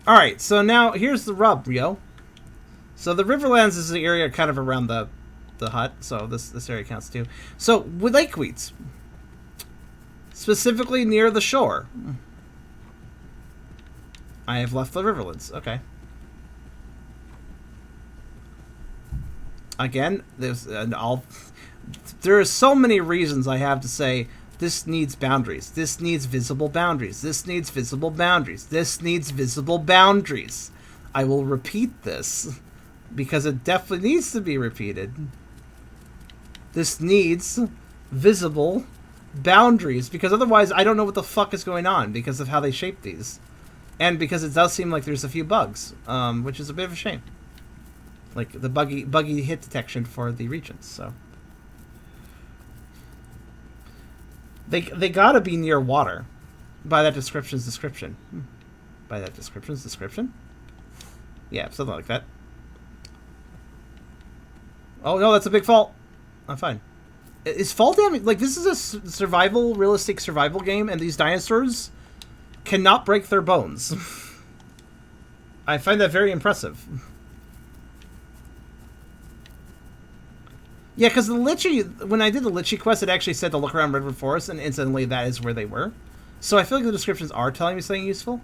All right, so now here's the rub, yo. So the Riverlands is the area kind of around the hut, so this area counts too. So with lakeweeds, specifically near the shore, I have left the Riverlands. Okay. Again, there are so many reasons I have to say this needs boundaries. This needs visible boundaries. This needs visible boundaries. This needs visible boundaries. I will repeat this because it definitely needs to be repeated. This needs visible boundaries because otherwise I don't know what the fuck is going on because of how they shape these. And because it does seem like there's a few bugs, which is a bit of a shame. Like the buggy hit detection for the regions, so they gotta be near water by that description's description. By that description's description? Yeah, something like that. Oh no, that's a big fault. I'm fine. Is fall damage like this is a realistic survival game, and these dinosaurs cannot break their bones? I find that very impressive. Yeah, because the Litchi, when I did the Litchi quest, it actually said to look around Redwood Forest, and instantly that is where they were. So I feel like the descriptions are telling me something useful.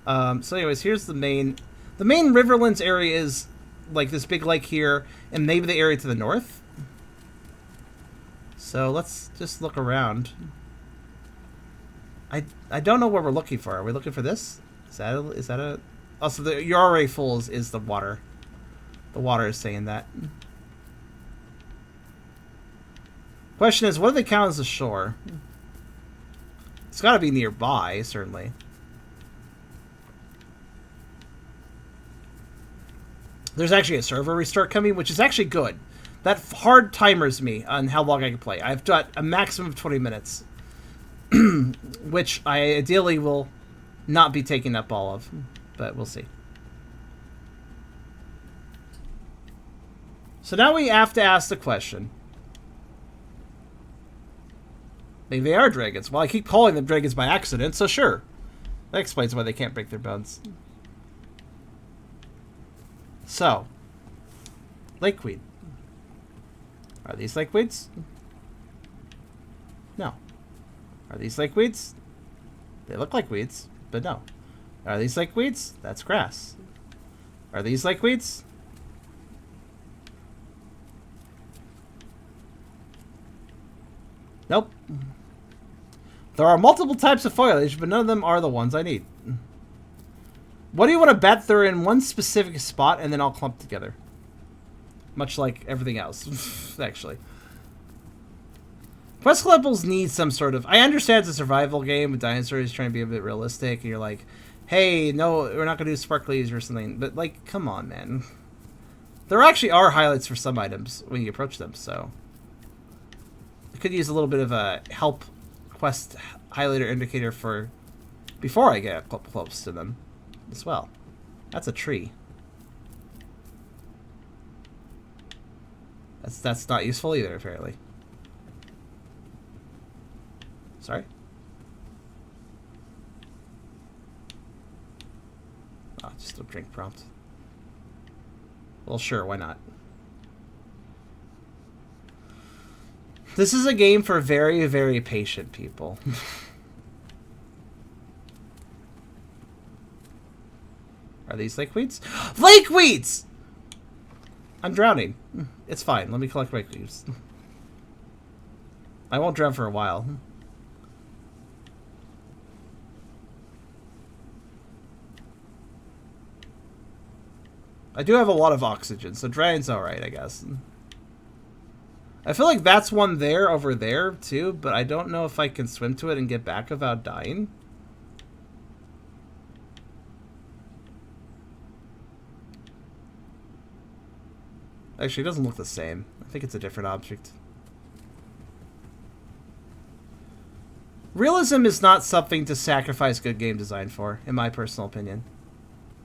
So anyways, here's the main... The main Riverlands area is like this big lake here, and maybe the area to the north. So let's just look around. I don't know what we're looking for. Are we looking for this? Is that a... Also, you're already full is the water. The water is saying that. Question is, what do they count as a shore? It's got to be nearby, certainly. There's actually a server restart coming, which is actually good. That hard timers me on how long I can play. I've got a maximum of 20 minutes. Which I ideally will not be taking up all of. But we'll see. So now we have to ask the question. Maybe they are dragons. Well, I keep calling them dragons by accident, so sure. That explains why they can't break their bones. So. Lakeweed. Are these lakeweeds? No. Are these lakeweeds? They look like weeds, but no. Are these lakeweeds? That's grass. Are these lakeweeds? Nope. There are multiple types of foliage, but none of them are the ones I need. What do you want to bet they're in one specific spot and then all clumped together? Much like everything else, actually. Quest levels need some sort of... I understand it's a survival game, but Dinosaur is trying to be a bit realistic, and you're like, hey, no, we're not going to do sparklies or something. But, like, come on, man. There actually are highlights for some items when you approach them, so... I could use a little bit of a help quest highlighter indicator for... before I get close to them as well. That's a tree. That's not useful either, apparently. Sorry? Oh, just a drink prompt. Well, sure, why not? This is a game for very, very patient people. Are these lakeweeds? Lakeweeds! I'm drowning. It's fine. Let me collect lakeweeds. I won't drown for a while. I do have a lot of oxygen, so drowning's alright, I guess. I feel like that's one there over there, too, but I don't know if I can swim to it and get back without dying. Actually, it doesn't look the same. I think it's a different object. Realism is not something to sacrifice good game design for, in my personal opinion.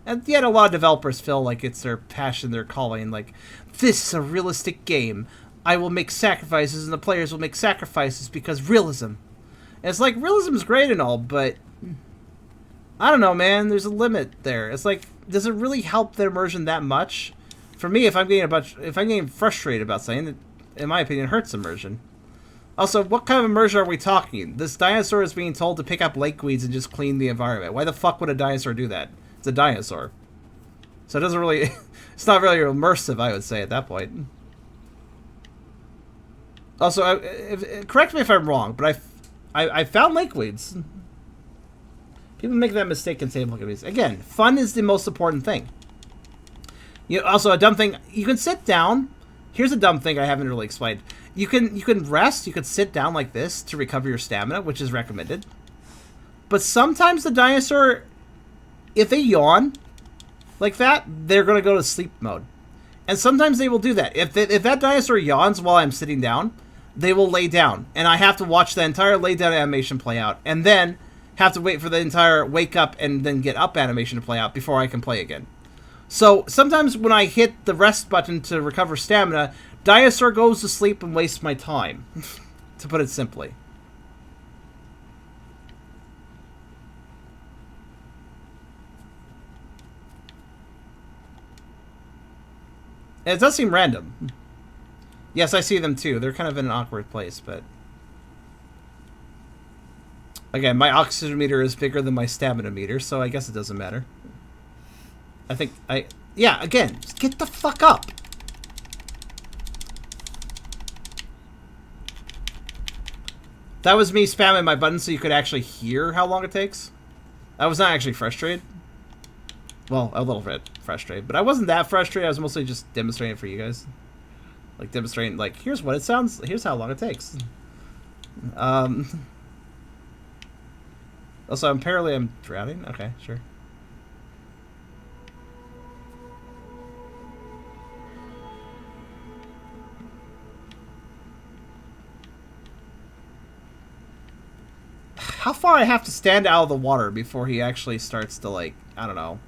And yet a lot of developers feel like it's their passion, their calling, like, this is a realistic game. I will make sacrifices, and the players will make sacrifices because realism. And it's like, realism is great and all, but... I don't know, man. There's a limit there. It's like, does it really help the immersion that much? For me, if I'm getting frustrated about something, it, in my opinion, hurts immersion. Also, what kind of immersion are we talking? This dinosaur is being told to pick up lakeweeds and just clean the environment. Why the fuck would a dinosaur do that? It's a dinosaur. So it doesn't really... it's not really immersive, I would say, at that point. Also, correct me if I'm wrong, but I found lakeweeds. People make that mistake in table games. Again, fun is the most important thing. You know, also, a dumb thing, you can sit down. Here's a dumb thing I haven't really explained. You can rest, you could sit down like this to recover your stamina, which is recommended. But sometimes the dinosaur, if they yawn like that, they're going to go to sleep mode. And sometimes they will do that. If that dinosaur yawns while I'm sitting down, they will lay down. And I have to watch the entire lay down animation play out. And then have to wait for the entire wake up and then get up animation to play out before I can play again. So sometimes when I hit the rest button to recover stamina, dinosaur goes to sleep and wastes my time, to put it simply. And it does seem random. Yes, I see them too. They're kind of in an awkward place, but... Again, my oxygen meter is bigger than my stamina meter, so I guess it doesn't matter. I think I... Yeah, again, just get the fuck up! That was me spamming my button so you could actually hear how long it takes. I was not actually frustrated. Well, a little bit frustrated, but I wasn't that frustrated. I was mostly just demonstrating for you guys. Like, demonstrating, like, here's what it sounds... Here's how long it takes. Also, apparently I'm drowning? Okay, sure. How far I have to stand out of the water before he actually starts to, like, I don't know,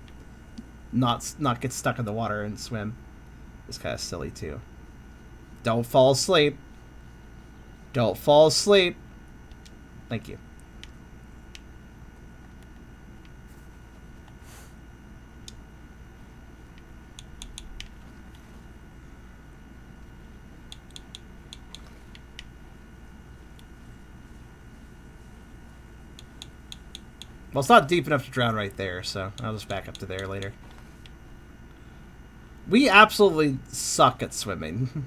not get stuck in the water and swim? It's kind of silly, too. Don't fall asleep. Don't fall asleep. Thank you. Well, it's not deep enough to drown right there, so I'll just back up to there later. We absolutely suck at swimming.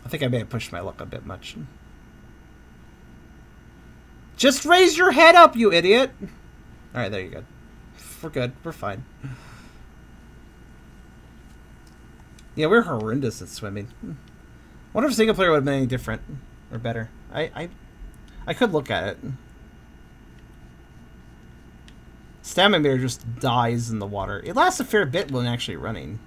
I think I may have pushed my luck a bit much. Just raise your head up, you idiot! Alright, there you go. We're good. We're fine. Yeah, we're horrendous at swimming. Wonder if single player would have been any different. Or better. I could look at it. Stamina meter just dies in the water. It lasts a fair bit when actually running.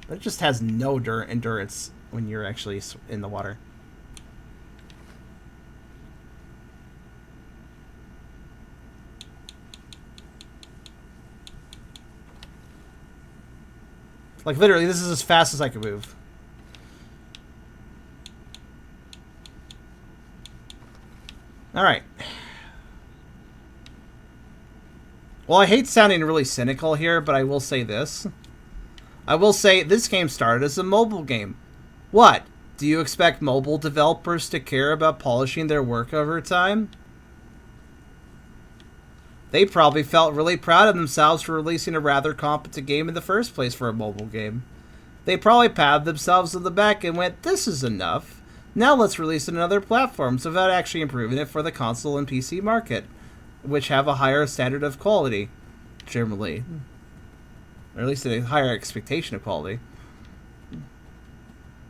But it just has no endurance when you're actually in the water. Like, literally, this is as fast as I can move. Alright. Well, I hate sounding really cynical here, but I will say this. I will say this game started as a mobile game. What? Do you expect mobile developers to care about polishing their work over time? They probably felt really proud of themselves for releasing a rather competent game in the first place for a mobile game. They probably patted themselves on the back and went, this is enough. Now let's release it on other platforms without actually improving it for the console and PC market, which have a higher standard of quality, generally. Or at least a higher expectation of quality.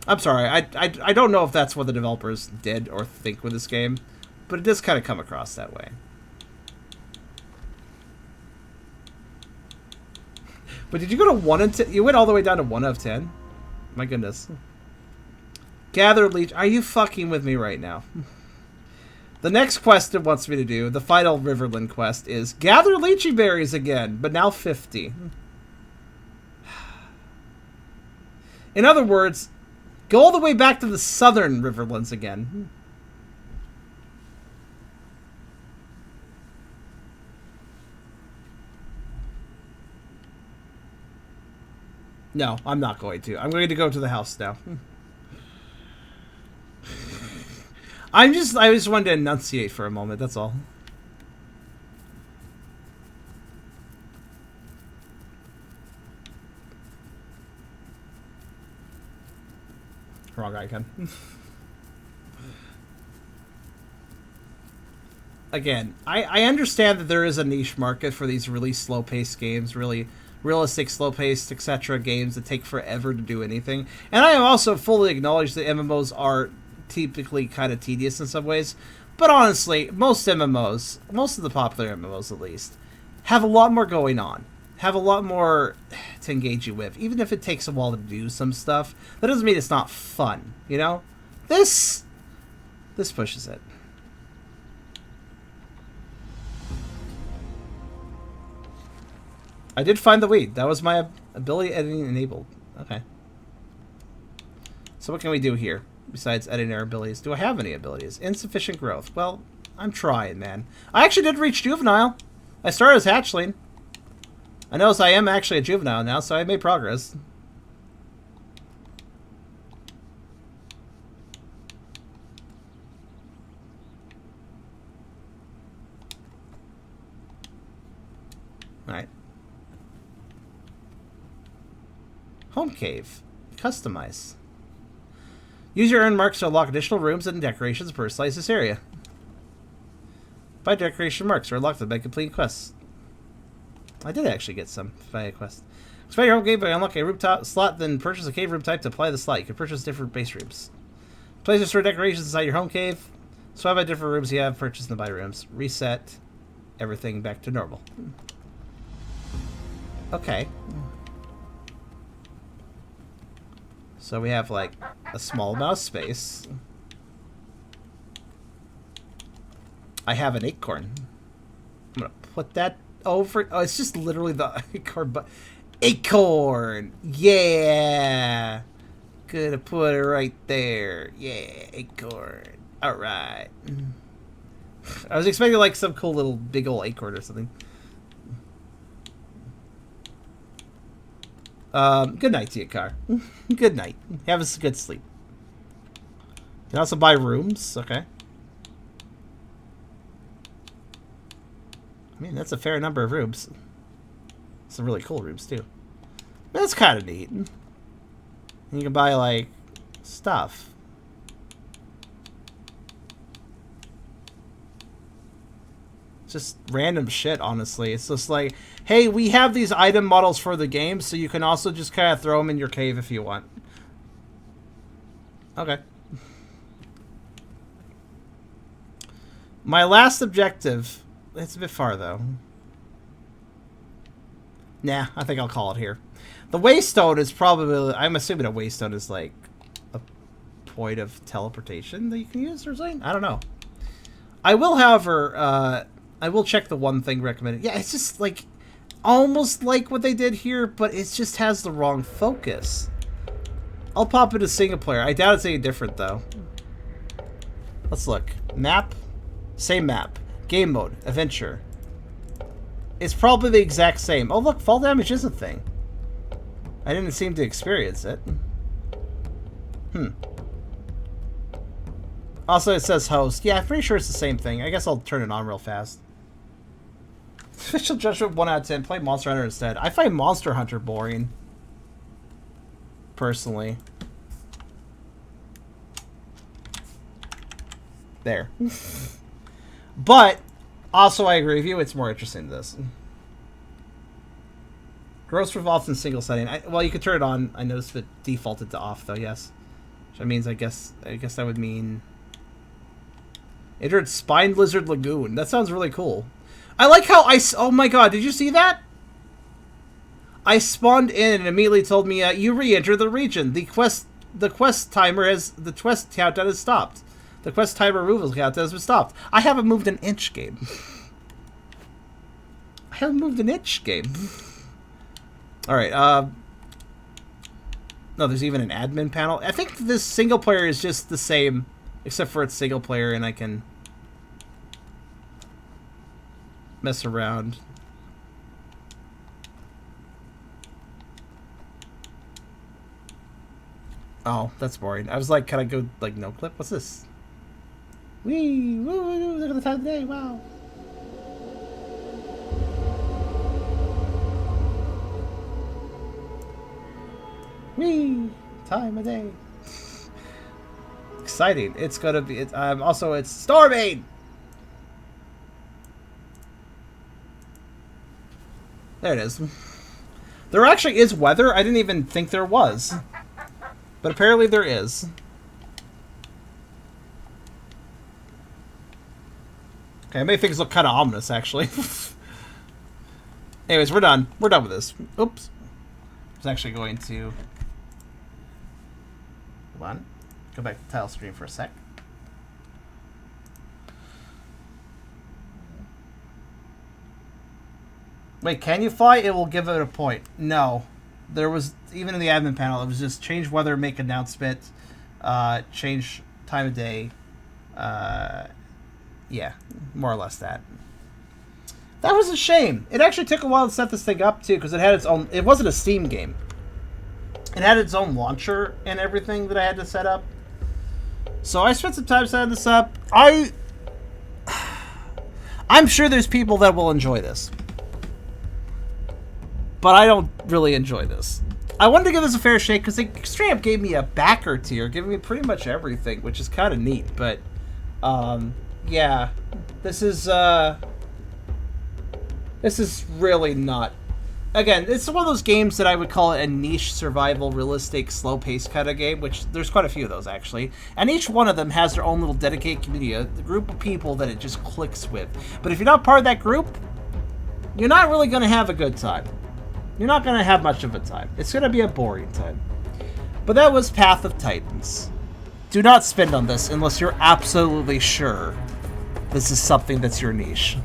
I'm sorry, I don't know if that's what the developers did or think with this game, but it does kind of come across that way. But did you go to 1 and 10? You went all the way down to 1 out of 10? My goodness. Gather leech. Are you fucking with me right now? The next quest it wants me to do, the final Riverland quest, is gather lychee berries again, but now 50. In other words, go all the way back to the southern Riverlands again. No, I'm not going to. I'm going to go to the house now. I just wanted to enunciate for a moment, that's all. Wrong icon. Again, I understand that there is a niche market for these really slow-paced games, really realistic, slow-paced, etc. games that take forever to do anything. And I also fully acknowledge that MMOs are typically kind of tedious in some ways. But honestly, most MMOs, most of the popular MMOs at least, have a lot more going on. Have a lot more to engage you with. Even if it takes a while to do some stuff, that doesn't mean it's not fun, you know? This pushes it. I did find the weed. That was my ability editing enabled. Okay. So what can we do here besides editing our abilities? Do I have any abilities? Insufficient growth. Well, I'm trying, man. I actually did reach juvenile. I started as hatchling. I notice I am actually a juvenile now, so I made progress. Alright. Home cave. Customize. Use your earned marks to unlock additional rooms and decorations to personalize this area. Buy decoration marks or unlock them by completing quests. I did actually get some via quest. Expand your home cave by unlock a rooftop slot, then purchase a cave room type to apply the slot. You can purchase different base rooms. Place your store decorations inside your home cave. Swap out different rooms you have purchased and buy rooms. Reset everything back to normal. Okay. So we have like a small amount of space. I have an acorn. I'm gonna put that over. Oh, it's just literally the acorn. But acorn, yeah. Gonna put it right there. Yeah, acorn. All right. I was expecting like some cool little big old acorn or something. Good night to you, Car. Good night. Have a good sleep. You can also buy rooms. Okay. I mean, that's a fair number of rooms. Some really cool rooms, too. That's kind of neat. And you can buy, like, stuff. Just random shit, honestly. It's just like, hey, we have these item models for the game, so you can also just kind of throw them in your cave if you want. Okay. My last objective. It's a bit far, though. Nah, I think I'll call it here. The Waystone is probably... I'm assuming a Waystone is like a point of teleportation that you can use or something? I don't know. I will, however... I will check the one thing recommended. Yeah, it's just like almost like what they did here, but it just has the wrong focus. I'll pop into single player. I doubt it's any different though. Let's look. Map. Same map. Game mode. Adventure. It's probably the exact same. Oh look, fall damage is a thing. I didn't seem to experience it. Also, it says host. Yeah, I'm pretty sure it's the same thing. I guess I'll turn it on real fast. Official judgment 1 out of 10. Play Monster Hunter instead. I find Monster Hunter boring. Personally. There. But, also I agree with you, it's more interesting than this. Gross revolves in single setting. Well, you could turn it on. I noticed it defaulted to off, though, yes. Which means, I guess that would mean... Entered Spine Lizard Lagoon. That sounds really cool. I like how oh my god, did you see that? I spawned in and immediately told me, you re-enter the region. The quest countdown has stopped. The quest timer removal countdown has been stopped. I haven't moved an inch, game. I haven't moved an inch, game. Alright, no, there's even an admin panel. I think this single player is just the same, except for it's single player and I can mess around. Oh, that's boring. I was like, can I go, like, no clip? What's this? Wee! Woo! Look at the time of day, wow! Wee! Time of day. Exciting. It's gonna be, also, it's storming! There it is. There actually is weather. I didn't even think there was. But apparently there is. Okay, it made things look kind of ominous, actually. Anyways, we're done. We're done with this. Oops. I was actually going to... Hold on. Go back to tile stream for a sec. Wait, can you fly? It will give it a point. No. There was, even in the admin panel, it was just change weather, make announcement, change time of day. Yeah, more or less that. That was a shame. It actually took a while to set this thing up, too, because it had its own... It wasn't a Steam game. It had its own launcher and everything that I had to set up. So I spent some time setting this up. I'm sure there's people that will enjoy this. But I don't really enjoy this. I wanted to give this a fair shake because they straight up gave me a backer tier, giving me pretty much everything, which is kind of neat. But, yeah, this is really not. Again, it's one of those games that I would call it a niche survival, realistic, slow-paced kind of game, which there's quite a few of those, actually. And each one of them has their own little dedicated community, a group of people that it just clicks with. But if you're not part of that group, you're not really going to have a good time. You're not going to have much of a time. It's going to be a boring time. But that was Path of Titans. Do not spend on this unless you're absolutely sure this is something that's your niche.